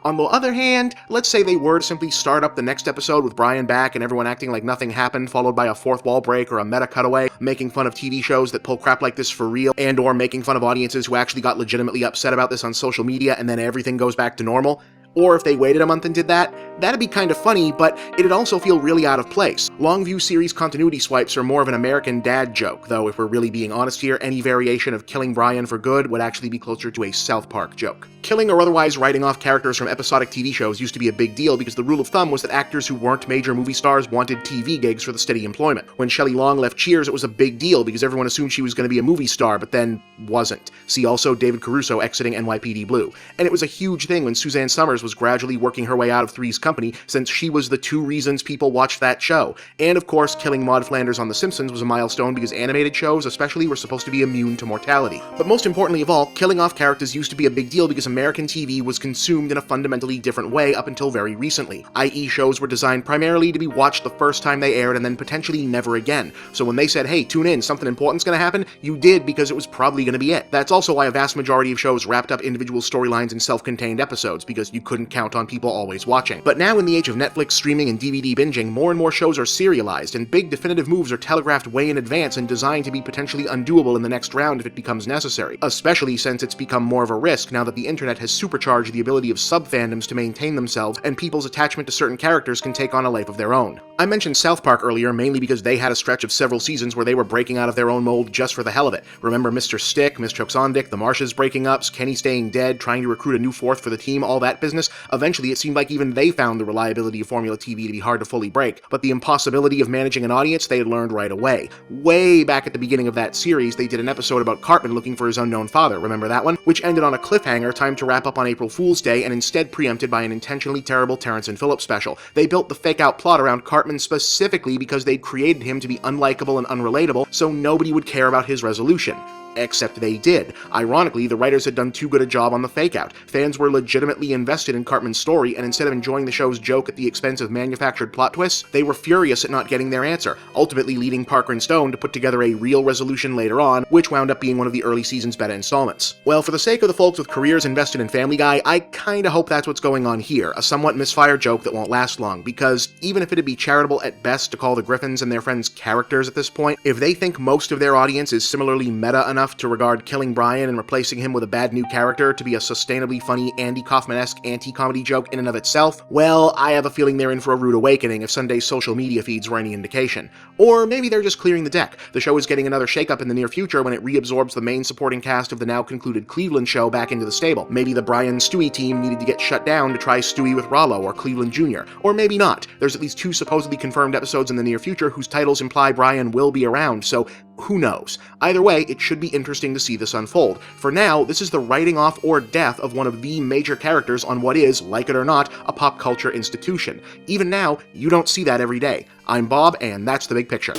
On the other hand, let's say they were to simply start up the next episode with Brian back and everyone acting like nothing happened, followed by a fourth wall break or a meta cutaway, making fun of TV shows that pull crap like this for real, and or making fun of audiences who actually got legitimately upset about this on social media and then everything goes back to normal. Or if they waited a month and did that, that'd be kind of funny, but it'd also feel really out of place. Longview series continuity swipes are more of an American dad joke, though if we're really being honest here, any variation of killing Brian for good would actually be closer to a South Park joke. Killing or otherwise writing off characters from episodic TV shows used to be a big deal because the rule of thumb was that actors who weren't major movie stars wanted TV gigs for the steady employment. When Shelley Long left Cheers, it was a big deal because everyone assumed she was going to be a movie star, but then wasn't. See also David Caruso exiting NYPD Blue. And it was a huge thing when Suzanne Summers Norris was gradually working her way out of Three's company, since she was the two reasons people watched that show. And of course, killing Maude Flanders on The Simpsons was a milestone because animated shows especially were supposed to be immune to mortality. But most importantly of all, killing off characters used to be a big deal because American TV was consumed in a fundamentally different way up until very recently, i.e. shows were designed primarily to be watched the first time they aired and then potentially never again. So when they said, hey, tune in, something important's gonna happen, you did because it was probably gonna be it. That's also why a vast majority of shows wrapped up individual storylines in self-contained episodes, because you couldn't count on people always watching. But now in the age of Netflix streaming and DVD binging, more and more shows are serialized, and big definitive moves are telegraphed way in advance and designed to be potentially undoable in the next round if it becomes necessary, especially since it's become more of a risk now that the internet has supercharged the ability of sub-fandoms to maintain themselves and people's attachment to certain characters can take on a life of their own. I mentioned South Park earlier mainly because they had a stretch of several seasons where they were breaking out of their own mold just for the hell of it. Remember Mr. Stick, Miss Choksondik, the Marshes breaking up, Kenny staying dead, trying to recruit a new fourth for the team, all that business? Eventually it seemed like even they found the reliability of formula TV to be hard to fully break, but the impossibility of managing an audience they had learned right away. Way back at the beginning of that series, they did an episode about Cartman looking for his unknown father, remember that one? Which ended on a cliffhanger timed to wrap up on April Fool's Day and instead preempted by an intentionally terrible Terrence and Phillips special. They built the fake-out plot around Cartman specifically because they'd created him to be unlikable and unrelatable, so nobody would care about his resolution. Except they did. Ironically, the writers had done too good a job on the fake-out. Fans were legitimately invested in Cartman's story, and instead of enjoying the show's joke at the expense of manufactured plot twists, they were furious at not getting their answer, ultimately leading Parker and Stone to put together a real resolution later on, which wound up being one of the early season's beta installments. Well, for the sake of the folks with careers invested in Family Guy, I kinda hope that's what's going on here, a somewhat misfired joke that won't last long, because even if it'd be charitable at best to call the Griffins and their friends characters at this point, if they think most of their audience is similarly meta enough to regard killing Brian and replacing him with a bad new character to be a sustainably funny Andy Kaufman-esque anti-comedy joke in and of itself, well, I have a feeling they're in for a rude awakening if Sunday's social media feeds were any indication. Or maybe they're just clearing the deck. The show is getting another shakeup in the near future when it reabsorbs the main supporting cast of the now concluded Cleveland show back into the stable. Maybe the Brian Stewie team needed to get shut down to try Stewie with Rollo or Cleveland Jr. Or maybe not. There's at least 2 supposedly confirmed episodes in the near future whose titles imply Brian will be around, so who knows? Either way, it should be interesting to see this unfold. For now, this is the writing off or death of one of the major characters on what is, like it or not, a pop culture institution. Even now, you don't see that every day. I'm Bob, and that's the big picture.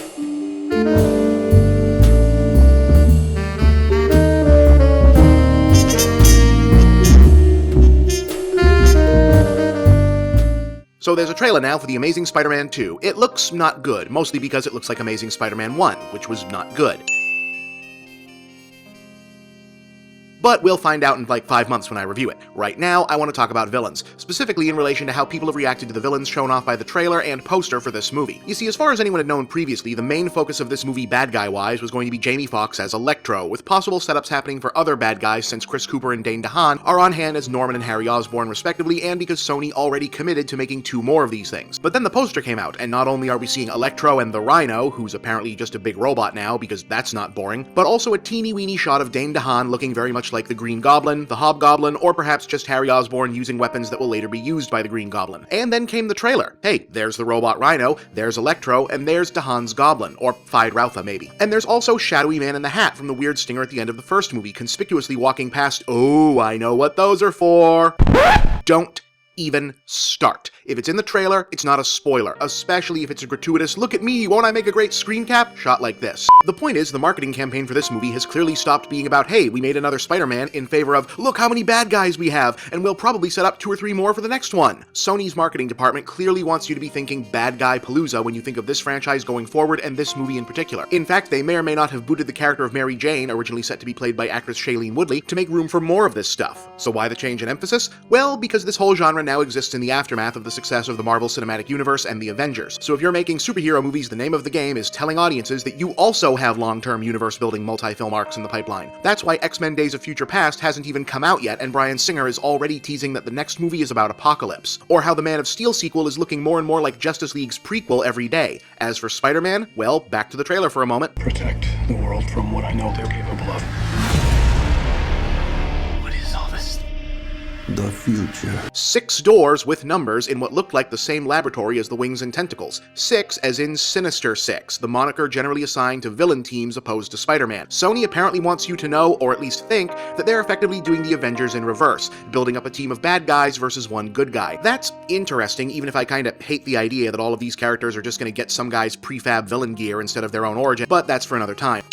So there's a trailer now for The Amazing Spider-Man 2. It looks not good, mostly because it looks like Amazing Spider-Man 1, which was not good. But we'll find out in like 5 months when I review it. Right now, I want to talk about villains, specifically in relation to how people have reacted to the villains shown off by the trailer and poster for this movie. You see, as far as anyone had known previously, the main focus of this movie bad guy-wise was going to be Jamie Foxx as Electro, with possible setups happening for other bad guys since Chris Cooper and Dane DeHaan are on hand as Norman and Harry Osborn respectively, and because Sony already committed to making 2 more of these things. But then the poster came out, and not only are we seeing Electro and the Rhino, who's apparently just a big robot now because that's not boring, but also a teeny-weeny shot of Dane DeHaan looking very much like the Green Goblin, the Hobgoblin, or perhaps just Harry Osborn using weapons that will later be used by the Green Goblin. And then came the trailer. Hey, there's the robot Rhino, there's Electro, and there's DeHaan's Goblin, or Feyd-Rautha maybe. And there's also Shadowy Man in the Hat from the weird stinger at the end of the first movie, conspicuously walking past, oh, I know what those are for. Don't even start. If it's in the trailer, it's not a spoiler, especially if it's a gratuitous, look at me, won't I make a great screen cap, shot like this. The point is, the marketing campaign for this movie has clearly stopped being about, hey, we made another Spider-Man, in favor of, look how many bad guys we have, and we'll probably set up 2 or 3 more for the next one. Sony's marketing department clearly wants you to be thinking bad guy palooza when you think of this franchise going forward and this movie in particular. In fact, they may or may not have booted the character of Mary Jane, originally set to be played by actress Shailene Woodley, to make room for more of this stuff. So why the change in emphasis? Well, because this whole genre now exists in the aftermath of the success of the Marvel Cinematic Universe and the Avengers. So if you're making superhero movies, the name of the game is telling audiences that you also have long-term universe-building multi-film arcs in the pipeline. That's why X-Men Days of Future Past hasn't even come out yet, and Bryan Singer is already teasing that the next movie is about Apocalypse. Or how the Man of Steel sequel is looking more and more like Justice League's prequel every day. As for Spider-Man, well, back to the trailer for a moment. Protect the world from what I know they're capable of. What is all this? The future. 6 doors with numbers in what looked like the same laboratory as the Wings and Tentacles. 6 as in Sinister Six, the moniker generally assigned to villain teams opposed to Spider-Man. Sony apparently wants you to know, or at least think, that they're effectively doing the Avengers in reverse, building up a team of bad guys versus one good guy. That's interesting, even if I kinda hate the idea that all of these characters are just gonna get some guy's prefab villain gear instead of their own origin, but that's for another time.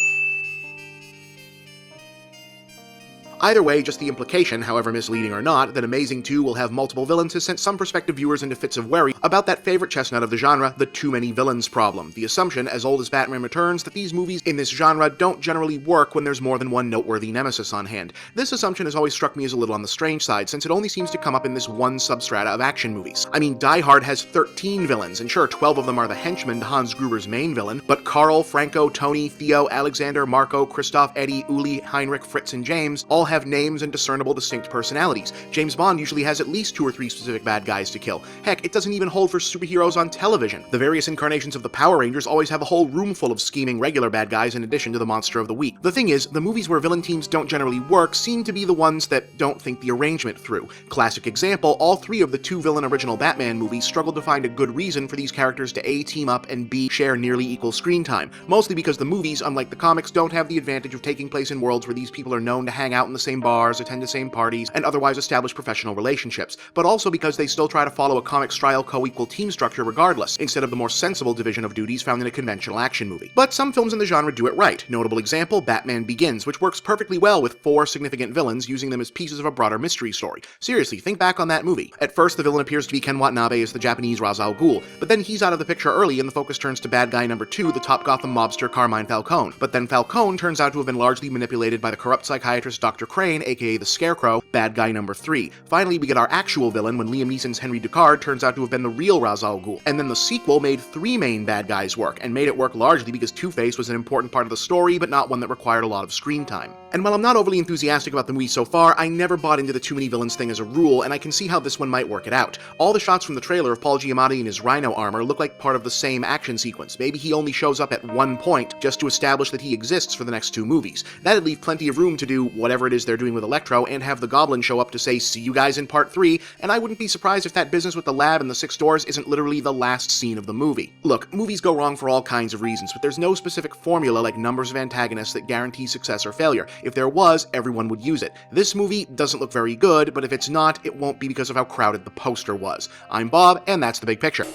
Either way, just the implication, however misleading or not, that Amazing 2 will have multiple villains has sent some prospective viewers into fits of worry about that favorite chestnut of the genre, the too many villains problem. The assumption, as old as Batman Returns, that these movies in this genre don't generally work when there's more than one noteworthy nemesis on hand. This assumption has always struck me as a little on the strange side, since it only seems to come up in this one substrata of action movies. I mean, Die Hard has 13 villains, and sure, 12 of them are the henchmen to Hans Gruber's main villain, but Carl, Franco, Tony, Theo, Alexander, Marco, Christoph, Eddie, Uli, Heinrich, Fritz, and James all have names and discernible distinct personalities. James Bond usually has at least 2 or 3 specific bad guys to kill. Heck, it doesn't even hold for superheroes on television. The various incarnations of the Power Rangers always have a whole room full of scheming regular bad guys in addition to the monster of the week. The thing is, the movies where villain teams don't generally work seem to be the ones that don't think the arrangement through. Classic example, all 3 of the 2 villain original Batman movies struggled to find a good reason for these characters to A, team up, and B, share nearly equal screen time. Mostly because the movies, unlike the comics, don't have the advantage of taking place in worlds where these people are known to hang out in the same bars, attend the same parties, and otherwise establish professional relationships, but also because they still try to follow a comic-style co-equal team structure regardless, instead of the more sensible division of duties found in a conventional action movie. But some films in the genre do it right. Notable example, Batman Begins, which works perfectly well with 4 significant villains, using them as pieces of a broader mystery story. Seriously, think back on that movie. At first, the villain appears to be Ken Watanabe as the Japanese Ra's al Ghul, but then he's out of the picture early and the focus turns to bad guy number 2, the top Gotham mobster Carmine Falcone. But then Falcone turns out to have been largely manipulated by the corrupt psychiatrist Dr. Crane, aka the Scarecrow, bad guy number 3. Finally, we get our actual villain when Liam Neeson's Henry Ducard turns out to have been the real Ra's al Ghul. And then the sequel made 3 main bad guys work, and made it work largely because Two-Face was an important part of the story, but not one that required a lot of screen time. And while I'm not overly enthusiastic about the movie so far, I never bought into the too many villains thing as a rule, and I can see how this one might work it out. All the shots from the trailer of Paul Giamatti in his Rhino armor look like part of the same action sequence. Maybe he only shows up at one point, just to establish that he exists for the next 2 movies. That'd leave plenty of room to do whatever it is they're doing with Electro, and have the Goblin show up to say, "See you guys in part 3, and I wouldn't be surprised if that business with the lab and the 6 doors isn't literally the last scene of the movie. Look, movies go wrong for all kinds of reasons, but there's no specific formula like numbers of antagonists that guarantees success or failure. If there was, everyone would use it. This movie doesn't look very good, but if it's not, it won't be because of how crowded the poster was. I'm Bob, and that's the big picture.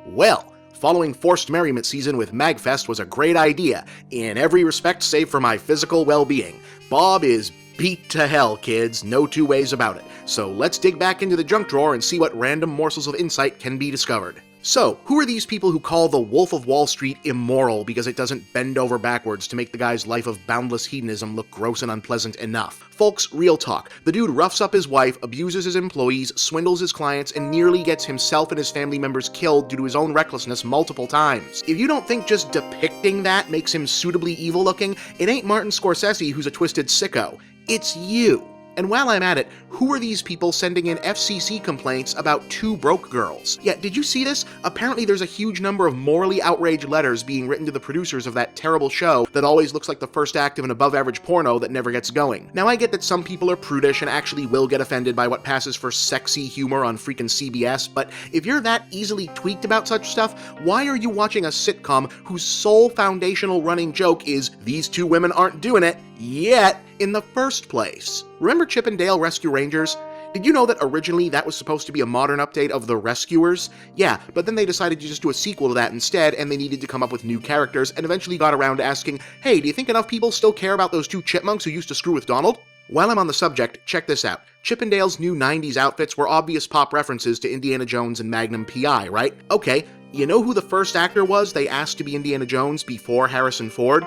Well, following Forced Merriment season with MagFest was a great idea, in every respect save for my physical well-being. Bob is beat to hell, kids, no 2 ways about it. So let's dig back into the junk drawer and see what random morsels of insight can be discovered. So, who are these people who call the Wolf of Wall Street immoral because it doesn't bend over backwards to make the guy's life of boundless hedonism look gross and unpleasant enough? Folks, real talk. The dude roughs up his wife, abuses his employees, swindles his clients, and nearly gets himself and his family members killed due to his own recklessness multiple times. If you don't think just depicting that makes him suitably evil looking, it ain't Martin Scorsese who's a twisted sicko. It's you. And while I'm at it, who are these people sending in FCC complaints about 2 broke girls? Yeah, did you see this? Apparently there's a huge number of morally outraged letters being written to the producers of that terrible show that always looks like the first act of an above-average porno that never gets going. Now I get that some people are prudish and actually will get offended by what passes for sexy humor on freaking CBS, but if you're that easily tweaked about such stuff, why are you watching a sitcom whose sole foundational running joke is these 2 women aren't doing it yet in the first place? Remember Chip and Dale Rescue Rangers? Did you know that originally that was supposed to be a modern update of The Rescuers? Yeah, but then they decided to just do a sequel to that instead, and they needed to come up with new characters, and eventually got around to asking, hey, do you think enough people still care about those 2 chipmunks who used to screw with Donald? While I'm on the subject, check this out. Chip and Dale's new 90s outfits were obvious pop references to Indiana Jones and Magnum P.I., right? Okay, you know who the first actor was they asked to be Indiana Jones before Harrison Ford?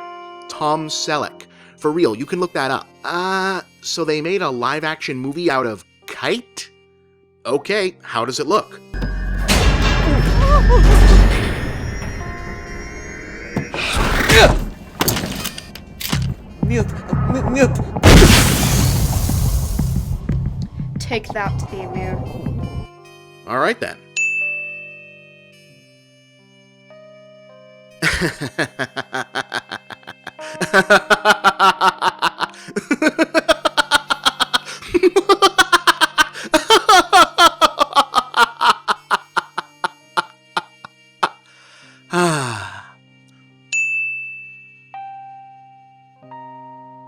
Tom Selleck. For real, you can look that up. So they made a live-action movie out of Kite? Okay, how does it look? Take that to the immune. Alright then.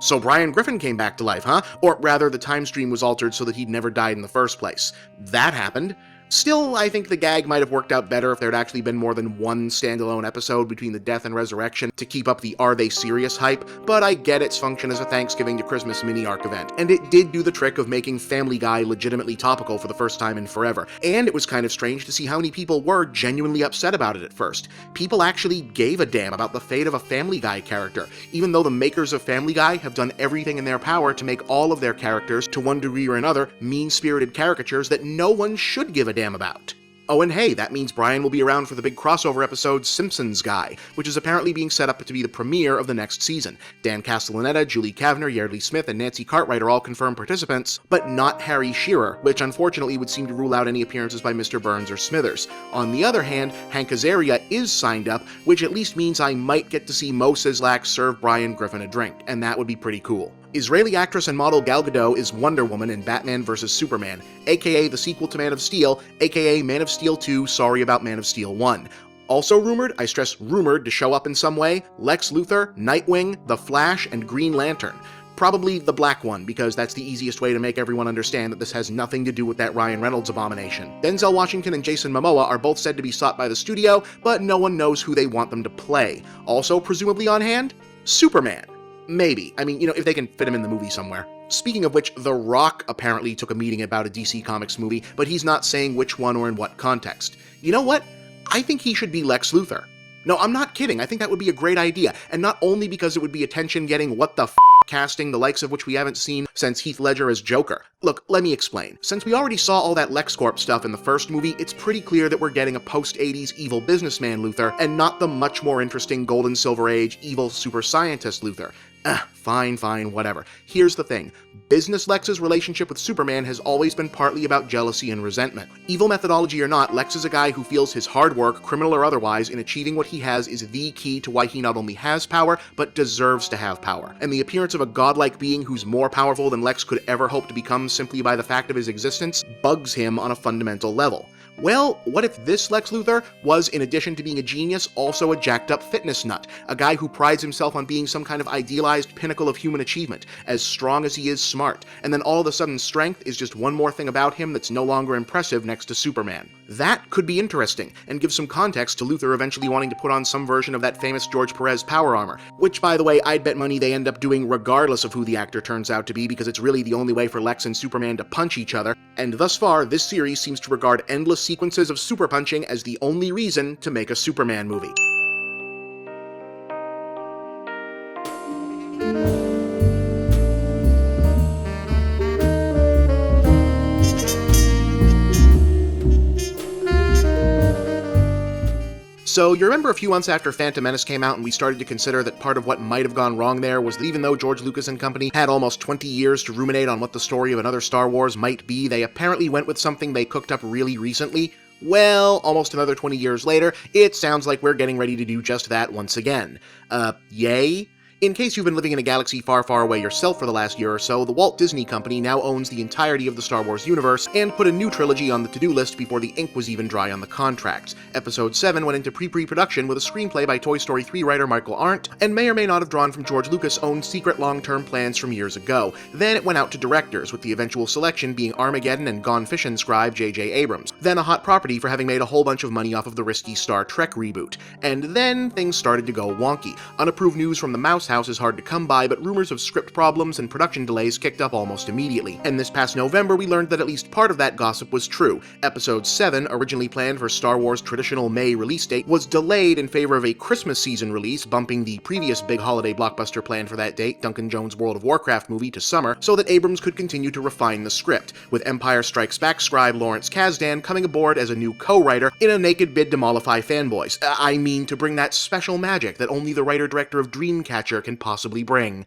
So Brian Griffin came back to life, huh? Or rather, the time stream was altered so that he'd never died in the first place. That happened. Still, I think the gag might have worked out better if there'd actually been more than one standalone episode between the death and resurrection to keep up the are they serious hype, but I get its function as a Thanksgiving to Christmas mini-arc event, and it did do the trick of making Family Guy legitimately topical for the first time in forever, and it was kind of strange to see how many people were genuinely upset about it at first. People actually gave a damn about the fate of a Family Guy character, even though the makers of Family Guy have done everything in their power to make all of their characters, to one degree or another, mean-spirited caricatures that no one should give a damn about. Oh, and hey, that means Brian will be around for the big crossover episode Simpsons Guy, which is apparently being set up to be the premiere of the next season. Dan Castellaneta, Julie Kavner, Yardley Smith, and Nancy Cartwright are all confirmed participants, but not Harry Shearer, which unfortunately would seem to rule out any appearances by Mr. Burns or Smithers. On the other hand, Hank Azaria is signed up, which at least means I might get to see Mo Sislak serve Brian Griffin a drink, and that would be pretty cool. Israeli actress and model Gal Gadot is Wonder Woman in Batman vs. Superman, aka the sequel to Man of Steel, aka Man of Steel 2, Sorry About Man of Steel 1. Also rumored, I stress rumored, to show up in some way, Lex Luthor, Nightwing, The Flash, and Green Lantern. Probably the black one, because that's the easiest way to make everyone understand that this has nothing to do with that Ryan Reynolds abomination. Denzel Washington and Jason Momoa are both said to be sought by the studio, but no one knows who they want them to play. Also presumably on hand? Superman. Maybe. I mean, if they can fit him in the movie somewhere. Speaking of which, The Rock apparently took a meeting about a DC Comics movie, but he's not saying which one or in what context. You know what? I think he should be Lex Luthor. No, I'm not kidding. I think that would be a great idea, and not only because it would be attention-getting what the casting, the likes of which we haven't seen since Heath Ledger as Joker. Look, let me explain. Since we already saw all that LexCorp stuff in the first movie, it's pretty clear that we're getting a post-80s evil businessman Luthor, and not the much more interesting Golden Silver Age evil super scientist Luthor. Fine, whatever. Here's the thing. Business Lex's relationship with Superman has always been partly about jealousy and resentment. Evil methodology or not, Lex is a guy who feels his hard work, criminal or otherwise, in achieving what he has is the key to why he not only has power, but deserves to have power. And the appearance of a godlike being who's more powerful than Lex could ever hope to become simply by the fact of his existence bugs him on a fundamental level. Well, what if this Lex Luthor was, in addition to being a genius, also a jacked-up fitness nut, a guy who prides himself on being some kind of idealized pinnacle of human achievement, as strong as he is smart, and then all of a sudden strength is just one more thing about him that's no longer impressive next to Superman. That could be interesting, and give some context to Luthor eventually wanting to put on some version of that famous George Perez power armor, which, by the way, I'd bet money they end up doing regardless of who the actor turns out to be, because it's really the only way for Lex and Superman to punch each other, and thus far, this series seems to regard endless sequences of super punching as the only reason to make a Superman movie. So, you remember a few months after Phantom Menace came out and we started to consider that part of what might have gone wrong there was that even though George Lucas and company had almost 20 years to ruminate on what the story of another Star Wars might be, they apparently went with something they cooked up really recently? Well, almost another 20 years later, it sounds like we're getting ready to do just that once again. Yay? In case you've been living in a galaxy far, far away yourself for the last year or so, the Walt Disney Company now owns the entirety of the Star Wars universe, and put a new trilogy on the to-do list before the ink was even dry on the contracts. Episode 7 went into pre-production with a screenplay by Toy Story 3 writer Michael Arndt, and may or may not have drawn from George Lucas' own secret long-term plans from years ago. Then it went out to directors, with the eventual selection being Armageddon and Gone Fishin' scribe J.J. Abrams, then a hot property for having made a whole bunch of money off of the risky Star Trek reboot. And then things started to go wonky. Unapproved news from the Mouse House is hard to come by, but rumors of script problems and production delays kicked up almost immediately. And this past November, we learned that at least part of that gossip was true. Episode 7, originally planned for Star Wars' traditional May release date, was delayed in favor of a Christmas season release, bumping the previous big holiday blockbuster planned for that date, Duncan Jones' World of Warcraft movie, to summer, so that Abrams could continue to refine the script, with Empire Strikes Back scribe Lawrence Kasdan coming aboard as a new co-writer in a naked bid to mollify fanboys. I mean, to bring that special magic that only the writer-director of Dreamcatcher can possibly bring.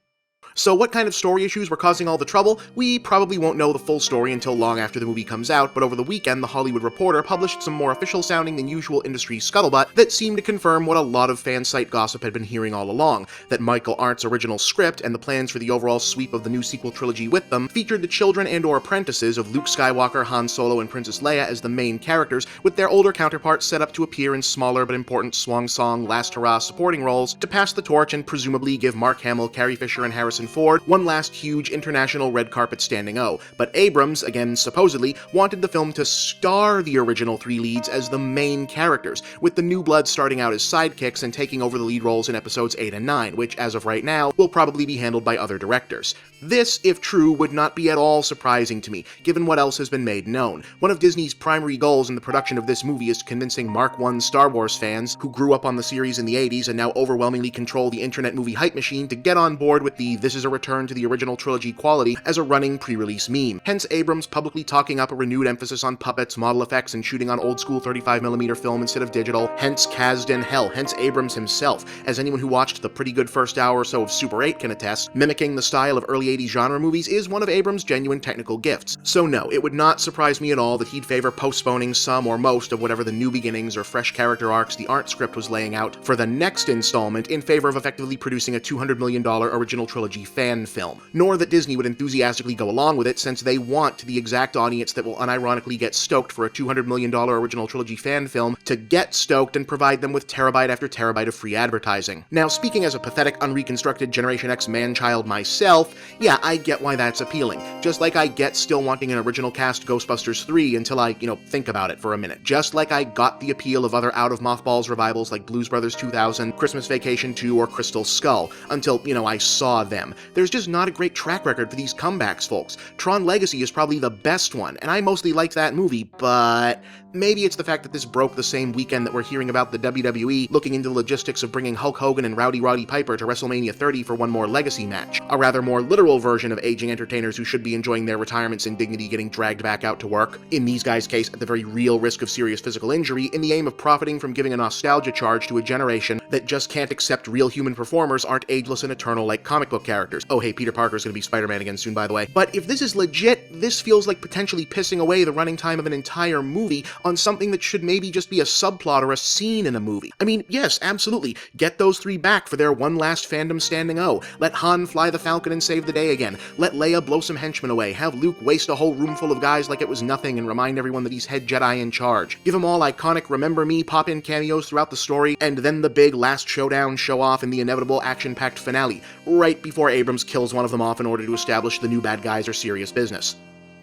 So what kind of story issues were causing all the trouble? We probably won't know the full story until long after the movie comes out, but over the weekend, The Hollywood Reporter published some more official-sounding than usual industry scuttlebutt that seemed to confirm what a lot of fan site gossip had been hearing all along, that Michael Arndt's original script and the plans for the overall sweep of the new sequel trilogy with them featured the children and/or apprentices of Luke Skywalker, Han Solo, and Princess Leia as the main characters, with their older counterparts set up to appear in smaller but important swan song, last hurrah supporting roles to pass the torch and presumably give Mark Hamill, Carrie Fisher, and Harrison Ford one last huge international red carpet standing O. But Abrams, again supposedly, wanted the film to star the original three leads as the main characters, with the new blood starting out as sidekicks and taking over the lead roles in episodes 8 and 9, which as of right now will probably be handled by other directors. This, if true, would not be at all surprising to me, given what else has been made known. One of Disney's primary goals in the production of this movie is convincing Mark I Star Wars fans, who grew up on the series in the 80s and now overwhelmingly control the internet movie hype machine, to get on board with the "this is a return to the original trilogy" quality as a running pre-release meme. Hence Abrams publicly talking up a renewed emphasis on puppets, model effects, and shooting on old-school 35mm film instead of digital. Hence Kasdan Hell. Hence Abrams himself, as anyone who watched the pretty good first hour or so of Super 8 can attest, mimicking the style of early 80s genre movies is one of Abrams' genuine technical gifts. So no, it would not surprise me at all that he'd favor postponing some or most of whatever the new beginnings or fresh character arcs the Arndt script was laying out for the next installment in favor of effectively producing a $200 million original trilogy fan film. Nor that Disney would enthusiastically go along with it, since they want the exact audience that will unironically get stoked for a $200 million original trilogy fan film to get stoked and provide them with terabyte after terabyte of free advertising. Now, speaking as a pathetic, unreconstructed Generation X man-child myself, yeah, I get why that's appealing. Just like I get still wanting an original cast Ghostbusters 3 until I, think about it for a minute. Just like I got the appeal of other out-of-mothballs revivals like Blues Brothers 2000, Christmas Vacation 2, or Crystal Skull, until, I saw them. There's just not a great track record for these comebacks, folks. Tron Legacy is probably the best one, and I mostly liked that movie, but maybe it's the fact that this broke the same weekend that we're hearing about the WWE looking into the logistics of bringing Hulk Hogan and Rowdy Roddy Piper to WrestleMania 30 for one more Legacy match, a rather more literal version of aging entertainers who should be enjoying their retirements in dignity getting dragged back out to work, in these guys' case at the very real risk of serious physical injury, in the aim of profiting from giving a nostalgia charge to a generation that just can't accept real human performers aren't ageless and eternal like comic book characters. Oh hey, Peter Parker's gonna be Spider-Man again soon, by the way. But if this is legit, this feels like potentially pissing away the running time of an entire movie on something that should maybe just be a subplot or a scene in a movie. I mean, yes, absolutely, get those three back for their one last fandom standing O. Let Han fly the Falcon and save the day again. Let Leia blow some henchmen away. Have Luke waste a whole room full of guys like it was nothing and remind everyone that he's head Jedi in charge. Give them all iconic Remember Me pop-in cameos throughout the story, and then the big last showdown show-off in the inevitable action-packed finale, right before Abrams kills one of them off in order to establish the new bad guys are serious business.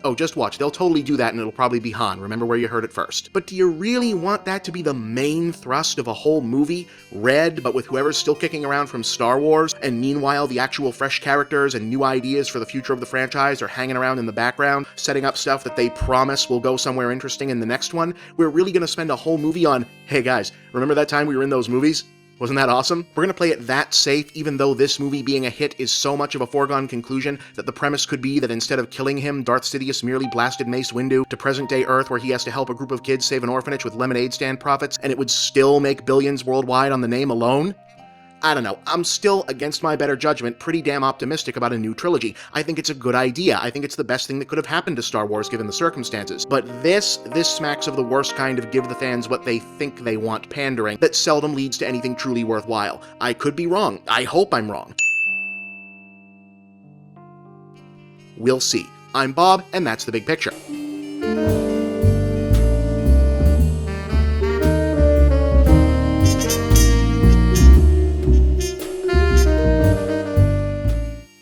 Oh, just watch, they'll totally do that and it'll probably be Han, remember where you heard it first. But do you really want that to be the main thrust of a whole movie? Red, but with whoever's still kicking around from Star Wars, and meanwhile the actual fresh characters and new ideas for the future of the franchise are hanging around in the background, setting up stuff that they promise will go somewhere interesting in the next one? We're really gonna spend a whole movie on, hey guys, remember that time we were in those movies? Wasn't that awesome? We're gonna play it that safe, even though this movie being a hit is so much of a foregone conclusion that the premise could be that instead of killing him, Darth Sidious merely blasted Mace Windu to present-day Earth where he has to help a group of kids save an orphanage with lemonade stand profits, and it would still make billions worldwide on the name alone? I don't know, I'm still, against my better judgment, pretty damn optimistic about a new trilogy. I think it's a good idea. I think it's the best thing that could have happened to Star Wars given the circumstances. But this smacks of the worst kind of give the fans what they think they want pandering that seldom leads to anything truly worthwhile. I could be wrong. I hope I'm wrong. We'll see. I'm Bob, and that's the big picture.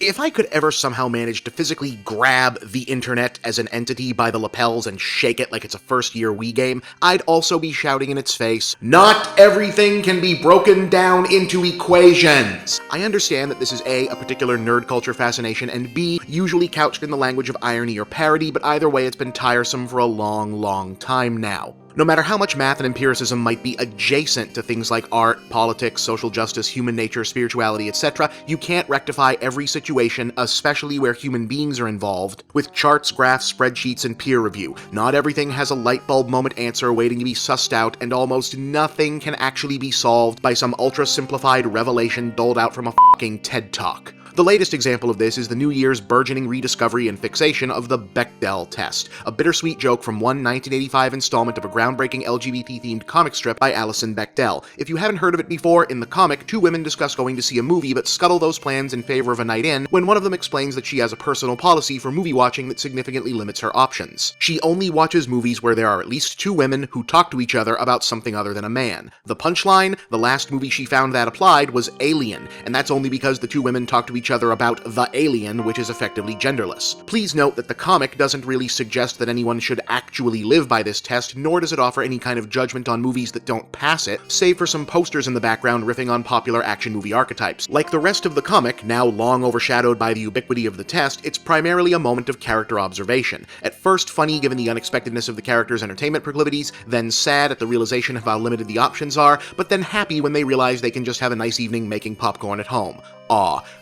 If I could ever somehow manage to physically grab the internet as an entity by the lapels and shake it like it's a first-year Wii game, I'd also be shouting in its face, "Not everything can be broken down into equations!" I understand that this is A, a particular nerd culture fascination, and B, usually couched in the language of irony or parody, but either way it's been tiresome for a long, long time now. No matter how much math and empiricism might be adjacent to things like art, politics, social justice, human nature, spirituality, etc., you can't rectify every situation, especially where human beings are involved, with charts, graphs, spreadsheets, and peer review. Not everything has a light bulb moment answer waiting to be sussed out, and almost nothing can actually be solved by some ultra-simplified revelation doled out from a fucking TED Talk. The latest example of this is the New Year's burgeoning rediscovery and fixation of the Bechdel test, a bittersweet joke from one 1985 installment of a groundbreaking LGBT-themed comic strip by Alison Bechdel. If you haven't heard of it before, in the comic, two women discuss going to see a movie but scuttle those plans in favor of a night in when one of them explains that she has a personal policy for movie watching that significantly limits her options. She only watches movies where there are at least two women who talk to each other about something other than a man. The punchline? The last movie she found that applied was Alien, and that's only because the two women talk to each other about the alien, which is effectively genderless. Please note that the comic doesn't really suggest that anyone should actually live by this test, nor does it offer any kind of judgment on movies that don't pass it, save for some posters in the background riffing on popular action movie archetypes. Like the rest of the comic, now long overshadowed by the ubiquity of the test, it's primarily a moment of character observation. At first funny given the unexpectedness of the characters' entertainment proclivities, then sad at the realization of how limited the options are, but then happy when they realize they can just have a nice evening making popcorn at home.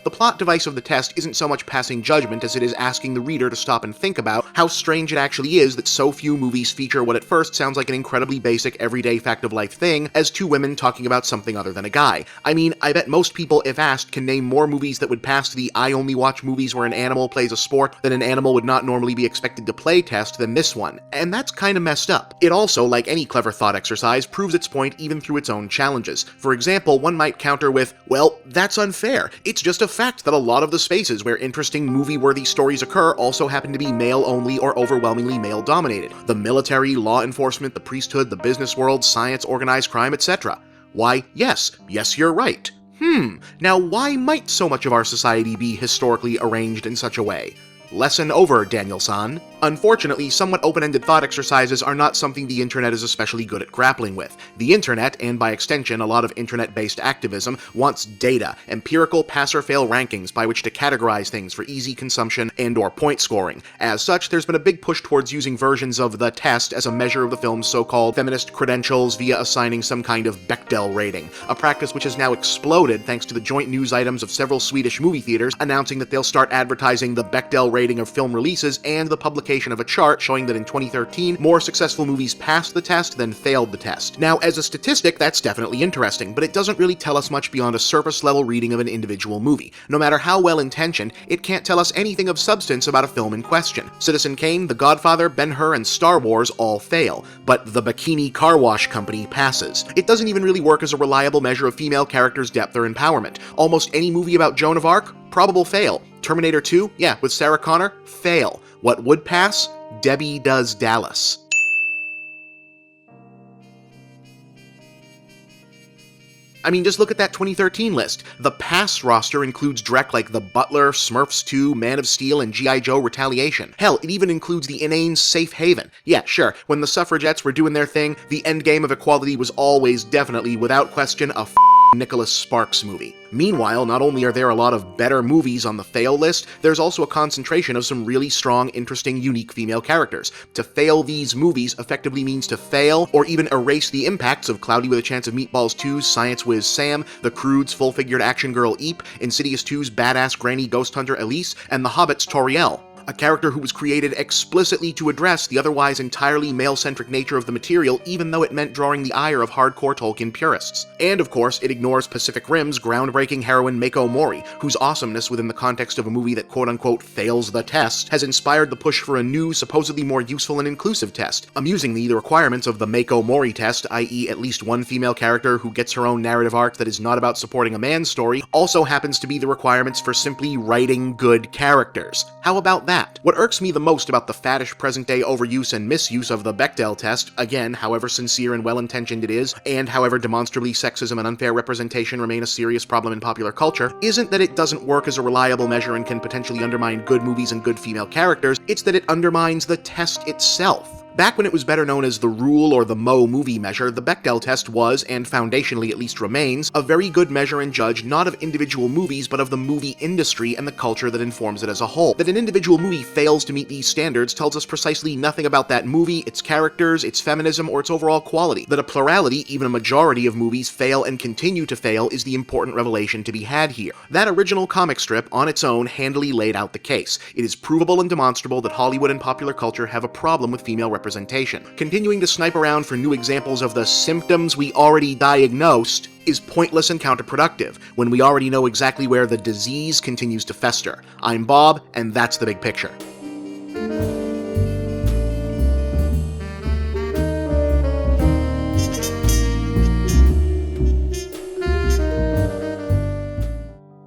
The plot device of the test isn't so much passing judgment as it is asking the reader to stop and think about how strange it actually is that so few movies feature what at first sounds like an incredibly basic, everyday fact-of-life thing as two women talking about something other than a guy. I mean, I bet most people, if asked, can name more movies that would pass the I only watch movies where an animal plays a sport that an animal would not normally be expected to play test than this one, and that's kinda messed up. It also, like any clever thought exercise, proves its point even through its own challenges. For example, one might counter with, well, that's unfair. It's just a fact that a lot of the spaces where interesting movie-worthy stories occur also happen to be male-only or overwhelmingly male-dominated. The military, law enforcement, the priesthood, the business world, science, organized crime, etc. Why, yes, you're right. Now why might so much of our society be historically arranged in such a way? Lesson over, Daniel-san. Unfortunately, somewhat open-ended thought exercises are not something the internet is especially good at grappling with. The internet, and by extension a lot of internet-based activism, wants data, empirical pass-or-fail rankings by which to categorize things for easy consumption and/or point scoring. As such, there's been a big push towards using versions of the test as a measure of the film's so-called feminist credentials via assigning some kind of Bechdel rating, a practice which has now exploded thanks to the joint news items of several Swedish movie theaters announcing that they'll start advertising the Bechdel rating of film releases and the publication of a chart showing that in 2013, more successful movies passed the test than failed the test. Now, as a statistic, that's definitely interesting, but it doesn't really tell us much beyond a surface-level reading of an individual movie. No matter how well-intentioned, it can't tell us anything of substance about a film in question. Citizen Kane, The Godfather, Ben-Hur, and Star Wars all fail, but The Bikini Car Wash Company passes. It doesn't even really work as a reliable measure of female characters' depth or empowerment. Almost any movie about Joan of Arc? Probable fail. Terminator 2? Yeah, with Sarah Connor? Fail. What would pass? Debbie Does Dallas. I mean, just look at that 2013 list. The pass roster includes Drek like The Butler, Smurfs 2, Man of Steel, and G.I. Joe Retaliation. Hell, it even includes the inane Safe Haven. Yeah, sure, when the suffragettes were doing their thing, the endgame of equality was always, definitely, without question, a Nicholas Sparks movie. Meanwhile, not only are there a lot of better movies on the fail list, there's also a concentration of some really strong, interesting, unique female characters. To fail these movies effectively means to fail, or even erase the impacts of Cloudy with a Chance of Meatballs 2's Science Whiz Sam, The Croods' full-figured action girl Eep, Insidious 2's badass granny ghost hunter Elise, and The Hobbit's Toriel. A character who was created explicitly to address the otherwise entirely male-centric nature of the material, even though it meant drawing the ire of hardcore Tolkien purists. And of course, it ignores Pacific Rim's groundbreaking heroine Mako Mori, whose awesomeness within the context of a movie that quote-unquote fails the test has inspired the push for a new, supposedly more useful and inclusive test. Amusingly, the requirements of the Mako Mori test, i.e. at least one female character who gets her own narrative arc that is not about supporting a man's story, also happens to be the requirements for simply writing good characters. How about that? What irks me the most about the faddish present-day overuse and misuse of the Bechdel test, again, however sincere and well-intentioned it is, and however demonstrably sexism and unfair representation remain a serious problem in popular culture, isn't that it doesn't work as a reliable measure and can potentially undermine good movies and good female characters, it's that it undermines the test itself. Back when it was better known as the Rule or the Mo movie measure, the Bechdel test was, and foundationally at least remains, a very good measure and judge not of individual movies but of the movie industry and the culture that informs it as a whole. That an individual movie fails to meet these standards tells us precisely nothing about that movie, its characters, its feminism, or its overall quality. That a plurality, even a majority of movies fail and continue to fail is the important revelation to be had here. That original comic strip, on its own, handily laid out the case. It is provable and demonstrable that Hollywood and popular culture have a problem with female representation representation. Continuing to snipe around for new examples of the symptoms we already diagnosed is pointless and counterproductive, when we already know exactly where the disease continues to fester. I'm Bob, and that's the big picture.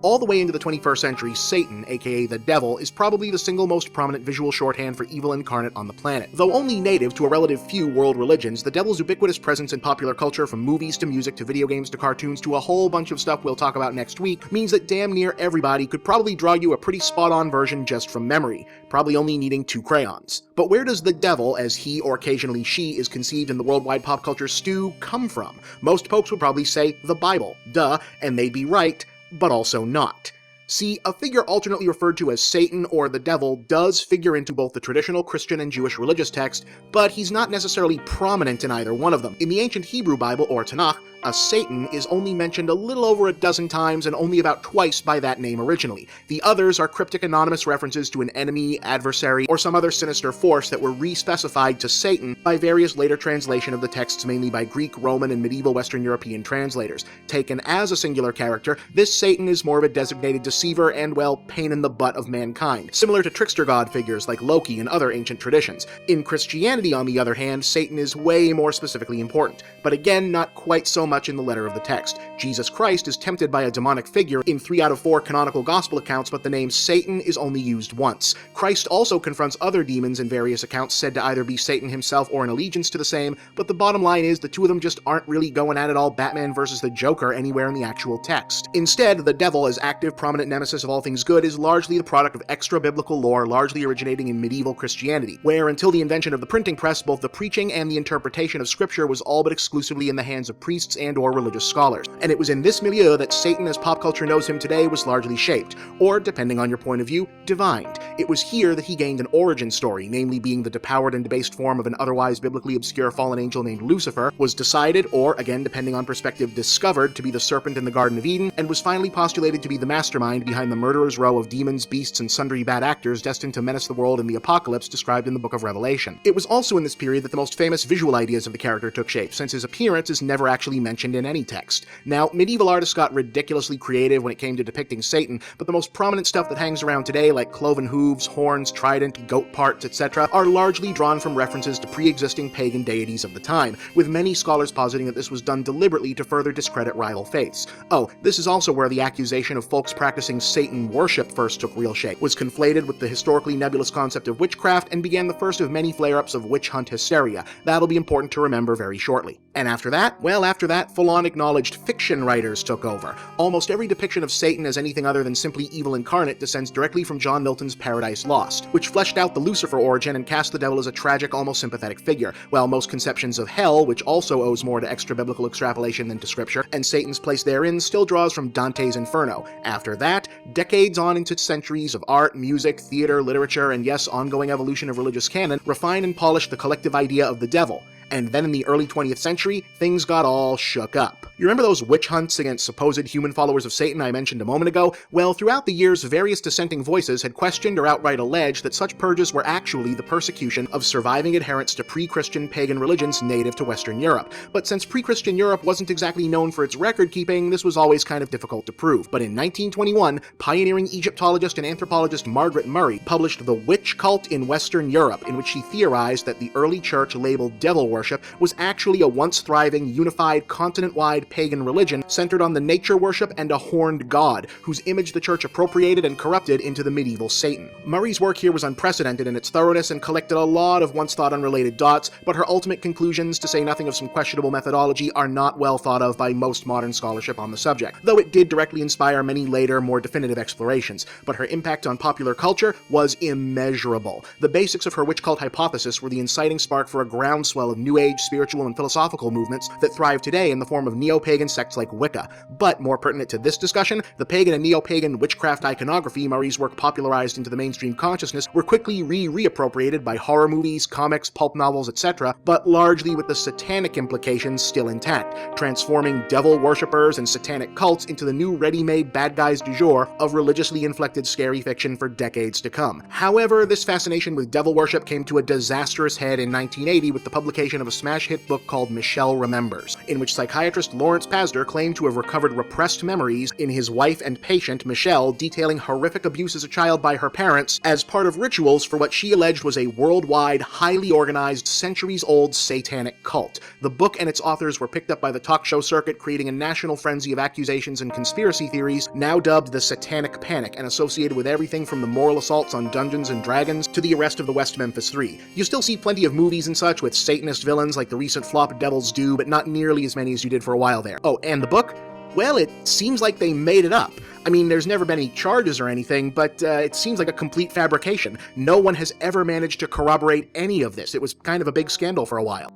All the way into the 21st century, Satan, aka the Devil, is probably the single most prominent visual shorthand for evil incarnate on the planet. Though only native to a relative few world religions, the Devil's ubiquitous presence in popular culture, from movies to music to video games to cartoons to a whole bunch of stuff we'll talk about next week, means that damn near everybody could probably draw you a pretty spot-on version just from memory, probably only needing 2 crayons. But where does the Devil, as he or occasionally she is conceived in the worldwide pop culture stew, come from? Most folks would probably say the Bible, duh, and they'd be right, but also not. See, a figure alternately referred to as Satan or the Devil does figure into both the traditional Christian and Jewish religious text, but he's not necessarily prominent in either one of them. In the ancient Hebrew Bible, or Tanakh, a Satan is only mentioned a little over a dozen times and only about twice by that name originally. The others are cryptic anonymous references to an enemy, adversary, or some other sinister force that were re-specified to Satan by various later translation of the texts, mainly by Greek, Roman, and medieval Western European translators. Taken as a singular character, this Satan is more of a designated deceiver and, well, pain in the butt of mankind, similar to trickster god figures like Loki and other ancient traditions. In Christianity, on the other hand, Satan is way more specifically important, but again, not quite so much in the letter of the text. Jesus Christ is tempted by a demonic figure in 3 out of 4 canonical gospel accounts, but the name Satan is only used once. Christ also confronts other demons in various accounts said to either be Satan himself or an allegiance to the same, but the bottom line is the two of them just aren't really going at it all Batman versus the Joker anywhere in the actual text. Instead, the Devil, as active, prominent nemesis of all things good, is largely the product of extra-biblical lore largely originating in medieval Christianity, where until the invention of the printing press, both the preaching and the interpretation of scripture was all but exclusively in the hands of priests and or religious scholars. And it was in this milieu that Satan, as pop culture knows him today, was largely shaped, or, depending on your point of view, divined. It was here that he gained an origin story, namely being the depowered and debased form of an otherwise biblically obscure fallen angel named Lucifer, was decided, or, again depending on perspective, discovered to be the serpent in the Garden of Eden, and was finally postulated to be the mastermind behind the murderer's row of demons, beasts, and sundry bad actors destined to menace the world in the apocalypse described in the book of Revelation. It was also in this period that the most famous visual ideas of the character took shape, since his appearance is never actually mentioned in any text. Now, medieval artists got ridiculously creative when it came to depicting Satan, but the most prominent stuff that hangs around today, like cloven hooves, horns, trident, goat parts, etc., are largely drawn from references to pre-existing pagan deities of the time, with many scholars positing that this was done deliberately to further discredit rival faiths. Oh, this is also where the accusation of folks practicing Satan worship first took real shape, was conflated with the historically nebulous concept of witchcraft, and began the first of many flare-ups of witch hunt hysteria. That'll be important to remember very shortly. And after that, well, after that, full-on acknowledged fiction writers took over. Almost every depiction of Satan as anything other than simply evil incarnate descends directly from John Milton's Paradise Lost, which fleshed out the Lucifer origin and cast the devil as a tragic, almost sympathetic figure, while most conceptions of hell, which also owes more to extra-biblical extrapolation than to scripture, and Satan's place therein still draws from Dante's Inferno. After that, decades on into centuries of art, music, theater, literature, and yes, ongoing evolution of religious canon, refine and polish the collective idea of the devil. And then in the early 20th century, things got all shook up. You remember those witch hunts against supposed human followers of Satan I mentioned a moment ago? Well, throughout the years, various dissenting voices had questioned or outright alleged that such purges were actually the persecution of surviving adherents to pre-Christian pagan religions native to Western Europe. But since pre-Christian Europe wasn't exactly known for its record-keeping, this was always kind of difficult to prove. But in 1921, pioneering Egyptologist and anthropologist Margaret Murray published The Witch Cult in Western Europe, in which she theorized that the early church labeled devil worship was actually a once-thriving, unified, continent-wide pagan religion centered on the nature worship and a horned god, whose image the church appropriated and corrupted into the medieval Satan. Murray's work here was unprecedented in its thoroughness and collected a lot of once-thought unrelated dots, but her ultimate conclusions, to say nothing of some questionable methodology, are not well thought of by most modern scholarship on the subject, though it did directly inspire many later, more definitive explorations. But her impact on popular culture was immeasurable. The basics of her witch cult hypothesis were the inciting spark for a groundswell of New Age spiritual and philosophical movements that thrive today in the form of neo-pagan sects like Wicca. But more pertinent to this discussion, the pagan and neo-pagan witchcraft iconography Murray's work popularized into the mainstream consciousness were quickly reappropriated by horror movies, comics, pulp novels, etc., but largely with the satanic implications still intact, transforming devil worshippers and satanic cults into the new ready-made bad guys du jour of religiously inflected scary fiction for decades to come. However, this fascination with devil worship came to a disastrous head in 1980 with the publication of a smash hit book called Michelle Remembers, in which psychiatrist Lawrence Pazder claimed to have recovered repressed memories in his wife and patient, Michelle, detailing horrific abuse as a child by her parents as part of rituals for what she alleged was a worldwide, highly organized, centuries-old satanic cult. The book and its authors were picked up by the talk show circuit, creating a national frenzy of accusations and conspiracy theories, now dubbed the Satanic Panic, and associated with everything from the moral assaults on Dungeons and Dragons to the arrest of the West Memphis Three. You still see plenty of movies and such with Satanist villains like the recent flop Devil's Due, but not nearly as many as you did for a while there. Oh, and the book? Well, it seems like they made it up. I mean, there's never been any charges or anything, but it seems like a complete fabrication. No one has ever managed to corroborate any of this. It was kind of a big scandal for a while.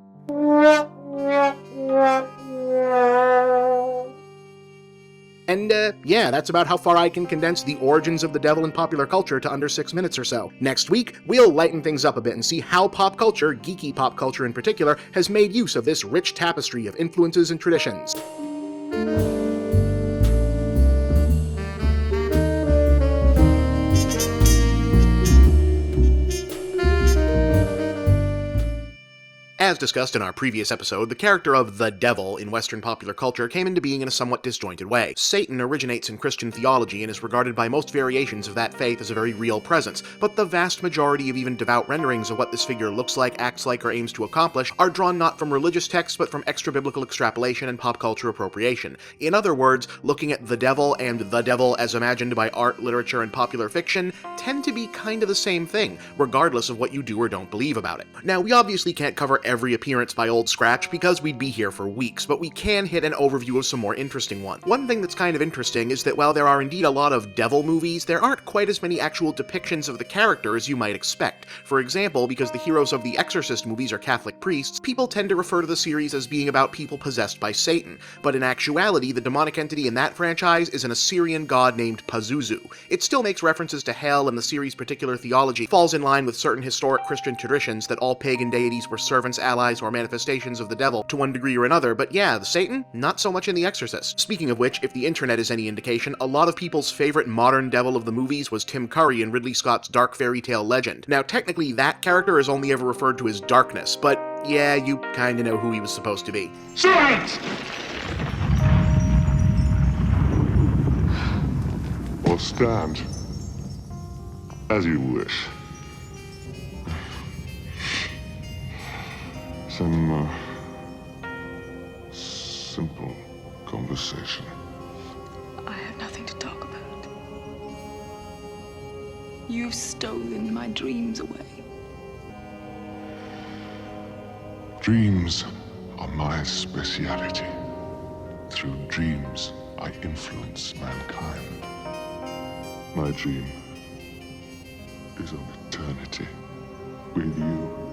And yeah, that's about how far I can condense the origins of the devil in popular culture to under 6 minutes or so. Next week, we'll lighten things up a bit and see how pop culture, geeky pop culture in particular, has made use of this rich tapestry of influences and traditions. As discussed in our previous episode, the character of the devil in Western popular culture came into being in a somewhat disjointed way. Satan originates in Christian theology and is regarded by most variations of that faith as a very real presence, but the vast majority of even devout renderings of what this figure looks like, acts like, or aims to accomplish are drawn not from religious texts but from extra-biblical extrapolation and pop culture appropriation. In other words, looking at the devil and the devil as imagined by art, literature, and popular fiction tend to be kind of the same thing, regardless of what you do or don't believe about it. Now, we obviously can't cover every appearance by Old Scratch because we'd be here for weeks, but we can hit an overview of some more interesting ones. One thing that's kind of interesting is that while there are indeed a lot of devil movies, there aren't quite as many actual depictions of the character as you might expect. For example, because the heroes of the Exorcist movies are Catholic priests, people tend to refer to the series as being about people possessed by Satan, but in actuality, the demonic entity in that franchise is an Assyrian god named Pazuzu. It still makes references to hell, and the series' particular theology falls in line with certain historic Christian traditions that all pagan deities were servants, allies, or manifestations of the devil to one degree or another, but yeah, the Satan, not so much in The Exorcist. Speaking of which, if the internet is any indication, a lot of people's favorite modern devil of the movies was Tim Curry in Ridley Scott's dark fairy tale Legend. Now, technically, that character is only ever referred to as Darkness, but yeah, you kinda know who he was supposed to be. Silence! Or stand as you wish. Some simple conversation. I have nothing to talk about. You've stolen my dreams away. Dreams are my speciality. Through dreams, I influence mankind. My dream is of eternity with you.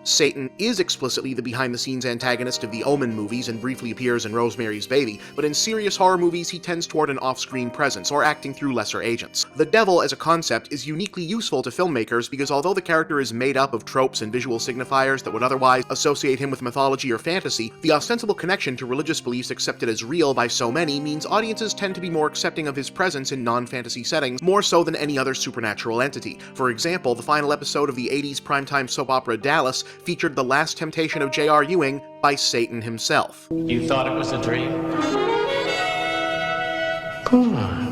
Satan is explicitly the behind-the-scenes antagonist of the Omen movies and briefly appears in Rosemary's Baby, but in serious horror movies he tends toward an off-screen presence, or acting through lesser agents. The devil as a concept is uniquely useful to filmmakers because although the character is made up of tropes and visual signifiers that would otherwise associate him with mythology or fantasy, the ostensible connection to religious beliefs accepted as real by so many means audiences tend to be more accepting of his presence in non-fantasy settings, more so than any other supernatural entity. For example, the final episode of the 80s primetime soap opera Dallas featured The Last Temptation of J.R. Ewing by Satan himself. You thought it was a dream? Come on.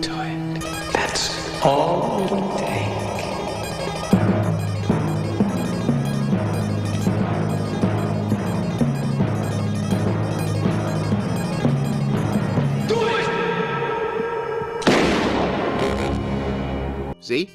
Do it. That's all it'll take. See?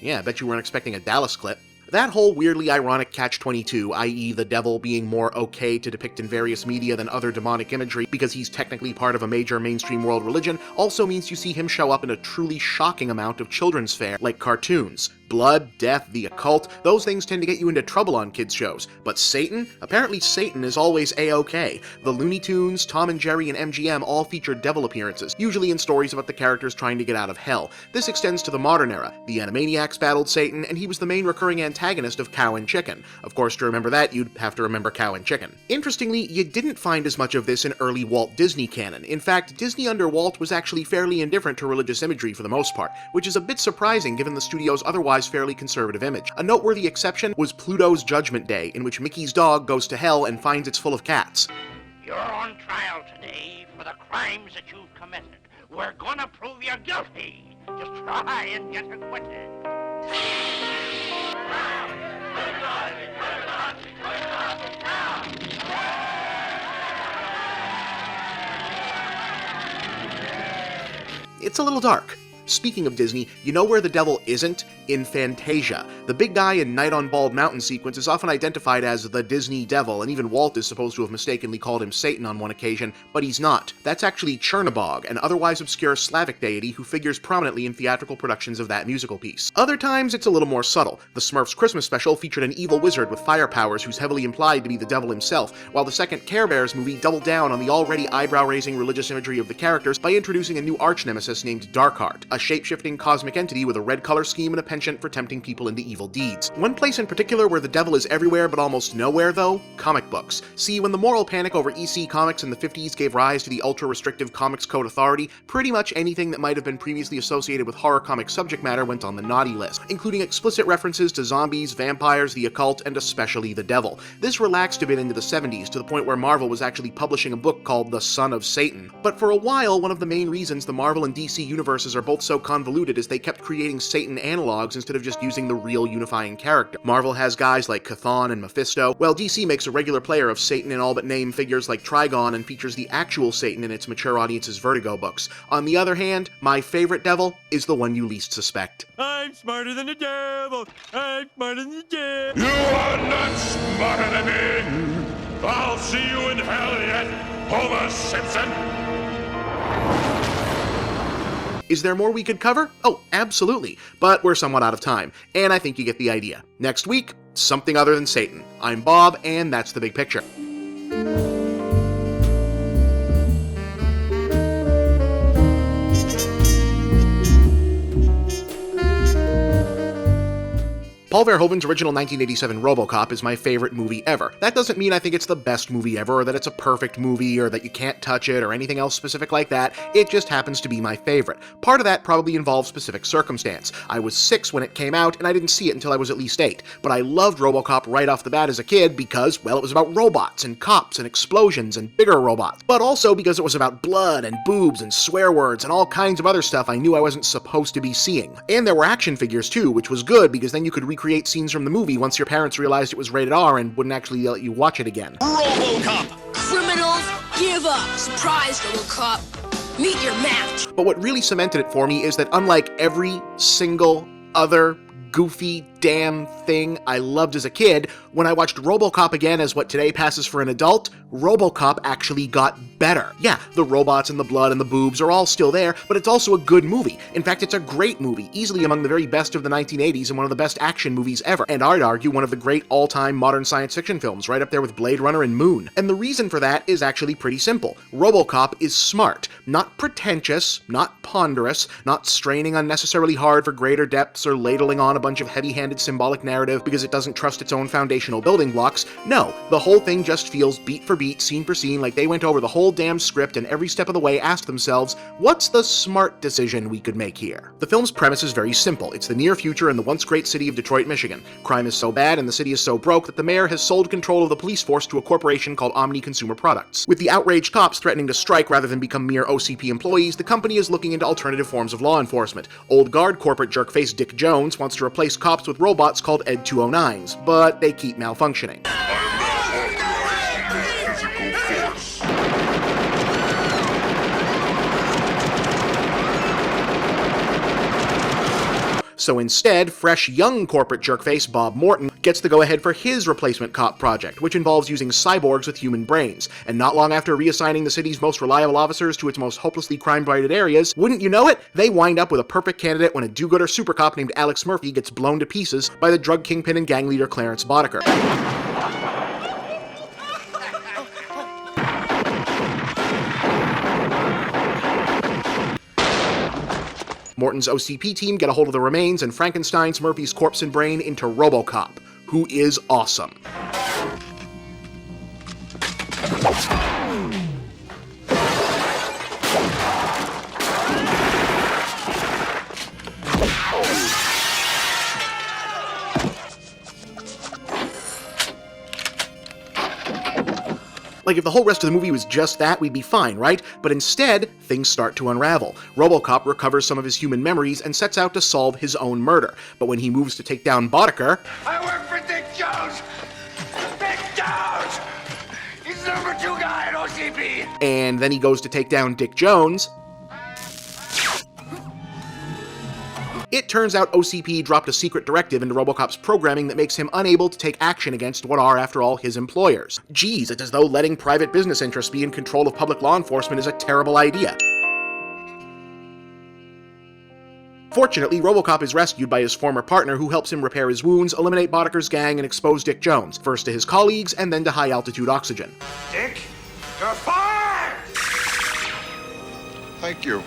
Yeah, I bet you weren't expecting a Dallas clip. That whole weirdly ironic catch-22, i.e. the devil being more okay to depict in various media than other demonic imagery because he's technically part of a major mainstream world religion, also means you see him show up in a truly shocking amount of children's fare, like cartoons. blood, death, the occult, those things tend to get you into trouble on kids' shows. But Satan? Apparently Satan is always A-OK. The Looney Tunes, Tom and Jerry, and MGM all feature devil appearances, usually in stories about the characters trying to get out of hell. This extends to the modern era. The Animaniacs battled Satan, and he was the main recurring antagonist of Cow and Chicken. Of course, to remember that, you'd have to remember Cow and Chicken. Interestingly, you didn't find as much of this in early Walt Disney canon. In fact, Disney under Walt was actually fairly indifferent to religious imagery for the most part, which is a bit surprising given the studio's otherwise fairly conservative image. A noteworthy exception was Pluto's Judgment Day, in which Mickey's dog goes to hell and finds it's full of cats. You're on trial today for the crimes that you've committed. We're gonna prove you're guilty. Just try and get acquitted. It's a little dark. Speaking of Disney, you know where the devil isn't? In Fantasia. The big guy in Night on Bald Mountain sequence is often identified as the Disney Devil, and even Walt is supposed to have mistakenly called him Satan on one occasion, but he's not. That's actually Chernabog, an otherwise obscure Slavic deity who figures prominently in theatrical productions of that musical piece. Other times, it's a little more subtle. The Smurfs Christmas special featured an evil wizard with fire powers who's heavily implied to be the devil himself, while the second Care Bears movie doubled down on the already eyebrow-raising religious imagery of the characters by introducing a new arch-nemesis named Darkheart, a shape-shifting cosmic entity with a red color scheme and a penchant for tempting people into evil deeds. One place in particular where the devil is everywhere but almost nowhere, though? Comic books. See, when the moral panic over EC Comics in the 50s gave rise to the ultra-restrictive Comics Code Authority, pretty much anything that might have been previously associated with horror comic subject matter went on the naughty list, including explicit references to zombies, vampires, the occult, and especially the devil. This relaxed a bit into the 70s, to the point where Marvel was actually publishing a book called The Son of Satan. But for a while, one of the main reasons the Marvel and DC universes are both so convoluted is they kept creating Satan analogs instead of just using the real unifying character. Marvel has guys like Chthon and Mephisto, while DC makes a regular player of Satan in all but name figures like Trigon and features the actual Satan in its mature audience's Vertigo books. On the other hand, my favorite devil is the one you least suspect. I'm smarter than the devil! I'm smarter than the devil! You are not smarter than me! I'll see you in hell yet, Homer Simpson! Is there more we could cover? Oh, absolutely, but we're somewhat out of time, and I think you get the idea. Next week, something other than Satan. I'm Bob, and that's The Big Picture. Paul Verhoeven's original 1987 RoboCop is my favorite movie ever. That doesn't mean I think it's the best movie ever, or that it's a perfect movie, or that you can't touch it, or anything else specific like that. It just happens to be my favorite. Part of that probably involves specific circumstance. I was 6 when it came out, and I didn't see it until I was at least 8. But I loved RoboCop right off the bat as a kid because, well, it was about robots, and cops, and explosions, and bigger robots. But also because it was about blood, and boobs, and swear words, and all kinds of other stuff I knew I wasn't supposed to be seeing. And there were action figures too, which was good because then you could recreate scenes from the movie once your parents realized it was rated R and wouldn't actually let you watch it again. RoboCop! Criminals, give up! Surprise, RoboCop! Meet your match! But what really cemented it for me is that unlike every single other goofy damn thing I loved as a kid, when I watched RoboCop again as what today passes for an adult, RoboCop actually got better. Yeah, the robots and the blood and the boobs are all still there, but it's also a good movie. In fact, it's a great movie, easily among the very best of the 1980s and one of the best action movies ever, and I'd argue one of the great all-time modern science fiction films, right up there with Blade Runner and Moon. And the reason for that is actually pretty simple. RoboCop is smart, not pretentious, not ponderous, not straining unnecessarily hard for greater depths or ladling on a bunch of heavy-handed symbolic narrative because it doesn't trust its own foundational building blocks. No, the whole thing just feels beat for beat, scene for scene, like they went over the whole damn script and every step of the way asked themselves, what's the smart decision we could make here? The film's premise is very simple. It's the near future in the once great city of Detroit, Michigan. Crime is so bad and the city is so broke that the mayor has sold control of the police force to a corporation called Omni Consumer Products. With the outraged cops threatening to strike rather than become mere OCP employees, the company is looking into alternative forms of law enforcement. Old guard corporate jerkface Dick Jones wants to replace cops with robots called Ed 209s, but they keep malfunctioning. So instead, fresh young corporate jerkface Bob Morton gets the go-ahead for his replacement cop project, which involves using cyborgs with human brains. And not long after reassigning the city's most reliable officers to its most hopelessly crime-blighted areas, wouldn't you know it, they wind up with a perfect candidate when a do-gooder super cop named Alex Murphy gets blown to pieces by the drug kingpin and gang leader Clarence Boddicker. Morton's OCP team get a hold of the remains and Frankenstein's Murphy's corpse and brain into RoboCop, who is awesome. Like, if the whole rest of the movie was just that, we'd be fine, right? But instead, things start to unravel. RoboCop recovers some of his human memories and sets out to solve his own murder. But when he moves to take down Boddicker... I work for Dick Jones! Dick Jones! He's the number 2 guy at OCP! And then he goes to take down Dick Jones... It turns out OCP dropped a secret directive into RoboCop's programming that makes him unable to take action against what are, after all, his employers. Geez, it's as though letting private business interests be in control of public law enforcement is a terrible idea. Fortunately, RoboCop is rescued by his former partner who helps him repair his wounds, eliminate Boddicker's gang, and expose Dick Jones, first to his colleagues and then to high-altitude oxygen. Dick, you're fired! Thank you.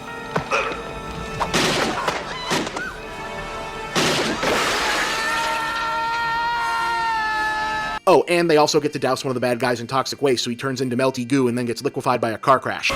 Oh, and they also get to douse one of the bad guys in toxic waste, so he turns into melty goo and then gets liquefied by a car crash.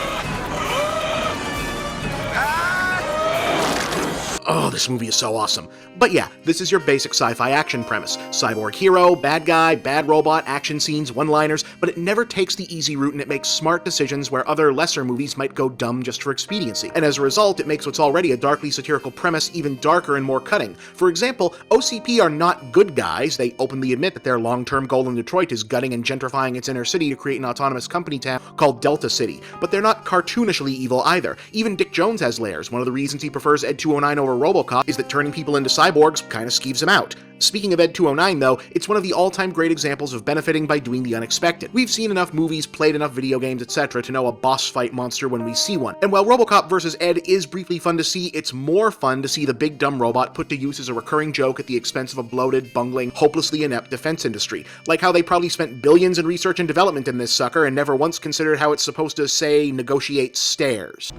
Oh, this movie is so awesome. But yeah, this is your basic sci-fi action premise. Cyborg hero, bad guy, bad robot, action scenes, one-liners, but it never takes the easy route and it makes smart decisions where other lesser movies might go dumb just for expediency. And as a result, it makes what's already a darkly satirical premise even darker and more cutting. For example, OCP are not good guys. They openly admit that their long-term goal in Detroit is gutting and gentrifying its inner city to create an autonomous company town called Delta City. But they're not cartoonishly evil either. Even Dick Jones has layers. One of the reasons he prefers Ed 209 over RoboCop is that turning people into cyborgs kinda skeeves him out. Speaking of Ed 209 though, it's one of the all-time great examples of benefiting by doing the unexpected. We've seen enough movies, played enough video games, etc. to know a boss fight monster when we see one. And while RoboCop vs. Ed is briefly fun to see, it's more fun to see the big dumb robot put to use as a recurring joke at the expense of a bloated, bungling, hopelessly inept defense industry. Like how they probably spent billions in research and development in this sucker and never once considered how it's supposed to, say, negotiate stairs.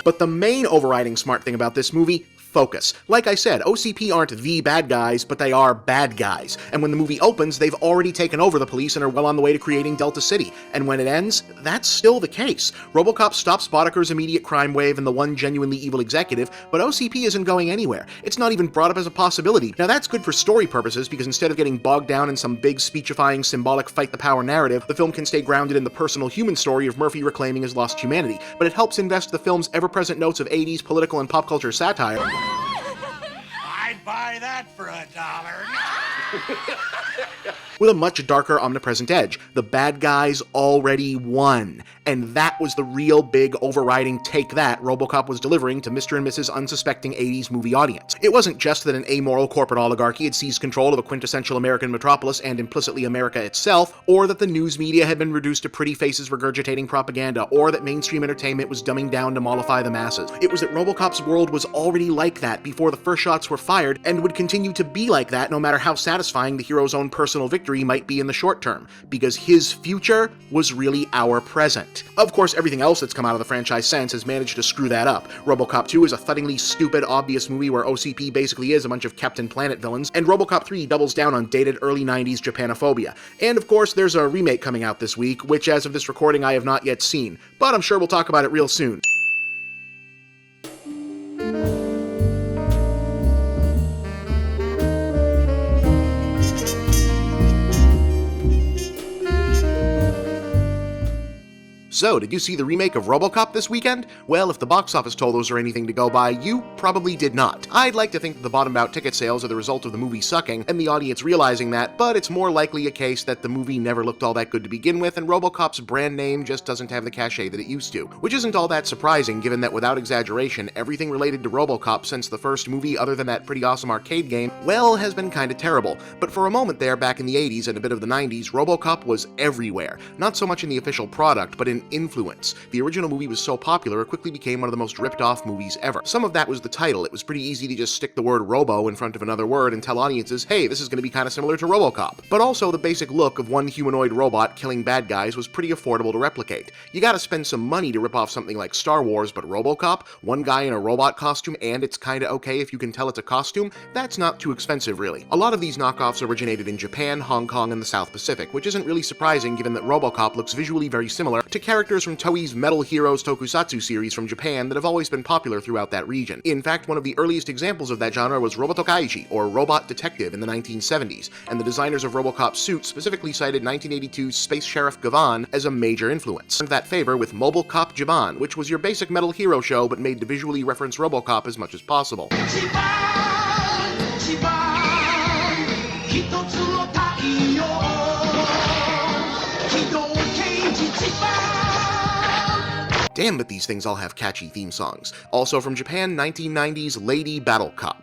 But the main overriding smart thing about this movie, focus. Like I said, OCP aren't the bad guys, but they are bad guys. And when the movie opens, they've already taken over the police and are well on the way to creating Delta City. And when it ends, that's still the case. RoboCop stops Boddicker's immediate crime wave and the one genuinely evil executive, but OCP isn't going anywhere. It's not even brought up as a possibility. Now that's good for story purposes, because instead of getting bogged down in some big speechifying symbolic fight the power narrative, the film can stay grounded in the personal human story of Murphy reclaiming his lost humanity. But it helps invest the film's ever-present notes of 80s political and pop culture satire. I'd buy that for $1. With a much darker, omnipresent edge. The bad guys already won. And that was the real big overriding take that RoboCop was delivering to Mr. and Mrs. unsuspecting 80s movie audience. It wasn't just that an amoral corporate oligarchy had seized control of a quintessential American metropolis and implicitly America itself, or that the news media had been reduced to pretty faces regurgitating propaganda, or that mainstream entertainment was dumbing down to mollify the masses. It was that RoboCop's world was already like that before the first shots were fired, and would continue to be like that no matter how satisfying the hero's own personal victory might be in the short term, because his future was really our present. Of course, everything else that's come out of the franchise since has managed to screw that up. RoboCop 2 is a thuddingly stupid, obvious movie where OCP basically is a bunch of Captain Planet villains, and RoboCop 3 doubles down on dated early 90s Japanophobia. And of course, there's a remake coming out this week, which as of this recording I have not yet seen, but I'm sure we'll talk about it real soon. So, did you see the remake of RoboCop this weekend? Well, if the box office totals are anything to go by, you probably did not. I'd like to think that the bottomed-out ticket sales are the result of the movie sucking, and the audience realizing that, but it's more likely a case that the movie never looked all that good to begin with, and RoboCop's brand name just doesn't have the cachet that it used to. Which isn't all that surprising, given that without exaggeration, everything related to RoboCop since the first movie, other than that pretty awesome arcade game, well, has been kinda terrible. But for a moment there, back in the 80s and a bit of the 90s, RoboCop was everywhere. Not so much in the official product, but in influence. The original movie was so popular, it quickly became one of the most ripped-off movies ever. Some of that was the title. It was pretty easy to just stick the word Robo in front of another word and tell audiences, hey, this is going to be kind of similar to RoboCop. But also, the basic look of one humanoid robot killing bad guys was pretty affordable to replicate. You gotta spend some money to rip off something like Star Wars, but RoboCop, one guy in a robot costume, and it's kinda okay if you can tell it's a costume, that's not too expensive, really. A lot of these knockoffs originated in Japan, Hong Kong, and the South Pacific, which isn't really surprising given that RoboCop looks visually very similar to characters from Toei's Metal Heroes tokusatsu series from Japan that have always been popular throughout that region. In fact, one of the earliest examples of that genre was Robotokaichi, or Robot Detective, in the 1970s, and the designers of RoboCop's suit specifically cited 1982's Space Sheriff Gavan as a major influence. Earned that favor with Mobile Cop Japan, which was your basic Metal Hero show but made to visually reference RoboCop as much as possible. Damn, but these things all have catchy theme songs. Also from Japan, 1990's Lady Battle Cop.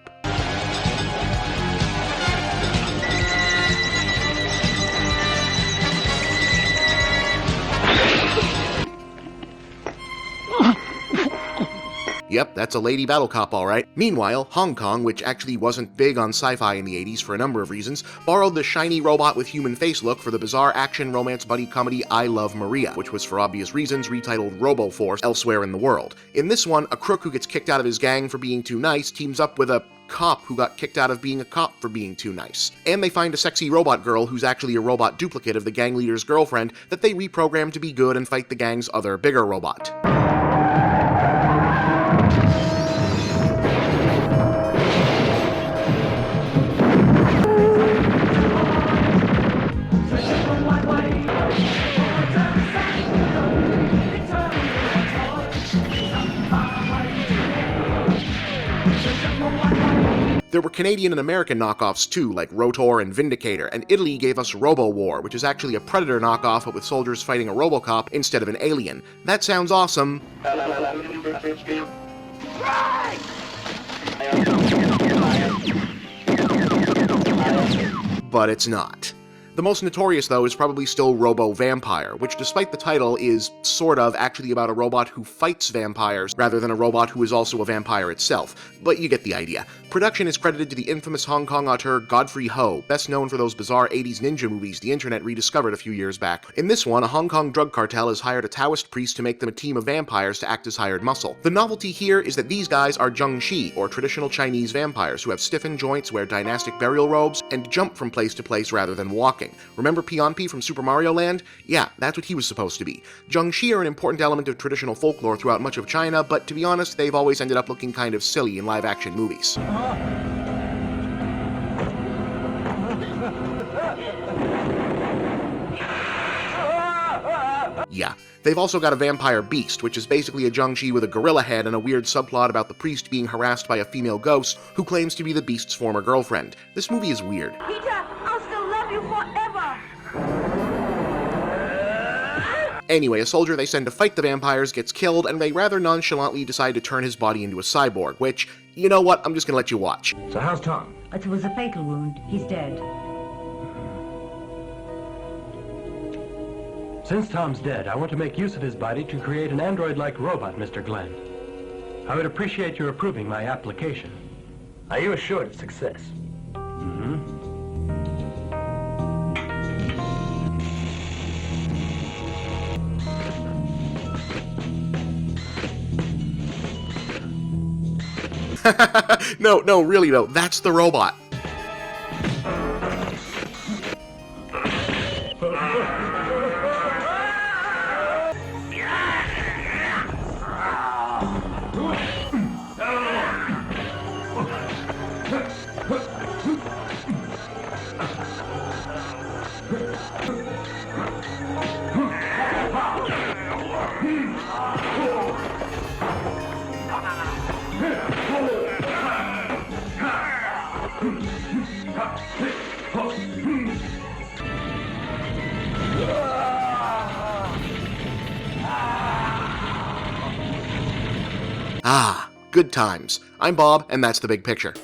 Yep, that's a lady battle cop, alright. Meanwhile, Hong Kong, which actually wasn't big on sci-fi in the 80s for a number of reasons, borrowed the shiny robot with human face look for the bizarre action romance buddy comedy I Love Maria, which was for obvious reasons retitled RoboForce elsewhere in the world. In this one, a crook who gets kicked out of his gang for being too nice teams up with a cop who got kicked out of being a cop for being too nice. And they find a sexy robot girl who's actually a robot duplicate of the gang leader's girlfriend that they reprogram to be good and fight the gang's other bigger robot. There were Canadian and American knockoffs too, like Rotor and Vindicator, and Italy gave us Robo War, which is actually a Predator knockoff but with soldiers fighting a RoboCop instead of an alien. That sounds awesome, but it's not. The most notorious, though, is probably still Robo Vampire, which despite the title is sort of actually about a robot who fights vampires rather than a robot who is also a vampire itself, but you get the idea. Production is credited to the infamous Hong Kong auteur Godfrey Ho, best known for those bizarre 80s ninja movies the internet rediscovered a few years back. In this one, a Hong Kong drug cartel has hired a Taoist priest to make them a team of vampires to act as hired muscle. The novelty here is that these guys are Zhengxi, or traditional Chinese vampires, who have stiffened joints, wear dynastic burial robes, and jump from place to place rather than walking. Remember Pianpi from Super Mario Land? Yeah, that's what he was supposed to be. Zhengxi are an important element of traditional folklore throughout much of China, but to be honest, they've always ended up looking kind of silly in live-action movies. Yeah. They've also got a vampire beast, which is basically a Zhengxi with a gorilla head and a weird subplot about the priest being harassed by a female ghost who claims to be the beast's former girlfriend. This movie is weird. Peter, I'll still love you forever. Anyway, a soldier they send to fight the vampires gets killed, and they rather nonchalantly decide to turn his body into a cyborg, which, you know what, I'm just gonna let you watch. So how's Tom? It was a fatal wound. He's dead. Since Tom's dead, I want to make use of his body to create an android-like robot, Mr. Glenn. I would appreciate your approving my application. Are you assured of success? Mm-hmm. No, really though, that's the robot. Ah, good times. I'm Bob, and that's The Big Picture.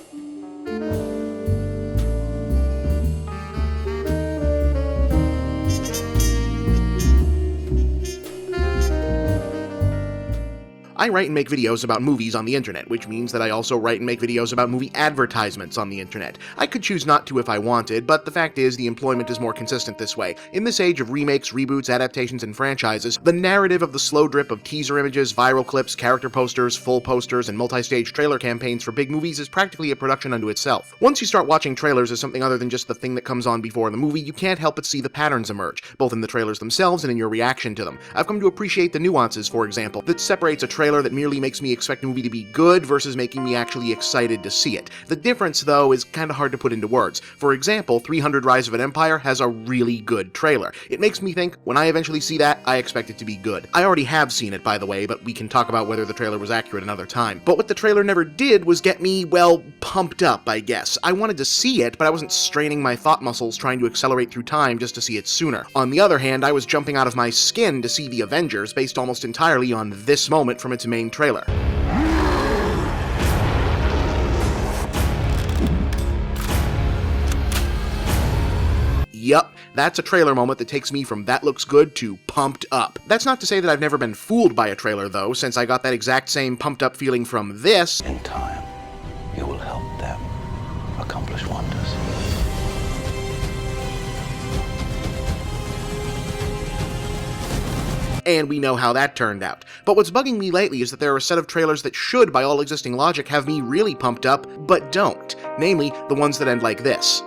I write and make videos about movies on the internet, which means that I also write and make videos about movie advertisements on the internet. I could choose not to if I wanted, but the fact is the employment is more consistent this way. In this age of remakes, reboots, adaptations, and franchises, the narrative of the slow drip of teaser images, viral clips, character posters, full posters, and multi-stage trailer campaigns for big movies is practically a production unto itself. Once you start watching trailers as something other than just the thing that comes on before the movie, you can't help but see the patterns emerge, both in the trailers themselves and in your reaction to them. I've come to appreciate the nuances, for example, that separates a trailer that merely makes me expect a movie to be good versus making me actually excited to see it. The difference, though, is kind of hard to put into words. For example, 300 Rise of an Empire has a really good trailer. It makes me think, when I eventually see that, I expect it to be good. I already have seen it, by the way, but we can talk about whether the trailer was accurate another time. But what the trailer never did was get me, well, pumped up, I guess. I wanted to see it, but I wasn't straining my thought muscles trying to accelerate through time just to see it sooner. On the other hand, I was jumping out of my skin to see The Avengers based almost entirely on this moment from its main trailer. Yup, that's a trailer moment that takes me from that looks good to pumped up. That's not to say that I've never been fooled by a trailer though, since I got that exact same pumped up feeling from this. In time, you will help them accomplish wonders. And we know how that turned out. But what's bugging me lately is that there are a set of trailers that should, by all existing logic, have me really pumped up, but don't. Namely, the ones that end like this.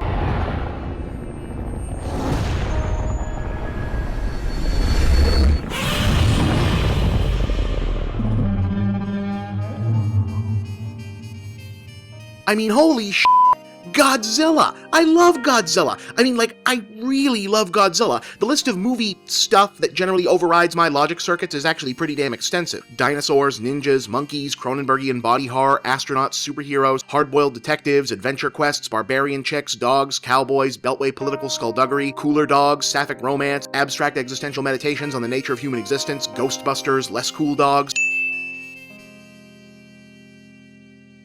I mean, holy sh**, Godzilla! I love Godzilla! I mean, like, I really love Godzilla. The list of movie stuff that generally overrides my logic circuits is actually pretty damn extensive. Dinosaurs, ninjas, monkeys, Cronenbergian body horror, astronauts, superheroes, hard-boiled detectives, adventure quests, barbarian chicks, dogs, cowboys, beltway political skullduggery, cooler dogs, sapphic romance, abstract existential meditations on the nature of human existence, Ghostbusters, less cool dogs.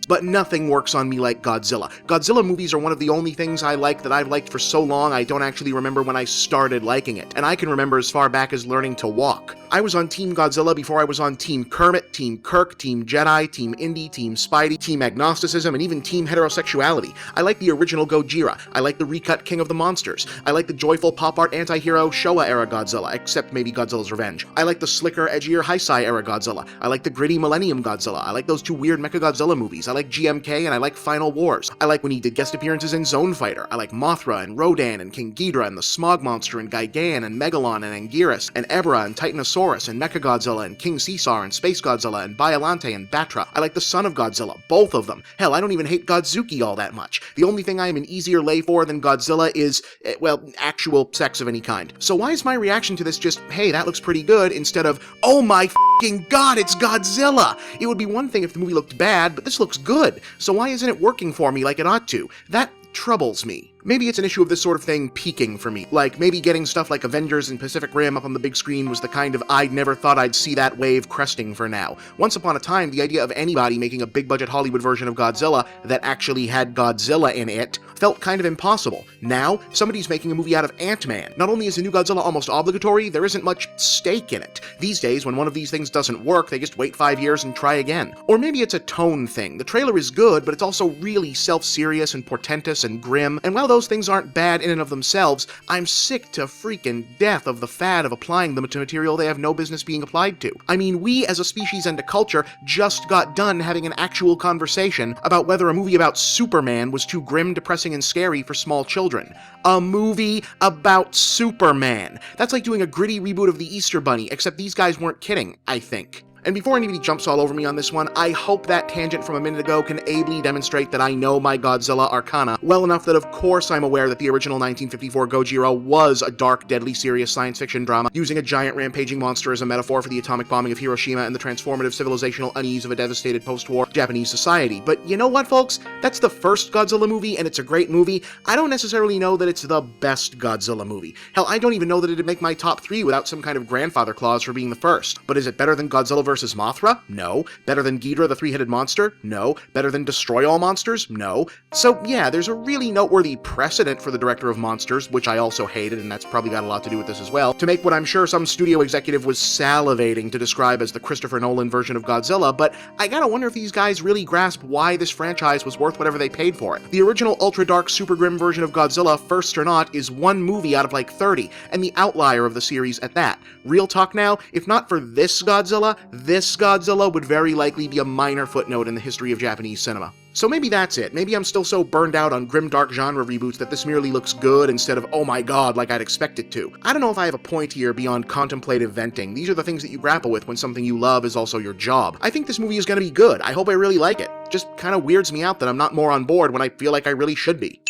But nothing works on me like Godzilla. Godzilla movies are one of the only things I like that I've liked for so long I don't actually remember when I started liking it, and I can remember as far back as learning to walk. I was on Team Godzilla before I was on Team Kermit, Team Kirk, Team Jedi, Team Indy, Team Spidey, Team Agnosticism, and even Team Heterosexuality. I like the original Gojira. I like the recut King of the Monsters. I like the joyful pop art anti-hero Showa-era Godzilla, except maybe Godzilla's Revenge. I like the slicker, edgier Heisei-era Godzilla. I like the gritty Millennium Godzilla. I like those two weird Mechagodzilla movies. I like GMK and I like Final Wars. I like when he did guest appearances in Zone Fighter. I like Mothra and Rodan and King Ghidorah and the Smog Monster and Gigan and Megalon and Anguirus and Ebra and Titanosaurus and Mechagodzilla and King Caesar and Space Godzilla and Biollante and Batra. I like the Son of Godzilla, both of them. Hell, I don't even hate Godzuki all that much. The only thing I am an easier lay for than Godzilla is, well, actual sex of any kind. So why is my reaction to this just, hey, that looks pretty good, instead of, oh my f***ing god, it's Godzilla! It would be one thing if the movie looked bad, but this looks good. So why isn't it working for me like it ought to? That troubles me. Maybe it's an issue of this sort of thing peaking for me. Like, maybe getting stuff like Avengers and Pacific Rim up on the big screen was the kind of I'd never thought I'd see that wave cresting for now. Once upon a time, the idea of anybody making a big-budget Hollywood version of Godzilla that actually had Godzilla in it felt kind of impossible. Now, somebody's making a movie out of Ant-Man. Not only is the new Godzilla almost obligatory, there isn't much stake in it. These days, when one of these things doesn't work, they just wait 5 years and try again. Or maybe it's a tone thing. The trailer is good, but it's also really self-serious and portentous and grim, and while those things aren't bad in and of themselves, I'm sick to freaking death of the fad of applying them to material they have no business being applied to. I mean, we as a species and a culture just got done having an actual conversation about whether a movie about Superman was too grim, depressing, and scary for small children. A movie about Superman. That's like doing a gritty reboot of the Easter Bunny, except these guys weren't kidding, I think. And before anybody jumps all over me on this one, I hope that tangent from a minute ago can ably demonstrate that I know my Godzilla arcana well enough that of course I'm aware that the original 1954 Gojira was a dark, deadly serious science fiction drama using a giant rampaging monster as a metaphor for the atomic bombing of Hiroshima and the transformative civilizational unease of a devastated post-war Japanese society. But you know what, folks? That's the first Godzilla movie, and it's a great movie. I don't necessarily know that it's the best Godzilla movie. Hell, I don't even know that it'd make my top 3 without some kind of grandfather clause for being the first. But is it better than Godzilla vs. vs. Mothra? No. Better than Ghidorah the Three-Headed Monster? No. Better than Destroy All Monsters? No. So yeah, there's a really noteworthy precedent for the director of Monsters, which I also hated, and that's probably got a lot to do with this as well, to make what I'm sure some studio executive was salivating to describe as the Christopher Nolan version of Godzilla, but I gotta wonder if these guys really grasp why this franchise was worth whatever they paid for it. The original ultra-dark, super grim version of Godzilla, First or Not, is one movie out of like 30, and the outlier of the series at that. Real talk now, if not for this Godzilla would very likely be a minor footnote in the history of Japanese cinema. So maybe that's it. Maybe I'm still so burned out on grimdark genre reboots that this merely looks good instead of oh my god like I'd expect it to. I don't know if I have a point here beyond contemplative venting. These are the things that you grapple with when something you love is also your job. I think this movie is gonna be good. I hope I really like it. Just kinda weirds me out that I'm not more on board when I feel like I really should be.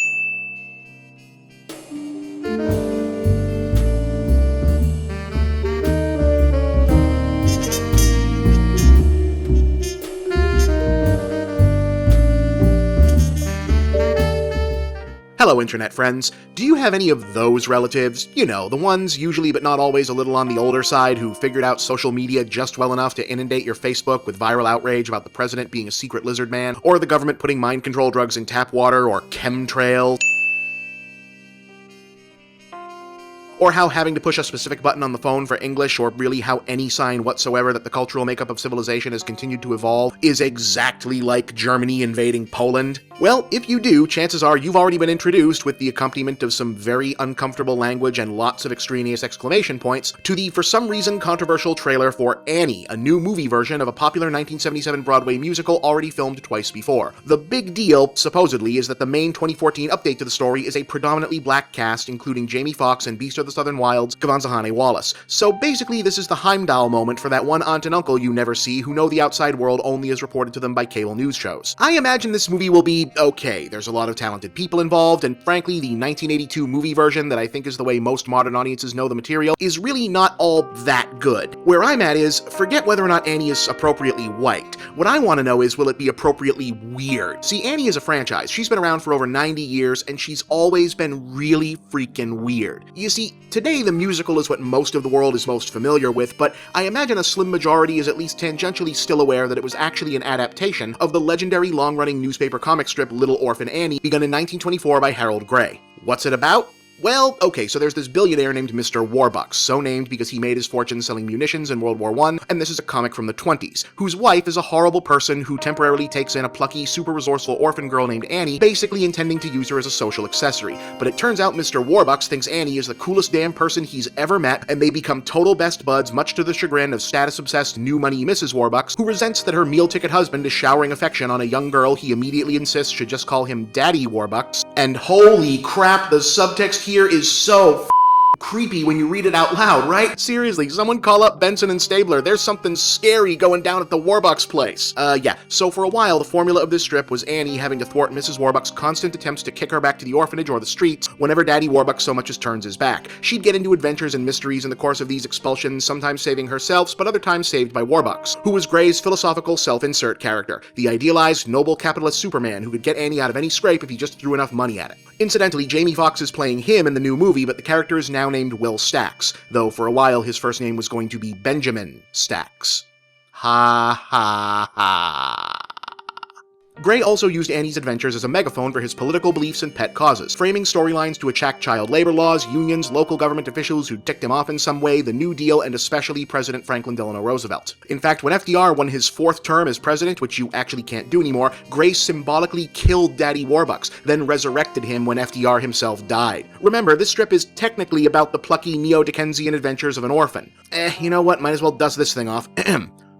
Hello, internet friends. Do you have any of those relatives? You know, the ones, usually but not always a little on the older side, who figured out social media just well enough to inundate your Facebook with viral outrage about the president being a secret lizard man, or the government putting mind control drugs in tap water, or chemtrails, or how having to push a specific button on the phone for English, or really how any sign whatsoever that the cultural makeup of civilization has continued to evolve is exactly like Germany invading Poland? Well, if you do, chances are you've already been introduced, with the accompaniment of some very uncomfortable language and lots of extraneous exclamation points, to the for some reason controversial trailer for Annie, a new movie version of a popular 1977 Broadway musical already filmed twice before. The big deal, supposedly, is that the main 2014 update to the story is a predominantly black cast, including Jamie Foxx and Beast of the Southern Wild's Kavanzahane Wallace. So basically, this is the Heimdall moment for that one aunt and uncle you never see who know the outside world only as reported to them by cable news shows. I imagine this movie will be okay. There's a lot of talented people involved, and frankly, the 1982 movie version, that I think is the way most modern audiences know the material, is really not all that good. Where I'm at is, forget whether or not Annie is appropriately white. What I want to know is, will it be appropriately weird? See, Annie is a franchise. She's been around for over 90 years, and she's always been really freaking weird. You see, today the musical is what most of the world is most familiar with, but I imagine a slim majority is at least tangentially still aware that it was actually an adaptation of the legendary long-running newspaper comic strip Little Orphan Annie, begun in 1924 by Harold Gray. What's it about? Well, okay, so there's this billionaire named Mr. Warbucks, so named because he made his fortune selling munitions in World War I, and this is a comic from the 20s, whose wife is a horrible person who temporarily takes in a plucky, super resourceful orphan girl named Annie, basically intending to use her as a social accessory. But it turns out Mr. Warbucks thinks Annie is the coolest damn person he's ever met, and they become total best buds, much to the chagrin of status-obsessed new money Mrs. Warbucks, who resents that her meal ticket husband is showering affection on a young girl he immediately insists should just call him Daddy Warbucks. And holy crap, the subtext here is so creepy when you read it out loud, right? Seriously, someone call up Benson and Stabler. There's something scary going down at the Warbucks place. Yeah. So for a while, the formula of this strip was Annie having to thwart Mrs. Warbucks' constant attempts to kick her back to the orphanage or the streets whenever Daddy Warbucks so much as turns his back. She'd get into adventures and mysteries in the course of these expulsions, sometimes saving herself, but other times saved by Warbucks, who was Gray's philosophical self-insert character, the idealized, noble capitalist Superman who could get Annie out of any scrape if he just threw enough money at it. Incidentally, Jamie Foxx is playing him in the new movie, but the character is now named Will Stacks, though for a while his first name was going to be Benjamin Stacks. Ha ha ha. Gray also used Annie's adventures as a megaphone for his political beliefs and pet causes, framing storylines to attack child labor laws, unions, local government officials who ticked him off in some way, the New Deal, and especially President Franklin Delano Roosevelt. In fact, when FDR won his 4th term as president, which you actually can't do anymore, Gray symbolically killed Daddy Warbucks, then resurrected him when FDR himself died. Remember, this strip is technically about the plucky neo-Dickensian adventures of an orphan. You know what, might as well dust this thing off.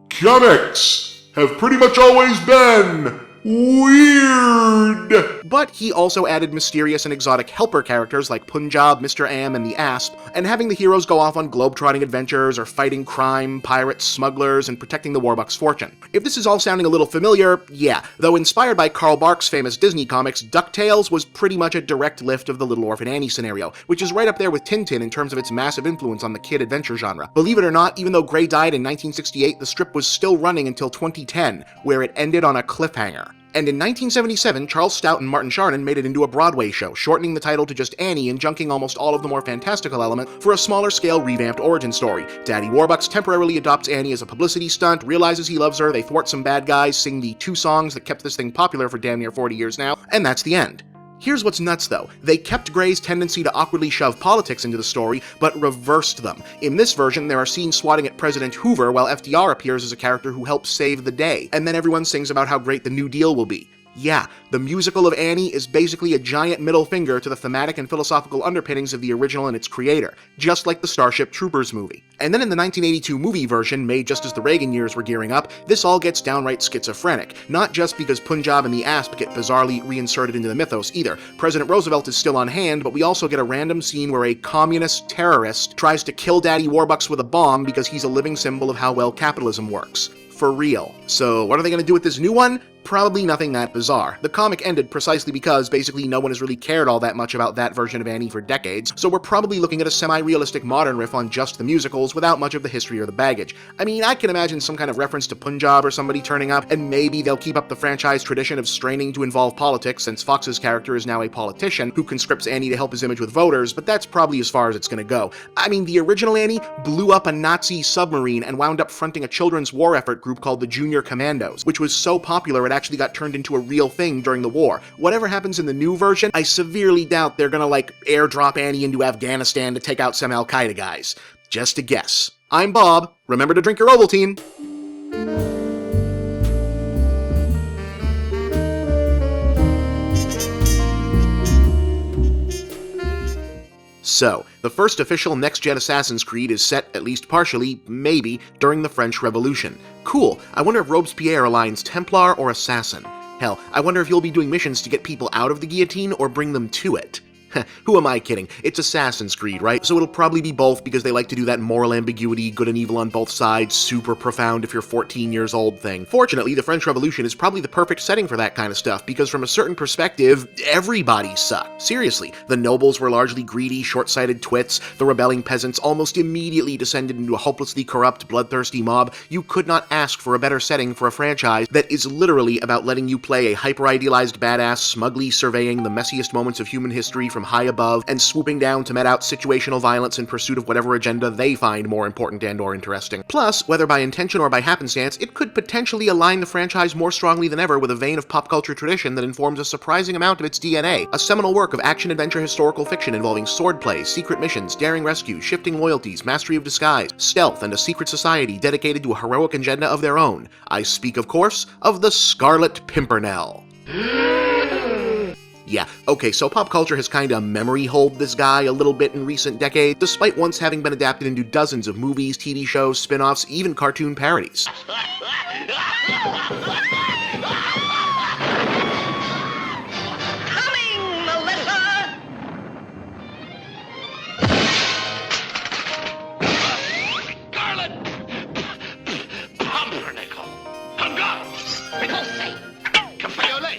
Comics have pretty much always been weird! But he also added mysterious and exotic helper characters like Punjab, Mr. Am, and the Asp, and having the heroes go off on globe-trotting adventures or fighting crime, pirates, smugglers, and protecting the Warbucks' fortune. If this is all sounding a little familiar, yeah, though inspired by Carl Barks' famous Disney comics, DuckTales was pretty much a direct lift of the Little Orphan Annie scenario, which is right up there with Tintin in terms of its massive influence on the kid adventure genre. Believe it or not, even though Gray died in 1968, the strip was still running until 2010, where it ended on a cliffhanger. And in 1977, Charles Stout and Martin Charnin made it into a Broadway show, shortening the title to just Annie and junking almost all of the more fantastical element for a smaller-scale revamped origin story. Daddy Warbucks temporarily adopts Annie as a publicity stunt, realizes he loves her, they thwart some bad guys, sing the 2 songs that kept this thing popular for damn near 40 years now, and that's the end. Here's what's nuts though. They kept Gray's tendency to awkwardly shove politics into the story, but reversed them. In this version, there are scenes swatting at President Hoover while FDR appears as a character who helps save the day, and then everyone sings about how great the New Deal will be. Yeah, the musical of Annie is basically a giant middle finger to the thematic and philosophical underpinnings of the original and its creator, just like the Starship Troopers movie. And then in the 1982 movie version, made just as the Reagan years were gearing up, this all gets downright schizophrenic, not just because Punjab and the Asp get bizarrely reinserted into the mythos either. President Roosevelt is still on hand, but we also get a random scene where a communist terrorist tries to kill Daddy Warbucks with a bomb because he's a living symbol of how well capitalism works. For real. So what are they going to do with this new one? Probably nothing that bizarre. The comic ended precisely because basically no one has really cared all that much about that version of Annie for decades, so we're probably looking at a semi-realistic modern riff on just the musicals without much of the history or the baggage. I mean, I can imagine some kind of reference to Punjab or somebody turning up, and maybe they'll keep up the franchise tradition of straining to involve politics since Fox's character is now a politician who conscripts Annie to help his image with voters, but that's probably as far as it's gonna go. I mean, the original Annie blew up a Nazi submarine and wound up fronting a children's war effort group called the Junior Commandos, which was so popular it actually got turned into a real thing during the war. Whatever happens in the new version, I severely doubt they're gonna airdrop Annie into Afghanistan to take out some Al-Qaeda guys. Just a guess. I'm Bob. Remember to drink your Ovaltine. So, the first official next-gen Assassin's Creed is set, at least partially, maybe, during the French Revolution. Cool, I wonder if Robespierre aligns Templar or Assassin. Hell, I wonder if you'll be doing missions to get people out of the guillotine or bring them to it. Who am I kidding? It's Assassin's Creed, right? So it'll probably be both because they like to do that moral ambiguity, good and evil on both sides, super profound if you're 14 years old thing. Fortunately, the French Revolution is probably the perfect setting for that kind of stuff because from a certain perspective, everybody sucked. Seriously, the nobles were largely greedy, short-sighted twits, the rebelling peasants almost immediately descended into a hopelessly corrupt, bloodthirsty mob. You could not ask for a better setting for a franchise that is literally about letting you play a hyper-idealized badass smugly surveying the messiest moments of human history from high above and swooping down to met out situational violence in pursuit of whatever agenda they find more important and or interesting. Plus, whether by intention or by happenstance, it could potentially align the franchise more strongly than ever with a vein of pop culture tradition that informs a surprising amount of its DNA, a seminal work of action-adventure historical fiction involving swordplay, secret missions, daring rescues, shifting loyalties, mastery of disguise, stealth, and a secret society dedicated to a heroic agenda of their own. I speak, of course, of the Scarlet Pimpernel. Yeah, okay, so pop culture has kinda memory-holed this guy a little bit in recent decades, despite once having been adapted into dozens of movies, TV shows, spin-offs, even cartoon parodies. Coming, Melissa! Scarlet Pimpernel. Conga! Repulse! Capriolet!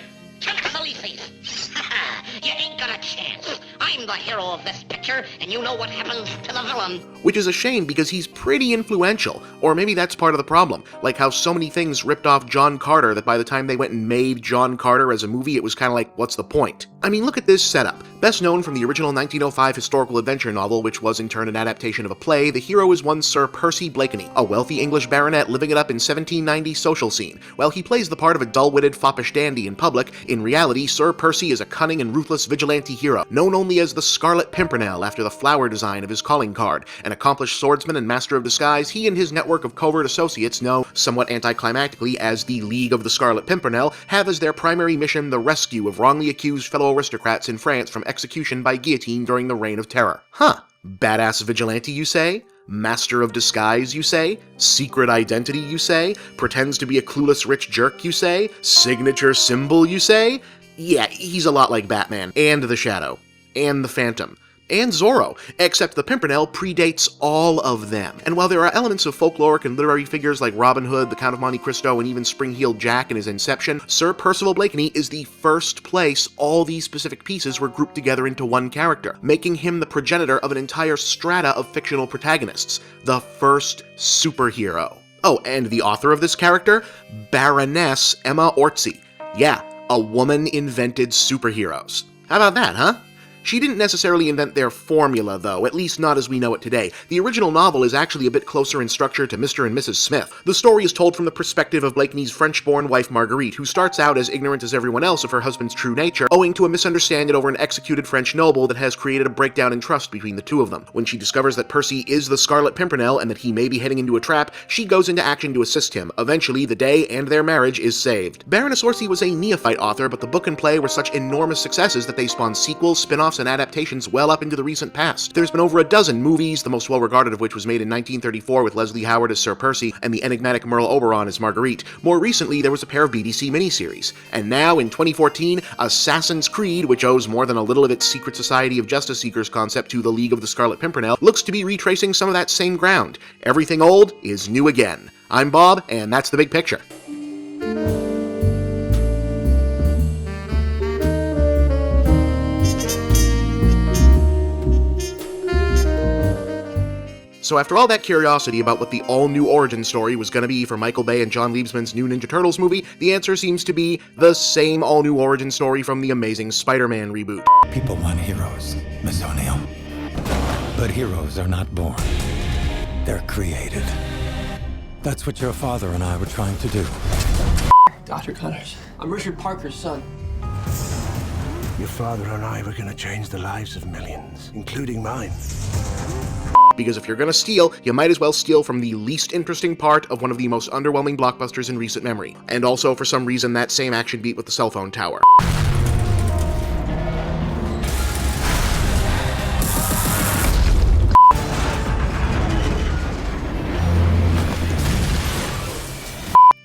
You ain't got a chance. I'm the hero of this picture, and you know what happens to the villain. Which is a shame because he's pretty influential, or maybe that's part of the problem, like how so many things ripped off John Carter that by the time they went and made John Carter as a movie, it was kinda like, what's the point? I mean, look at this setup. Best known from the original 1905 historical adventure novel, which was in turn an adaptation of a play, the hero is one Sir Percy Blakeney, a wealthy English baronet living it up in 1790 social scene. While he plays the part of a dull-witted foppish dandy in public, in reality, Sir Percy is a cunning and ruthless vigilante hero, known only as the Scarlet Pimpernel after the flower design of his calling card. An accomplished swordsman and master of disguise, he and his network of covert associates, known somewhat anticlimactically as the League of the Scarlet Pimpernel, have as their primary mission the rescue of wrongly accused fellow aristocrats in France from execution by guillotine during the Reign of Terror. Huh. Badass vigilante, you say? Master of disguise, you say? Secret identity, you say? Pretends to be a clueless rich jerk, you say? Signature symbol, you say? Yeah, he's a lot like Batman, and the Shadow, and the Phantom, and Zorro, except the Pimpernel predates all of them. And while there are elements of folkloric and literary figures like Robin Hood, the Count of Monte Cristo, and even Spring-Heeled Jack in his Inception, Sir Percival Blakeney is the first place all these specific pieces were grouped together into one character, making him the progenitor of an entire strata of fictional protagonists, the first superhero. Oh, and the author of this character? Baroness Emma Orczy. Yeah, a woman invented superheroes. How about that, huh? She didn't necessarily invent their formula, though, at least not as we know it today. The original novel is actually a bit closer in structure to Mr. and Mrs. Smith. The story is told from the perspective of Blakeney's French-born wife Marguerite, who starts out as ignorant as everyone else of her husband's true nature, owing to a misunderstanding over an executed French noble that has created a breakdown in trust between the two of them. When she discovers that Percy is the Scarlet Pimpernel and that he may be heading into a trap, she goes into action to assist him. Eventually, the day and their marriage is saved. Baroness Orczy was a neophyte author, but the book and play were such enormous successes that they spawned sequels, spin-offs, and adaptations well up into the recent past. There's been over a dozen movies, the most well-regarded of which was made in 1934 with Leslie Howard as Sir Percy and the enigmatic Merle Oberon as Marguerite. More recently, there was a pair of BBC miniseries. And now, in 2014, Assassin's Creed, which owes more than a little of its Secret Society of Justice Seekers concept to the League of the Scarlet Pimpernel, looks to be retracing some of that same ground. Everything old is new again. I'm Bob, and that's the big picture. So after all that curiosity about what the all-new origin story was going to be for Michael Bay and John Liebsman's new Ninja Turtles movie, the answer seems to be the same all-new origin story from the Amazing Spider-Man reboot. People want heroes, Miss O'Neill. But heroes are not born. They're created. That's what your father and I were trying to do. Dr. Connors, I'm Richard Parker's son. Your father and I were going to change the lives of millions, including mine. Because if you're gonna steal, you might as well steal from the least interesting part of one of the most underwhelming blockbusters in recent memory. And also, for some reason, that same action beat with the cell phone tower.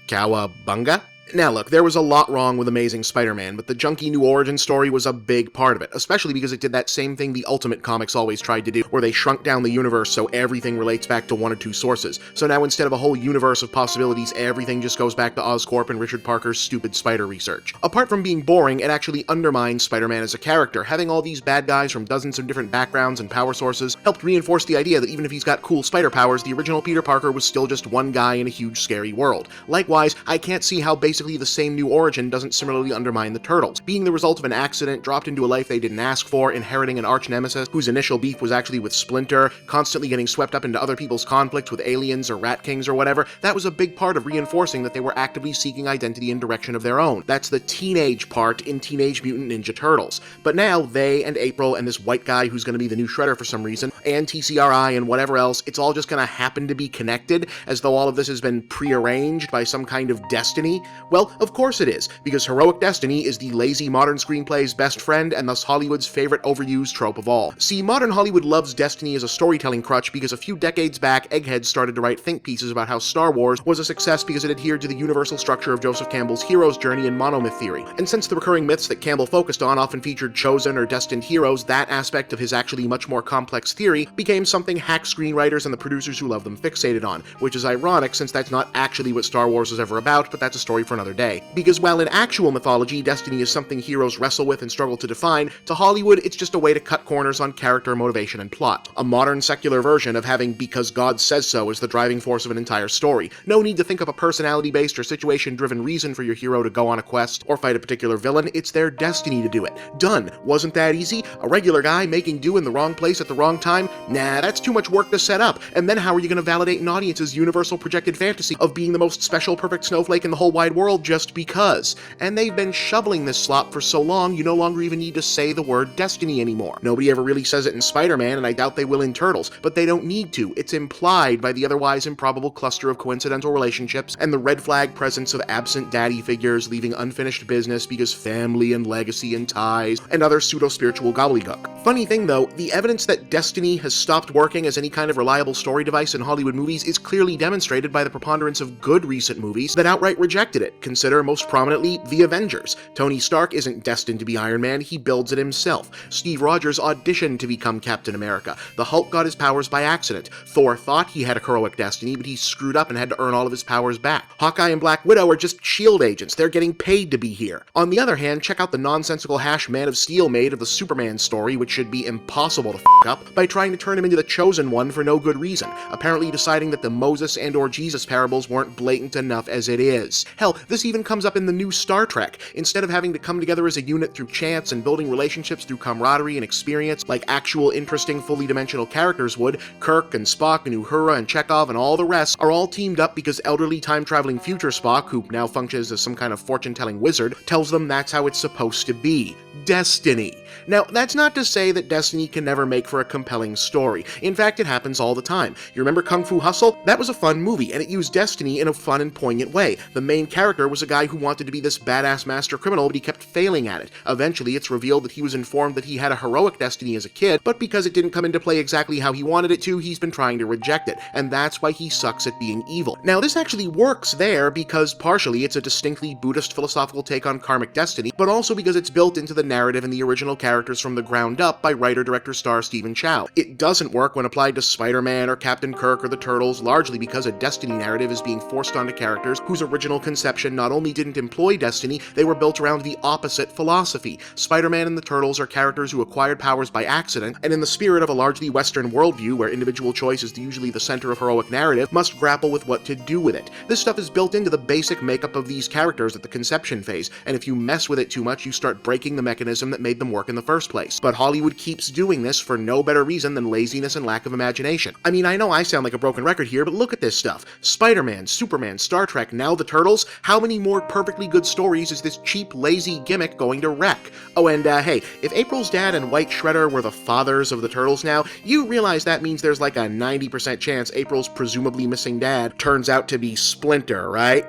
Cowabunga? Now look, there was a lot wrong with Amazing Spider-Man, but the junky new origin story was a big part of it, especially because it did that same thing the Ultimate Comics always tried to do, where they shrunk down the universe so everything relates back to one or two sources. So now instead of a whole universe of possibilities, everything just goes back to Oscorp and Richard Parker's stupid spider research. Apart from being boring, it actually undermines Spider-Man as a character. Having all these bad guys from dozens of different backgrounds and power sources helped reinforce the idea that even if he's got cool spider powers, the original Peter Parker was still just one guy in a huge scary world. Likewise, I can't see how basically the same new origin doesn't similarly undermine the Turtles. Being the result of an accident, dropped into a life they didn't ask for, inheriting an arch-nemesis whose initial beef was actually with Splinter, constantly getting swept up into other people's conflicts with aliens or Rat Kings or whatever, that was a big part of reinforcing that they were actively seeking identity and direction of their own. That's the teenage part in Teenage Mutant Ninja Turtles. But now, they and April and this white guy who's going to be the new Shredder for some reason, and TCRI and whatever else, it's all just going to happen to be connected, as though all of this has been prearranged by some kind of destiny? Well, of course it is, because heroic destiny is the lazy modern screenplay's best friend and thus Hollywood's favorite overused trope of all. See, modern Hollywood loves destiny as a storytelling crutch because a few decades back, eggheads started to write think pieces about how Star Wars was a success because it adhered to the universal structure of Joseph Campbell's hero's journey and monomyth theory. And since the recurring myths that Campbell focused on often featured chosen or destined heroes, that aspect of his actually much more complex theory became something hack screenwriters and the producers who love them fixated on, which is ironic since that's not actually what Star Wars was ever about, but that's a story for another day. Because while in actual mythology, destiny is something heroes wrestle with and struggle to define, to Hollywood, it's just a way to cut corners on character, motivation, and plot. A modern secular version of having because God says so as the driving force of an entire story. No need to think up a personality-based or situation-driven reason for your hero to go on a quest or fight a particular villain, it's their destiny to do it. Done. Wasn't that easy? A regular guy making do in the wrong place at the wrong time? Nah, that's too much work to set up. And then how are you going to validate an audience's universal projected fantasy of being the most special, perfect snowflake in the whole wide world just because? And they've been shoveling this slop for so long, you no longer even need to say the word destiny anymore. Nobody ever really says it in Spider-Man, and I doubt they will in Turtles, but they don't need to. It's implied by the otherwise improbable cluster of coincidental relationships and the red flag presence of absent daddy figures leaving unfinished business because family and legacy and ties and other pseudo-spiritual gobbledygook. Funny thing though, the evidence that destiny has stopped working as any kind of reliable story device in Hollywood movies is clearly demonstrated by the preponderance of good recent movies that outright rejected it. Consider most prominently The Avengers. Tony Stark isn't destined to be Iron Man, he builds it himself. Steve Rogers auditioned to become Captain America. The Hulk got his powers by accident. Thor thought he had a heroic destiny, but he screwed up and had to earn all of his powers back. Hawkeye and Black Widow are just S.H.I.E.L.D. agents, they're getting paid to be here. On the other hand, check out the nonsensical hash Man of Steel made of the Superman story, which should be impossible to up by trying to turn him into the chosen one for no good reason, apparently deciding that the Moses and or Jesus parables weren't blatant enough as it is. Hell, this even comes up in the new Star Trek. Instead of having to come together as a unit through chance and building relationships through camaraderie and experience like actual interesting fully dimensional characters would, Kirk and Spock and Uhura and Chekhov and all the rest are all teamed up because elderly time-traveling future Spock, who now functions as some kind of fortune-telling wizard, tells them that's how it's supposed to be. Destiny. Now, that's not to say that Destiny can never make for a compelling story. In fact, it happens all the time. You remember Kung Fu Hustle? That was a fun movie, and it used destiny in a fun and poignant way. The main character was a guy who wanted to be this badass master criminal, but he kept failing at it. Eventually, it's revealed that he was informed that he had a heroic destiny as a kid, but because it didn't come into play exactly how he wanted it to, he's been trying to reject it, and that's why he sucks at being evil. Now, this actually works there because partially it's a distinctly Buddhist philosophical take on karmic destiny, but also because it's built into the narrative and the original characters from the ground up by writer-director-star Stephen Chow. It doesn't work when applied to Spider-Man or Captain Kirk or the Turtles, largely because a destiny narrative is being forced onto characters whose original conception not only didn't employ destiny, they were built around the opposite philosophy. Spider-Man and the Turtles are characters who acquired powers by accident, and in the spirit of a largely Western worldview where individual choice is usually the center of heroic narrative, must grapple with what to do with it. This stuff is built into the basic makeup of these characters at the conception phase, and if you mess with it too much, you start breaking the mechanism that made them work in the first place. But Hollywood keeps doing this for no better reason than laziness and lack of imagination. I mean, I know I sound like a broken record here, but look at this stuff. Spider-Man, Superman, Star Trek, now the Turtles. How many more perfectly good stories is this cheap, lazy gimmick going to wreck? Oh, and hey, if April's dad and White Shredder were the fathers of the Turtles now, you realize that means there's like a 90% chance April's presumably missing dad turns out to be Splinter, right?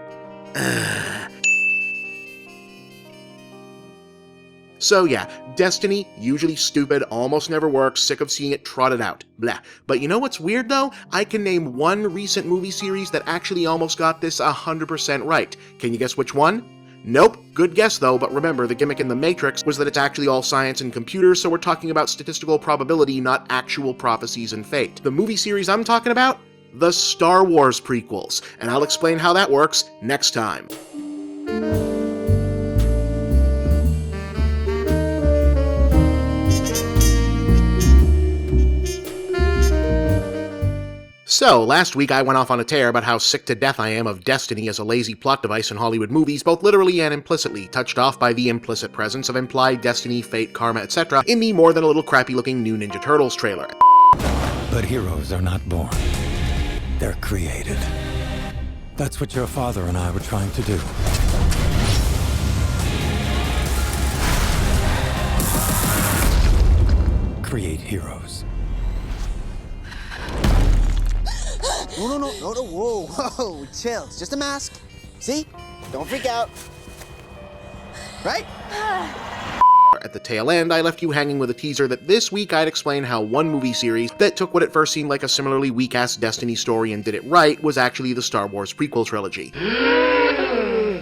So yeah, Destiny, usually stupid, almost never works, sick of seeing it trotted out, blah. But you know what's weird though? I can name one recent movie series that actually almost got this 100% right. Can you guess which one? Nope, good guess though, but remember, the gimmick in The Matrix was that it's actually all science and computers, so we're talking about statistical probability, not actual prophecies and fate. The movie series I'm talking about? The Star Wars prequels, and I'll explain how that works next time. So, last week I went off on a tear about how sick to death I am of Destiny as a lazy plot device in Hollywood movies, both literally and implicitly, touched off by the implicit presence of implied destiny, fate, karma, etc. in the more than a little crappy-looking new Ninja Turtles trailer. But heroes are not born. They're created. That's what your father and I were trying to do. Create heroes. No, whoa, chill. It's just a mask. See? Don't freak out. Right? At the tail end, I left you hanging with a teaser that this week I'd explain how one movie series that took what at first seemed like a similarly weak-ass Destiny story and did it right was actually the Star Wars prequel trilogy.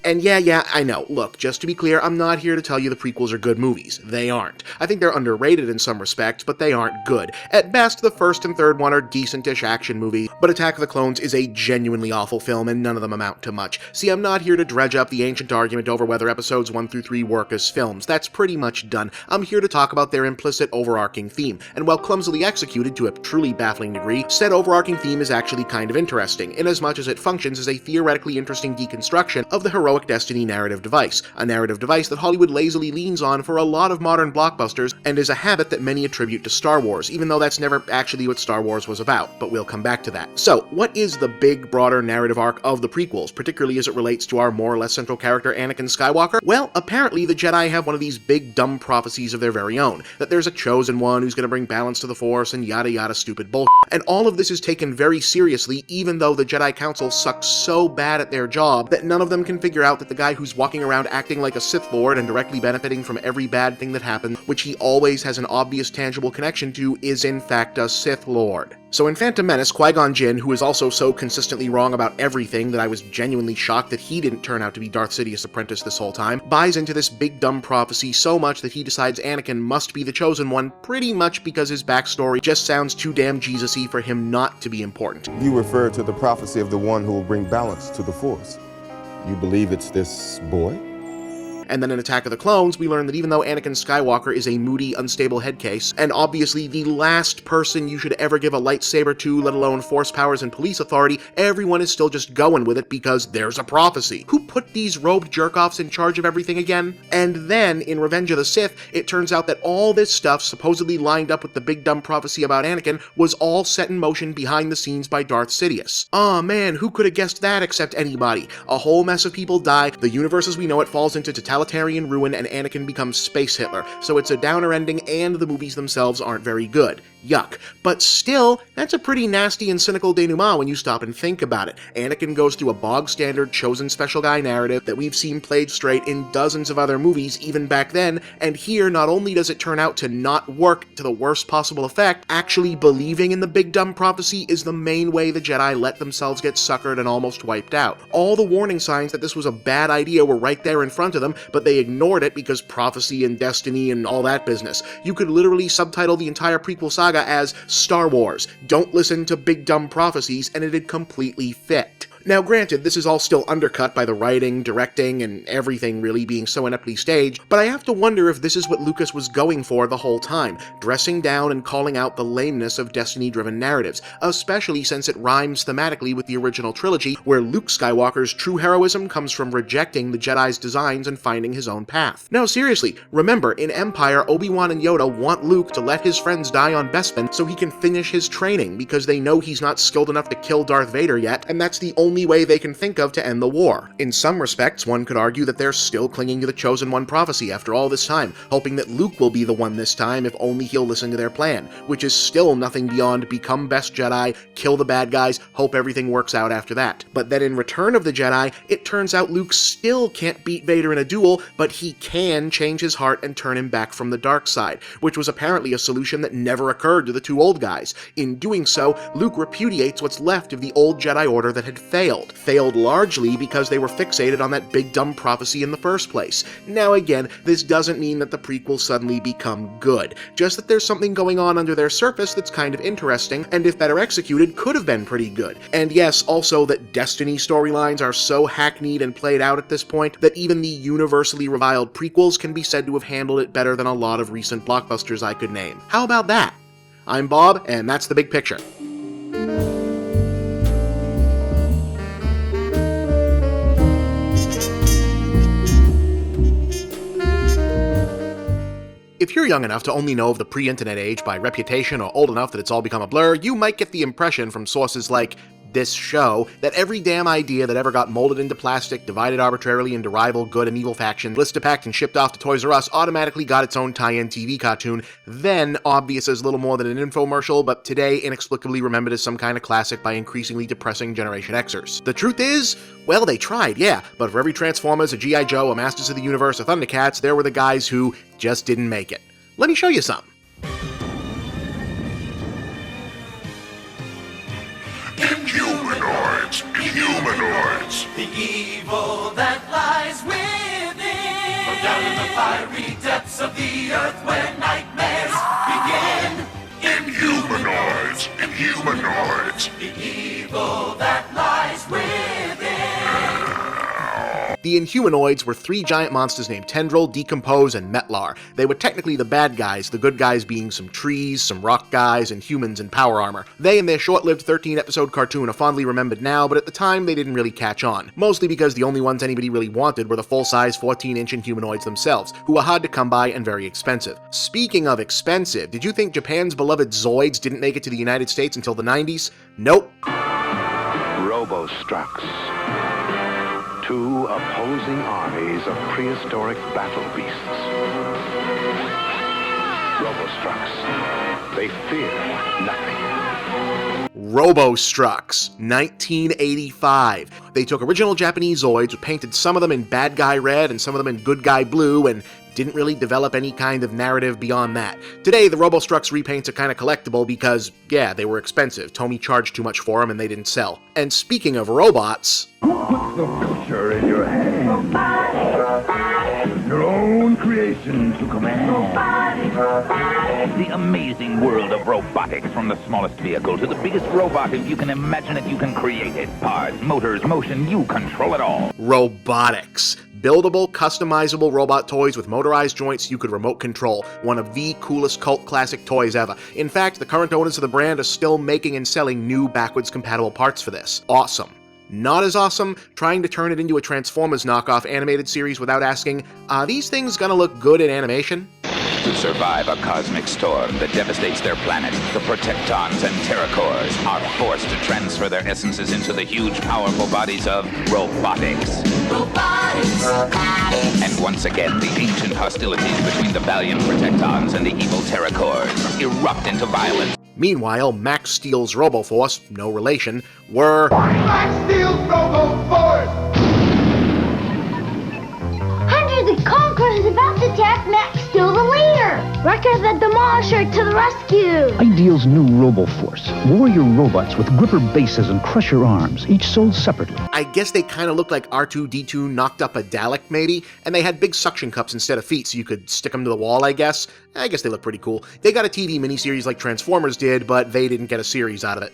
And yeah, I know. Look, just to be clear, I'm not here to tell you the prequels are good movies. They aren't. I think they're underrated in some respects, but they aren't good. At best, the first and third one are decent-ish action movies, but Attack of the Clones is a genuinely awful film, and none of them amount to much. See, I'm not here to dredge up the ancient argument over whether episodes 1 through 3 work as films. That's pretty much done. I'm here to talk about their implicit overarching theme, and while clumsily executed to a truly baffling degree, said overarching theme is actually kind of interesting, inasmuch as it functions as a theoretically interesting deconstruction of the heroic destiny narrative device, a narrative device that Hollywood lazily leans on for a lot of modern blockbusters, and is a habit that many attribute to Star Wars, even though that's never actually what Star Wars was about, but we'll come back to that. So, what is the big, broader narrative arc of the prequels, particularly as it relates to our more or less central character Anakin Skywalker? Well, apparently the Jedi have one of these big, dumb prophecies of their very own, that there's a chosen one who's gonna bring balance to the Force and yada yada stupid bullshit. And all of this is taken very seriously, even though the Jedi Council sucks so bad at their job that none of them can figure out that the guy who's walking around acting like a Sith Lord and directly benefiting from every bad thing that happens, which he always has an obvious tangible connection to, is in fact a Sith Lord. So in Phantom Menace, Qui-Gon Jinn, who is also so consistently wrong about everything that I was genuinely shocked that he didn't turn out to be Darth Sidious' apprentice this whole time, buys into this big dumb prophecy so much that he decides Anakin must be the chosen one, pretty much because his backstory just sounds too damn Jesus-y for him not to be important. You refer to the prophecy of the one who will bring balance to the Force. You believe it's this boy? And then in Attack of the Clones, we learn that even though Anakin Skywalker is a moody, unstable head case, and obviously the last person you should ever give a lightsaber to, let alone force powers and police authority, everyone is still just going with it because there's a prophecy. Who put these robed jerk-offs in charge of everything again? And then, in Revenge of the Sith, it turns out that all this stuff, supposedly lined up with the big dumb prophecy about Anakin, was all set in motion behind the scenes by Darth Sidious. Aw man, who could have guessed that except anybody? A whole mess of people die, the universe as we know it falls into totalitarian ruin, and Anakin becomes Space Hitler. So it's a downer ending, and the movies themselves aren't very good. Yuck. But still, that's a pretty nasty and cynical denouement when you stop and think about it. Anakin goes through a bog-standard chosen special guy narrative that we've seen played straight in dozens of other movies even back then, and here not only does it turn out to not work to the worst possible effect, actually believing in the big dumb prophecy is the main way the Jedi let themselves get suckered and almost wiped out. All the warning signs that this was a bad idea were right there in front of them, but they ignored it because prophecy and destiny and all that business. You could literally subtitle the entire prequel saga as Star Wars, Don't Listen to Big Dumb Prophecies, and it'd completely fit. Now granted, this is all still undercut by the writing, directing, and everything really being so ineptly staged, but I have to wonder if this is what Lucas was going for the whole time, dressing down and calling out the lameness of destiny-driven narratives, especially since it rhymes thematically with the original trilogy, where Luke Skywalker's true heroism comes from rejecting the Jedi's designs and finding his own path. No, seriously, remember, in Empire, Obi-Wan and Yoda want Luke to let his friends die on Bespin so he can finish his training, because they know he's not skilled enough to kill Darth Vader yet, and that's the only way they can think of to end the war. In some respects, one could argue that they're still clinging to the Chosen One prophecy after all this time, hoping that Luke will be the one this time if only he'll listen to their plan, which is still nothing beyond become best Jedi, kill the bad guys, hope everything works out after that. But then in Return of the Jedi, it turns out Luke still can't beat Vader in a duel, but he can change his heart and turn him back from the dark side, which was apparently a solution that never occurred to the two old guys. In doing so, Luke repudiates what's left of the old Jedi Order that had failed largely because they were fixated on that big dumb prophecy in the first place. Now again, this doesn't mean that the prequels suddenly become good, just that there's something going on under their surface that's kind of interesting, and if better executed, could have been pretty good. And yes, also that Destiny storylines are so hackneyed and played out at this point that even the universally reviled prequels can be said to have handled it better than a lot of recent blockbusters I could name. How about that? I'm Bob, and that's the big picture. If you're young enough to only know of the pre-internet age by reputation or old enough that it's all become a blur, you might get the impression from sources like this show that every damn idea that ever got molded into plastic, divided arbitrarily into rival good and evil factions, blister packed and shipped off to Toys R Us automatically got its own tie-in TV cartoon, then obvious as little more than an infomercial, but today inexplicably remembered as some kind of classic by increasingly depressing Generation Xers. The truth is, well, they tried, yeah, but for every Transformers, a G.I. Joe, a Masters of the Universe, a Thundercats, there were the guys who just didn't make it. Let me show you some. Inhumanoids! Inhumanoids! The evil that lies within. From down in the fiery depths of the earth where nightmares begin. Inhumanoids! Inhumanoids! The evil that lies within. The Inhumanoids were three giant monsters named Tendril, Decompose, and Metlar. They were technically the bad guys, the good guys being some trees, some rock guys, and humans in power armor. They and their short-lived 13-episode cartoon are fondly remembered now, but at the time they didn't really catch on. Mostly because the only ones anybody really wanted were the full-size 14-inch Inhumanoids themselves, who were hard to come by and very expensive. Speaking of expensive, did you think Japan's beloved Zoids didn't make it to the United States until the 90s? Nope. Robostructs. Two opposing armies of prehistoric battle beasts. Robostructs. They fear nothing. RoboStrucks, 1985. They took original Japanese Zoids, painted some of them in bad guy red and some of them in good guy blue, and didn't really develop any kind of narrative beyond that. Today, the RoboStrucks repaints are kind of collectible because, yeah, they were expensive. Tomy charged too much for them and they didn't sell. And speaking of robots... Put the picture in your hand. Your own creation. Relation to command. The amazing world of robotics, from the smallest vehicle to the biggest robot. If you can imagine it, you can create it. Parts, motors, motion, you control it all. Robotics. Buildable, customizable robot toys with motorized joints you could remote control. One of the coolest cult classic toys ever. In fact, the current owners of the brand are still making and selling new backwards compatible parts for this. Awesome. Not as awesome, trying to turn it into a Transformers knockoff animated series without asking, are these things gonna look good in animation? To survive a cosmic storm that devastates their planet, the Protectons and Terracores are forced to transfer their essences into the huge, powerful bodies of robotics. Robotics! And once again, the ancient hostilities between the valiant Protectons and the evil Terracores erupt into violence. Meanwhile, Max Steel's RoboForce, no relation, were... Max Steel's RoboForce! Hunter the Conqueror is about to attack Max Steel the leader! Wrecker the Demolisher to the rescue! Ideal's new RoboForce. Warrior robots with gripper bases and crusher arms, each sold separately. I guess they kind of looked like R2-D2 knocked up a Dalek, maybe, and they had big suction cups instead of feet, so you could stick them to the wall, I guess. I guess they look pretty cool. They got a TV miniseries like Transformers did, but they didn't get a series out of it.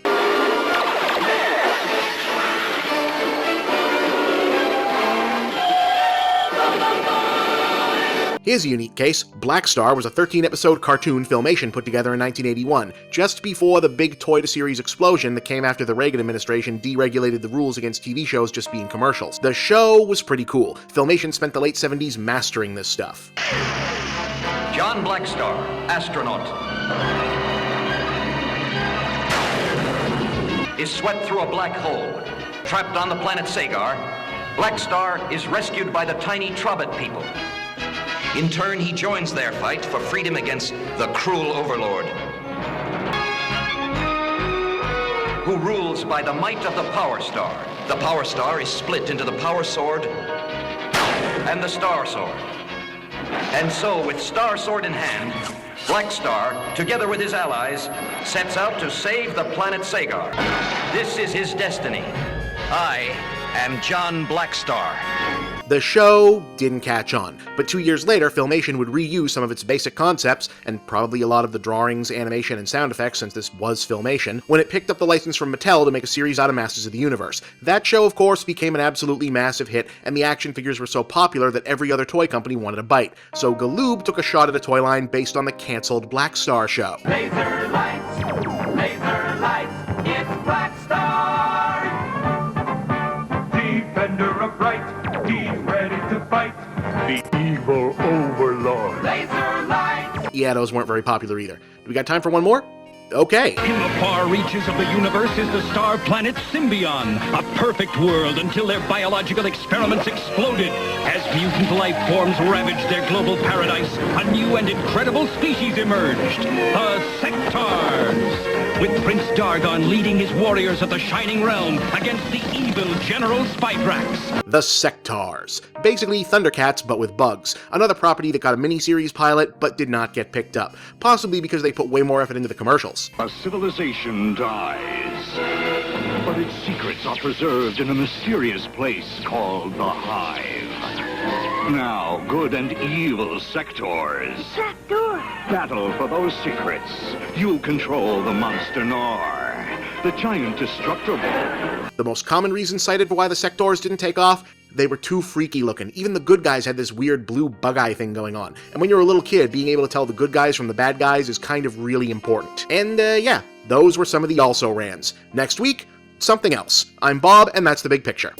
Here's a unique case. Black Star was a 13-episode cartoon Filmation put together in 1981, just before the big toy-to-series explosion that came after the Reagan administration deregulated the rules against TV shows just being commercials. The show was pretty cool. Filmation spent the late 70s mastering this stuff. John Blackstar, astronaut, is swept through a black hole. Trapped on the planet Sagar, Blackstar is rescued by the tiny Trobit people. In turn, he joins their fight for freedom against the cruel overlord, who rules by the might of the Power Star. The Power Star is split into the Power Sword and the Star Sword. And so, with Star Sword in hand, Black Star, together with his allies, sets out to save the planet Sagar. This is his destiny. I am John Blackstar. The show didn't catch on, but 2 years later, Filmation would reuse some of its basic concepts, and probably a lot of the drawings, animation, and sound effects, since this was Filmation, when it picked up the license from Mattel to make a series out of Masters of the Universe. That show, of course, became an absolutely massive hit, and the action figures were so popular that every other toy company wanted a bite. So Galoob took a shot at a toy line based on the cancelled Black Star show. Laser lights, it's Black Star! Defender of right, he's ready to fight the evil overlord. Laser lights! Yeah, those weren't very popular either. Do we got time for one more? Okay. In the far reaches of the universe is the star planet Symbion, a perfect world until their biological experiments exploded. As mutant life forms ravaged their global paradise, a new and incredible species emerged, the Sectars, with Prince Dargon leading his warriors of the Shining Realm against the evil General Spybrax. The Sectars. Basically Thundercats, but with bugs. Another property that got a miniseries pilot, but did not get picked up. Possibly because they put way more effort into the commercials. A civilization dies, but its secrets are preserved in a mysterious place called the Hive. Now, good and evil Sectors battle for those secrets. You control the monster Nar, the giant destructible. The most common reason cited for why the Sectors didn't take off? They were too freaky looking. Even the good guys had this weird blue bug eye thing going on. And when you're a little kid, being able to tell the good guys from the bad guys is kind of really important. And yeah, those were some of the also-rans. Next week, something else. I'm Bob, and that's The Big Picture.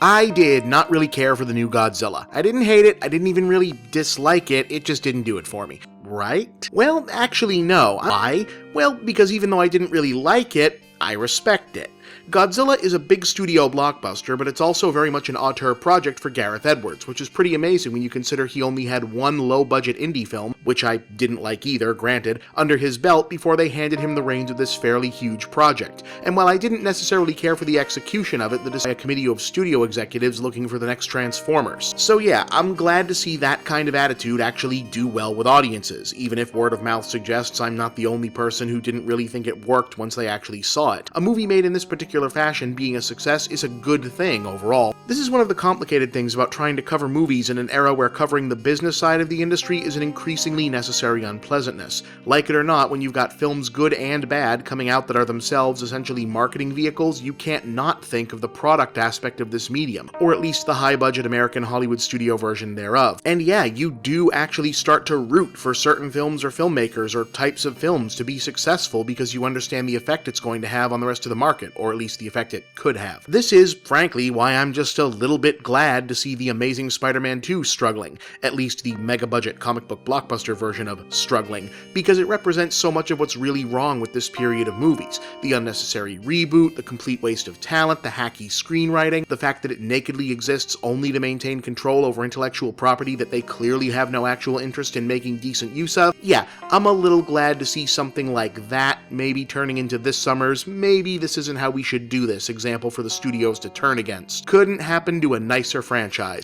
I did not really care for the new Godzilla. I didn't hate it, I didn't even really dislike it, it just didn't do it for me. Right? Well, actually no. Why? Well, because even though I didn't really like it, I respect it. Godzilla is a big studio blockbuster, but it's also very much an auteur project for Gareth Edwards, which is pretty amazing when you consider he only had one low-budget indie film, which I didn't like either, granted, under his belt before they handed him the reins of this fairly huge project. And while I didn't necessarily care for the execution of it, that is a committee of studio executives looking for the next Transformers. So yeah, I'm glad to see that kind of attitude actually do well with audiences, even if word of mouth suggests I'm not the only person who didn't really think it worked once they actually saw it. A movie made in this particular fashion being a success is a good thing overall. This is one of the complicated things about trying to cover movies in an era where covering the business side of the industry is an increasingly necessary unpleasantness. Like it or not, when you've got films good and bad coming out that are themselves essentially marketing vehicles, you can't not think of the product aspect of this medium, or at least the high-budget American Hollywood studio version thereof. And yeah, you do actually start to root for certain films or filmmakers or types of films to be successful because you understand the effect it's going to have on the rest of the market, or at least the effect it could have. This is, frankly, why I'm just a little bit glad to see The Amazing Spider-Man 2 struggling, at least the mega-budget comic book blockbuster version of struggling, because it represents so much of what's really wrong with this period of movies. The unnecessary reboot, the complete waste of talent, the hacky screenwriting, the fact that it nakedly exists only to maintain control over intellectual property that they clearly have no actual interest in making decent use of. Yeah, I'm a little glad to see something like that maybe turning into this summer's "maybe this isn't how we should do this" example for the studios to turn against. Couldn't happen to a nicer franchise.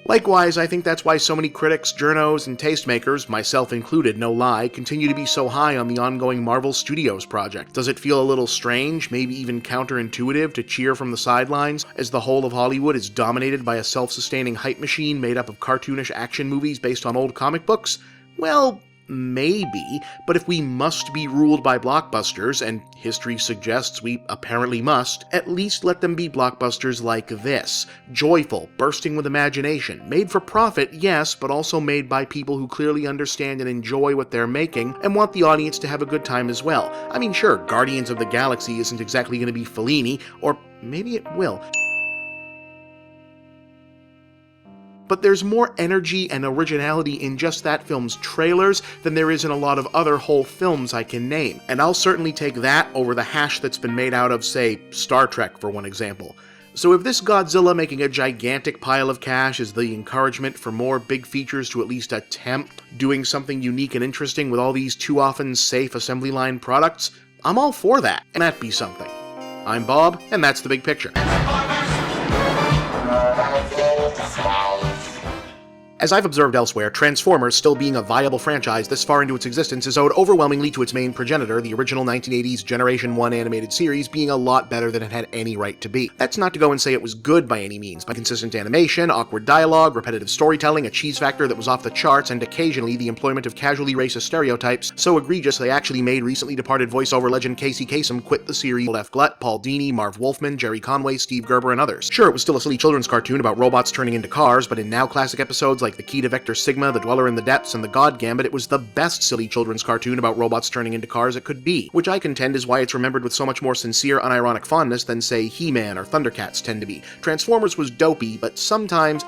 Likewise, I think that's why so many critics, journos, and tastemakers, myself included, no lie, continue to be so high on the ongoing Marvel Studios project. Does it feel a little strange, maybe even counterintuitive, to cheer from the sidelines as the whole of Hollywood is dominated by a self-sustaining hype machine made up of cartoonish action movies based on old comic books? Well, maybe, but if we must be ruled by blockbusters, and history suggests we apparently must, at least let them be blockbusters like this. Joyful, bursting with imagination, made for profit, yes, but also made by people who clearly understand and enjoy what they're making, and want the audience to have a good time as well. I mean, sure, Guardians of the Galaxy isn't exactly going to be Fellini, or maybe it will. But there's more energy and originality in just that film's trailers than there is in a lot of other whole films I can name, and I'll certainly take that over the hash that's been made out of, say, Star Trek for one example. So if this Godzilla making a gigantic pile of cash is the encouragement for more big features to at least attempt doing something unique and interesting with all these too often safe assembly line products, I'm all for that, and that be something. I'm Bob, and that's The Big Picture. As I've observed elsewhere, Transformers, still being a viable franchise this far into its existence, is owed overwhelmingly to its main progenitor, the original 1980s Generation 1 animated series, being a lot better than it had any right to be. That's not to go and say it was good by any means, by consistent animation, awkward dialogue, repetitive storytelling, a cheese factor that was off the charts, and occasionally the employment of casually racist stereotypes so egregious they actually made recently departed voiceover legend Casey Kasem quit the series. F. Glutt, Paul Dini, Marv Wolfman, Jerry Conway, Steve Gerber, and others. Sure, it was still a silly children's cartoon about robots turning into cars, but in now classic episodes like The Key to Vector Sigma, The Dweller in the Depths, and The God Gambit, it was the best silly children's cartoon about robots turning into cars it could be, which I contend is why it's remembered with so much more sincere, unironic fondness than, say, He-Man or Thundercats tend to be. Transformers was dopey, but sometimes,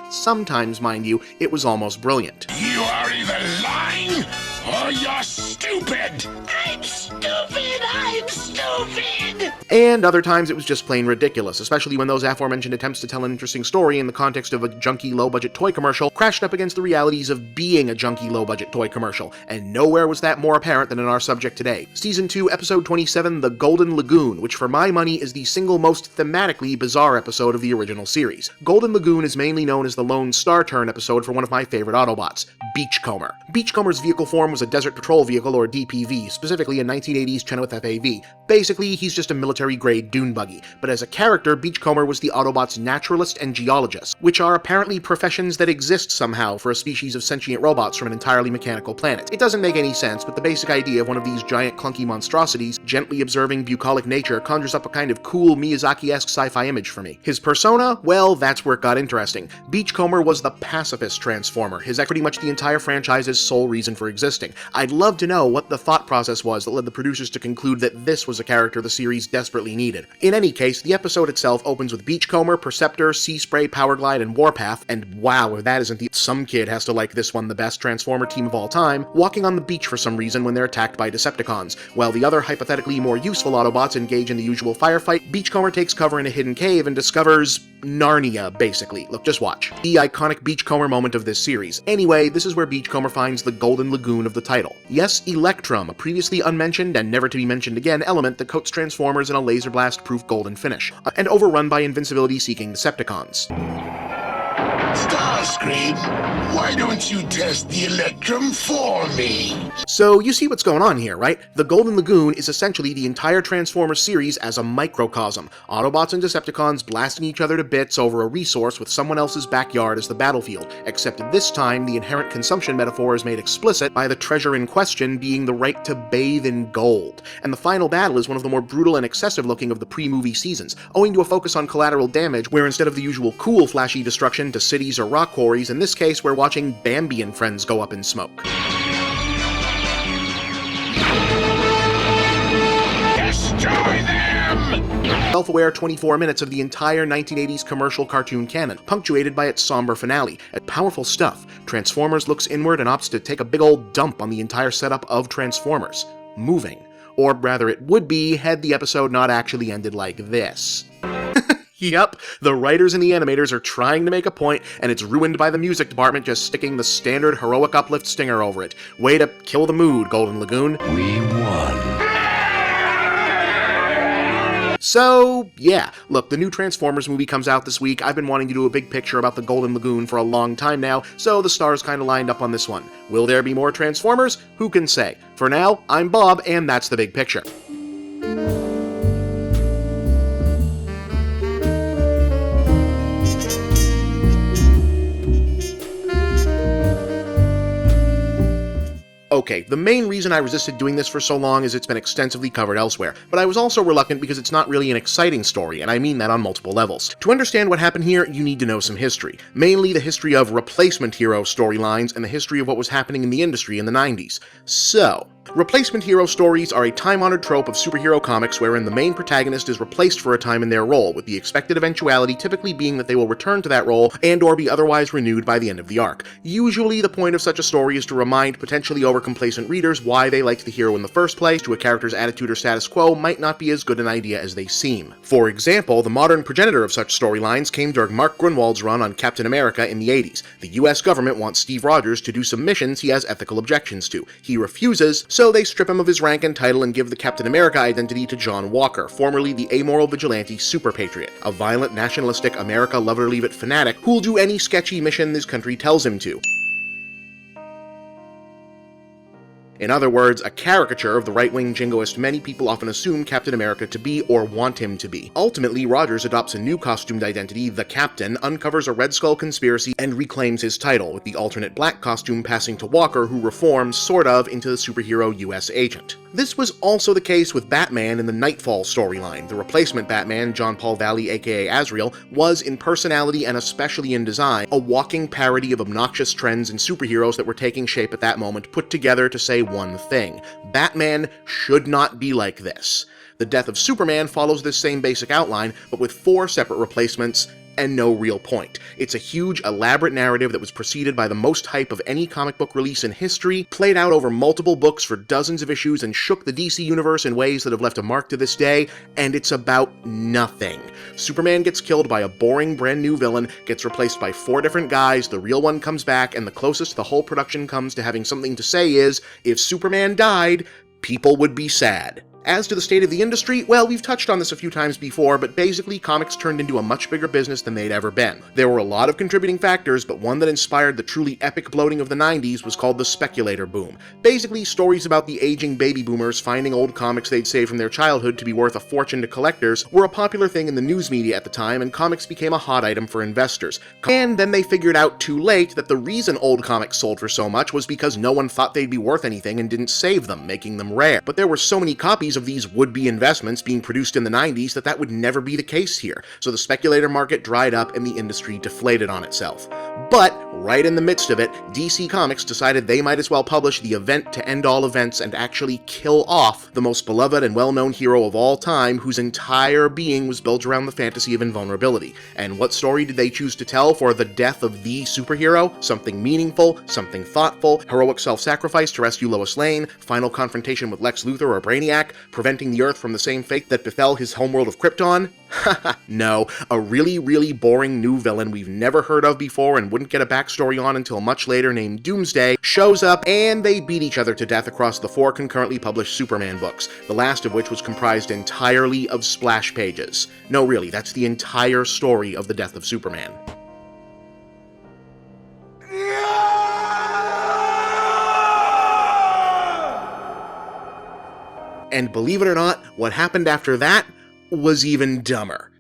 mind you, it was almost brilliant. You are either lying or you're stupid! I'm stupid! I'm stupid! And other times it was just plain ridiculous, especially when those aforementioned attempts to tell an interesting story in the context of a junky low-budget toy commercial crashed up against the realities of being a junky low-budget toy commercial, and nowhere was that more apparent than in our subject today. Season 2, Episode 27, The Golden Lagoon, which for my money is the single most thematically bizarre episode of the original series. Golden Lagoon is mainly known as the Lone Star Turn episode for one of my favorite Autobots, Beachcomber. Beachcomber's vehicle form was a Desert Patrol Vehicle, or DPV, specifically a 1980s Chenoweth FAV. Basically, he's just a military-grade dune buggy, but as a character, Beachcomber was the Autobots' naturalist and geologist, which are apparently professions that exist somehow for a species of sentient robots from an entirely mechanical planet. It doesn't make any sense, but the basic idea of one of these giant clunky monstrosities gently observing bucolic nature conjures up a kind of cool Miyazaki-esque sci-fi image for me. His persona? Well, that's where it got interesting. Beachcomber was the pacifist Transformer, his pretty much the entire franchise's sole reason for existing. I'd love to know what the thought process was that led the producers to conclude that this was was a character the series desperately needed. In any case, the episode itself opens with Beachcomber, Perceptor, Sea Spray, Powerglide, and Warpath, and wow, if that isn't the some kid has to like this one the best Transformer team of all time, walking on the beach for some reason when they're attacked by Decepticons. While the other hypothetically more useful Autobots engage in the usual firefight, Beachcomber takes cover in a hidden cave and discovers Narnia, basically. Look, just watch. The iconic Beachcomber moment of this series. Anyway, this is where Beachcomber finds the golden lagoon of the title. Yes, Electrum, a previously unmentioned and never to be mentioned again element that coats Transformers in a laser blast-proof golden finish, and overrun by invincibility-seeking Decepticons. Starscream, why don't you test the Electrum for me? So you see what's going on here, right? The Golden Lagoon is essentially the entire Transformers series as a microcosm. Autobots and Decepticons blasting each other to bits over a resource with someone else's backyard as the battlefield, except this time the inherent consumption metaphor is made explicit by the treasure in question being the right to bathe in gold. And the final battle is one of the more brutal and excessive looking of the pre-movie seasons, owing to a focus on collateral damage where instead of the usual cool flashy destruction to cities or rock quarries, in this case we're watching Bambi and friends go up in smoke. Destroy them! Self-aware 24 minutes of the entire 1980s commercial cartoon canon, punctuated by its somber finale. Powerful stuff. Transformers looks inward and opts to take a big old dump on the entire setup of Transformers. Moving. Or rather it would be had the episode not actually ended like this. Yep, the writers and the animators are trying to make a point, and it's ruined by the music department just sticking the standard heroic uplift stinger over it. Way to kill the mood, Golden Lagoon. We won. So, yeah, look, the new Transformers movie comes out this week. I've been wanting to do a big picture about the Golden Lagoon for a long time now, so the stars kinda lined up on this one. Will there be more Transformers? Who can say? For now, I'm Bob, and that's the big picture. Okay, the main reason I resisted doing this for so long is it's been extensively covered elsewhere, but I was also reluctant because it's not really an exciting story, and I mean that on multiple levels. To understand what happened here, you need to know some history. Mainly the history of replacement hero storylines and the history of what was happening in the industry in the 90s. So, replacement hero stories are a time-honored trope of superhero comics wherein the main protagonist is replaced for a time in their role, with the expected eventuality typically being that they will return to that role and or be otherwise renewed by the end of the arc. Usually the point of such a story is to remind potentially overcomplacent readers why they liked the hero in the first place, to a character's attitude or status quo might not be as good an idea as they seem. For example, the modern progenitor of such storylines came during Mark Gruenwald's run on Captain America in the 80s. The US government wants Steve Rogers to do some missions he has ethical objections to. He refuses, so they strip him of his rank and title and give the Captain America identity to John Walker, formerly the amoral vigilante Super Patriot, a violent, nationalistic, America-love-it-or-leave-it fanatic who'll do any sketchy mission this country tells him to. In other words, a caricature of the right-wing jingoist many people often assume Captain America to be or want him to be. Ultimately, Rogers adopts a new costumed identity, the Captain, uncovers a Red Skull conspiracy, and reclaims his title, with the alternate black costume passing to Walker, who reforms, sort of, into the superhero US agent. This was also the case with Batman in the Nightfall storyline. The replacement Batman, John Paul Valley aka Azrael, was, in personality and especially in design, a walking parody of obnoxious trends in superheroes that were taking shape at that moment, put together to say one thing: Batman should not be like this. The death of Superman follows this same basic outline, but with 4 separate replacements and no real point. It's a huge, elaborate narrative that was preceded by the most hype of any comic book release in history, played out over multiple books for dozens of issues, and shook the DC universe in ways that have left a mark to this day, and it's about nothing. Superman gets killed by a boring brand new villain, gets replaced by 4 different guys, the real one comes back, and the closest the whole production comes to having something to say is, if Superman died, people would be sad. As to the state of the industry, well, we've touched on this a few times before, but basically comics turned into a much bigger business than they'd ever been. There were a lot of contributing factors, but one that inspired the truly epic bloating of the 90s was called the speculator boom. Basically, stories about the aging baby boomers finding old comics they'd saved from their childhood to be worth a fortune to collectors were a popular thing in the news media at the time, and comics became a hot item for investors. And then they figured out too late that the reason old comics sold for so much was because no one thought they'd be worth anything and didn't save them, making them rare. But there were so many copies probabilities of these would-be investments being produced in the 90s that would never be the case here, so the speculator market dried up and the industry deflated on itself. But, right in the midst of it, DC Comics decided they might as well publish the event to end all events and actually kill off the most beloved and well-known hero of all time, whose entire being was built around the fantasy of invulnerability. And what story did they choose to tell for the death of the superhero? Something meaningful, something thoughtful, heroic self-sacrifice to rescue Lois Lane, final confrontation with Lex Luthor or Brainiac, preventing the Earth from the same fate that befell his homeworld of Krypton? Haha, no, a really boring new villain we've never heard of before and wouldn't get a backstory on until much later, named Doomsday, shows up and they beat each other to death across the 4 concurrently published Superman books, the last of which was comprised entirely of splash pages. No, really, that's the entire story of the death of Superman. And believe it or not, what happened after that was even dumber.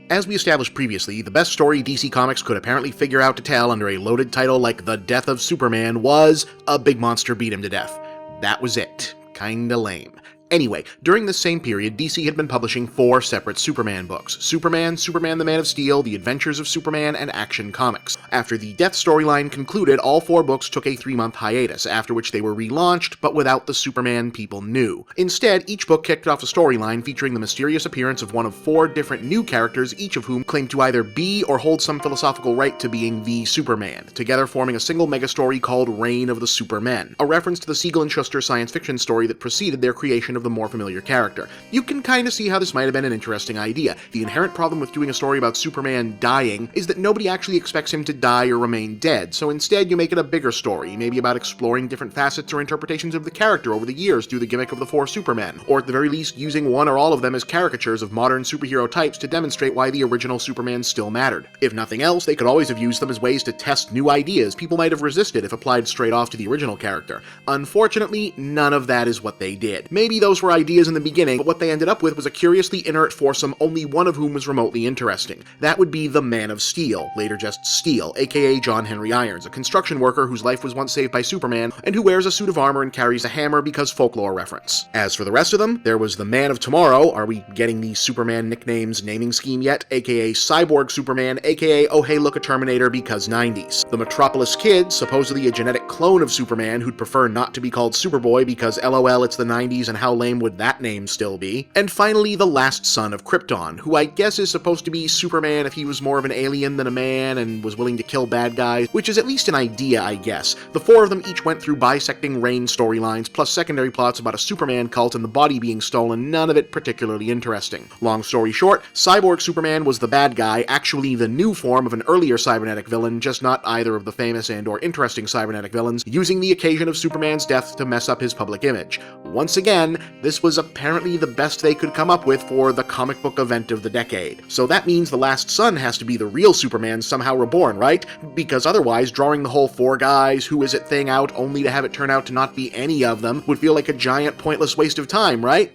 As we established previously, the best story DC Comics could apparently figure out to tell under a loaded title like The Death of Superman was a big monster beat him to death. That was it. Kinda lame. Anyway, during this same period, DC had been publishing 4 separate Superman books: Superman, Superman the Man of Steel, The Adventures of Superman, and Action Comics. After the Death storyline concluded, all 4 books took a 3-month hiatus, after which they were relaunched, but without the Superman people knew. Instead, each book kicked off a storyline featuring the mysterious appearance of one of 4 different new characters, each of whom claimed to either be or hold some philosophical right to being the Superman, together forming a single megastory called Reign of the Supermen, a reference to the Siegel and Shuster science fiction story that preceded their creation of the more familiar character. You can kinda see how this might have been an interesting idea. The inherent problem with doing a story about Superman dying is that nobody actually expects him to die or remain dead, so instead you make it a bigger story, maybe about exploring different facets or interpretations of the character over the years through the gimmick of the 4 Supermen, or at the very least using one or all of them as caricatures of modern superhero types to demonstrate why the original Superman still mattered. If nothing else, they could always have used them as ways to test new ideas people might have resisted if applied straight off to the original character. Unfortunately, none of that is what they did. Maybe those were ideas in the beginning, but what they ended up with was a curiously inert foursome, only one of whom was remotely interesting. That would be the Man of Steel, later just Steel, aka John Henry Irons, a construction worker whose life was once saved by Superman, and who wears a suit of armor and carries a hammer because folklore reference. As for the rest of them, there was the Man of Tomorrow, are we getting the Superman nicknames naming scheme yet, aka Cyborg Superman, aka Oh Hey Look a Terminator because 90s. The Metropolis Kid, supposedly a genetic clone of Superman who'd prefer not to be called Superboy because LOL it's the 90s and how lame would that name still be. And finally, the last son of Krypton, who I guess is supposed to be Superman if he was more of an alien than a man and was willing to kill bad guys, which is at least an idea, I guess. The 4 of them each went through bisecting Reign storylines, plus secondary plots about a Superman cult and the body being stolen, none of it particularly interesting. Long story short, Cyborg Superman was the bad guy, actually the new form of an earlier cybernetic villain, just not either of the famous and or interesting cybernetic villains, using the occasion of Superman's death to mess up his public image. Once again, this was apparently the best they could come up with for the comic book event of the decade. So that means the last son has to be the real Superman somehow reborn, right? Because otherwise, drawing the whole 4 guys, who is it thing out only to have it turn out to not be any of them would feel like a giant pointless waste of time, right?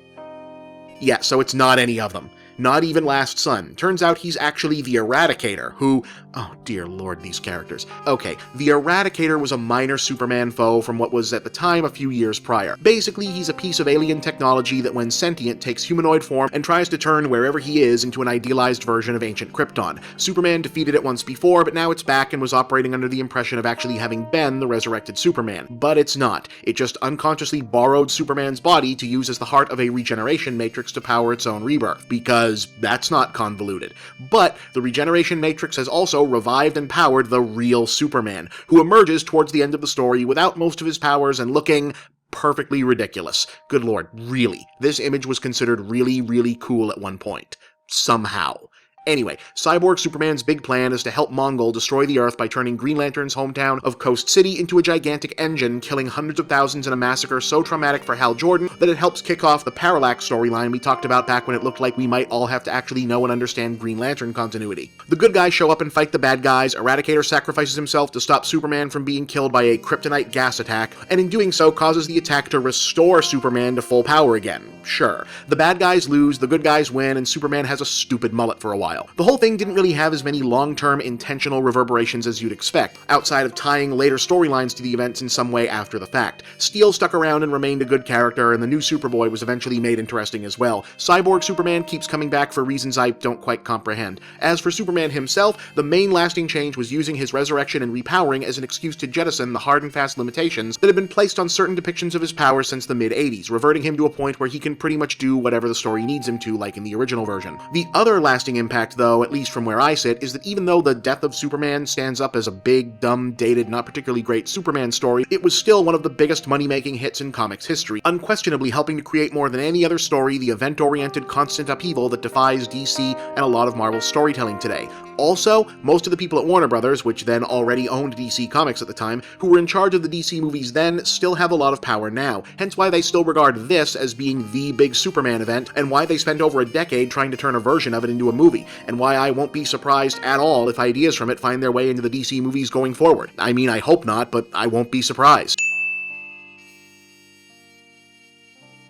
Yeah, so it's not any of them. Not even Last Son. Turns out he's actually the Eradicator, who... oh dear lord, these characters. Okay, the Eradicator was a minor Superman foe from what was at the time a few years prior. Basically, he's a piece of alien technology that when sentient takes humanoid form and tries to turn wherever he is into an idealized version of ancient Krypton. Superman defeated it once before, but now it's back and was operating under the impression of actually having been the resurrected Superman. But it's not. It just unconsciously borrowed Superman's body to use as the heart of a regeneration matrix to power its own rebirth, because that's not convoluted. But the regeneration matrix has also revived and powered the real Superman, who emerges towards the end of the story without most of his powers and looking perfectly ridiculous. Good lord, really. This image was considered really cool at one point. Somehow. Anyway, Cyborg Superman's big plan is to help Mongol destroy the Earth by turning Green Lantern's hometown of Coast City into a gigantic engine, killing hundreds of thousands in a massacre so traumatic for Hal Jordan that it helps kick off the Parallax storyline we talked about back when it looked like we might all have to actually know and understand Green Lantern continuity. The good guys show up and fight the bad guys, Eradicator sacrifices himself to stop Superman from being killed by a kryptonite gas attack, and in doing so causes the attack to restore Superman to full power again. Sure. The bad guys lose, the good guys win, and Superman has a stupid mullet for a while. while. The whole thing didn't really have as many long-term intentional reverberations as you'd expect, outside of tying later storylines to the events in some way after the fact. Steel stuck around and remained a good character, and the new Superboy was eventually made interesting as well. Cyborg Superman keeps coming back for reasons I don't quite comprehend. As for Superman himself, the main lasting change was using his resurrection and repowering as an excuse to jettison the hard and fast limitations that had been placed on certain depictions of his powers since the mid-80s, reverting him to a point where he can pretty much do whatever the story needs him to, like in the original version. The other lasting impact, though, at least from where I sit, is that even though the death of Superman stands up as a big, dumb, dated, not particularly great Superman story, it was still one of the biggest money-making hits in comics history, unquestionably helping to create more than any other story the event-oriented constant upheaval that defies DC and a lot of Marvel's storytelling today. Also, most of the people at Warner Brothers, which then already owned DC Comics at the time, who were in charge of the DC movies then, still have a lot of power now, hence why they still regard this as being the big Superman event, and why they spent over a decade trying to turn a version of it into a movie, and why I won't be surprised at all if ideas from it find their way into the DC movies going forward. I mean, I hope not, but I won't be surprised.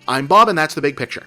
I'm Bob, and that's The Big Picture.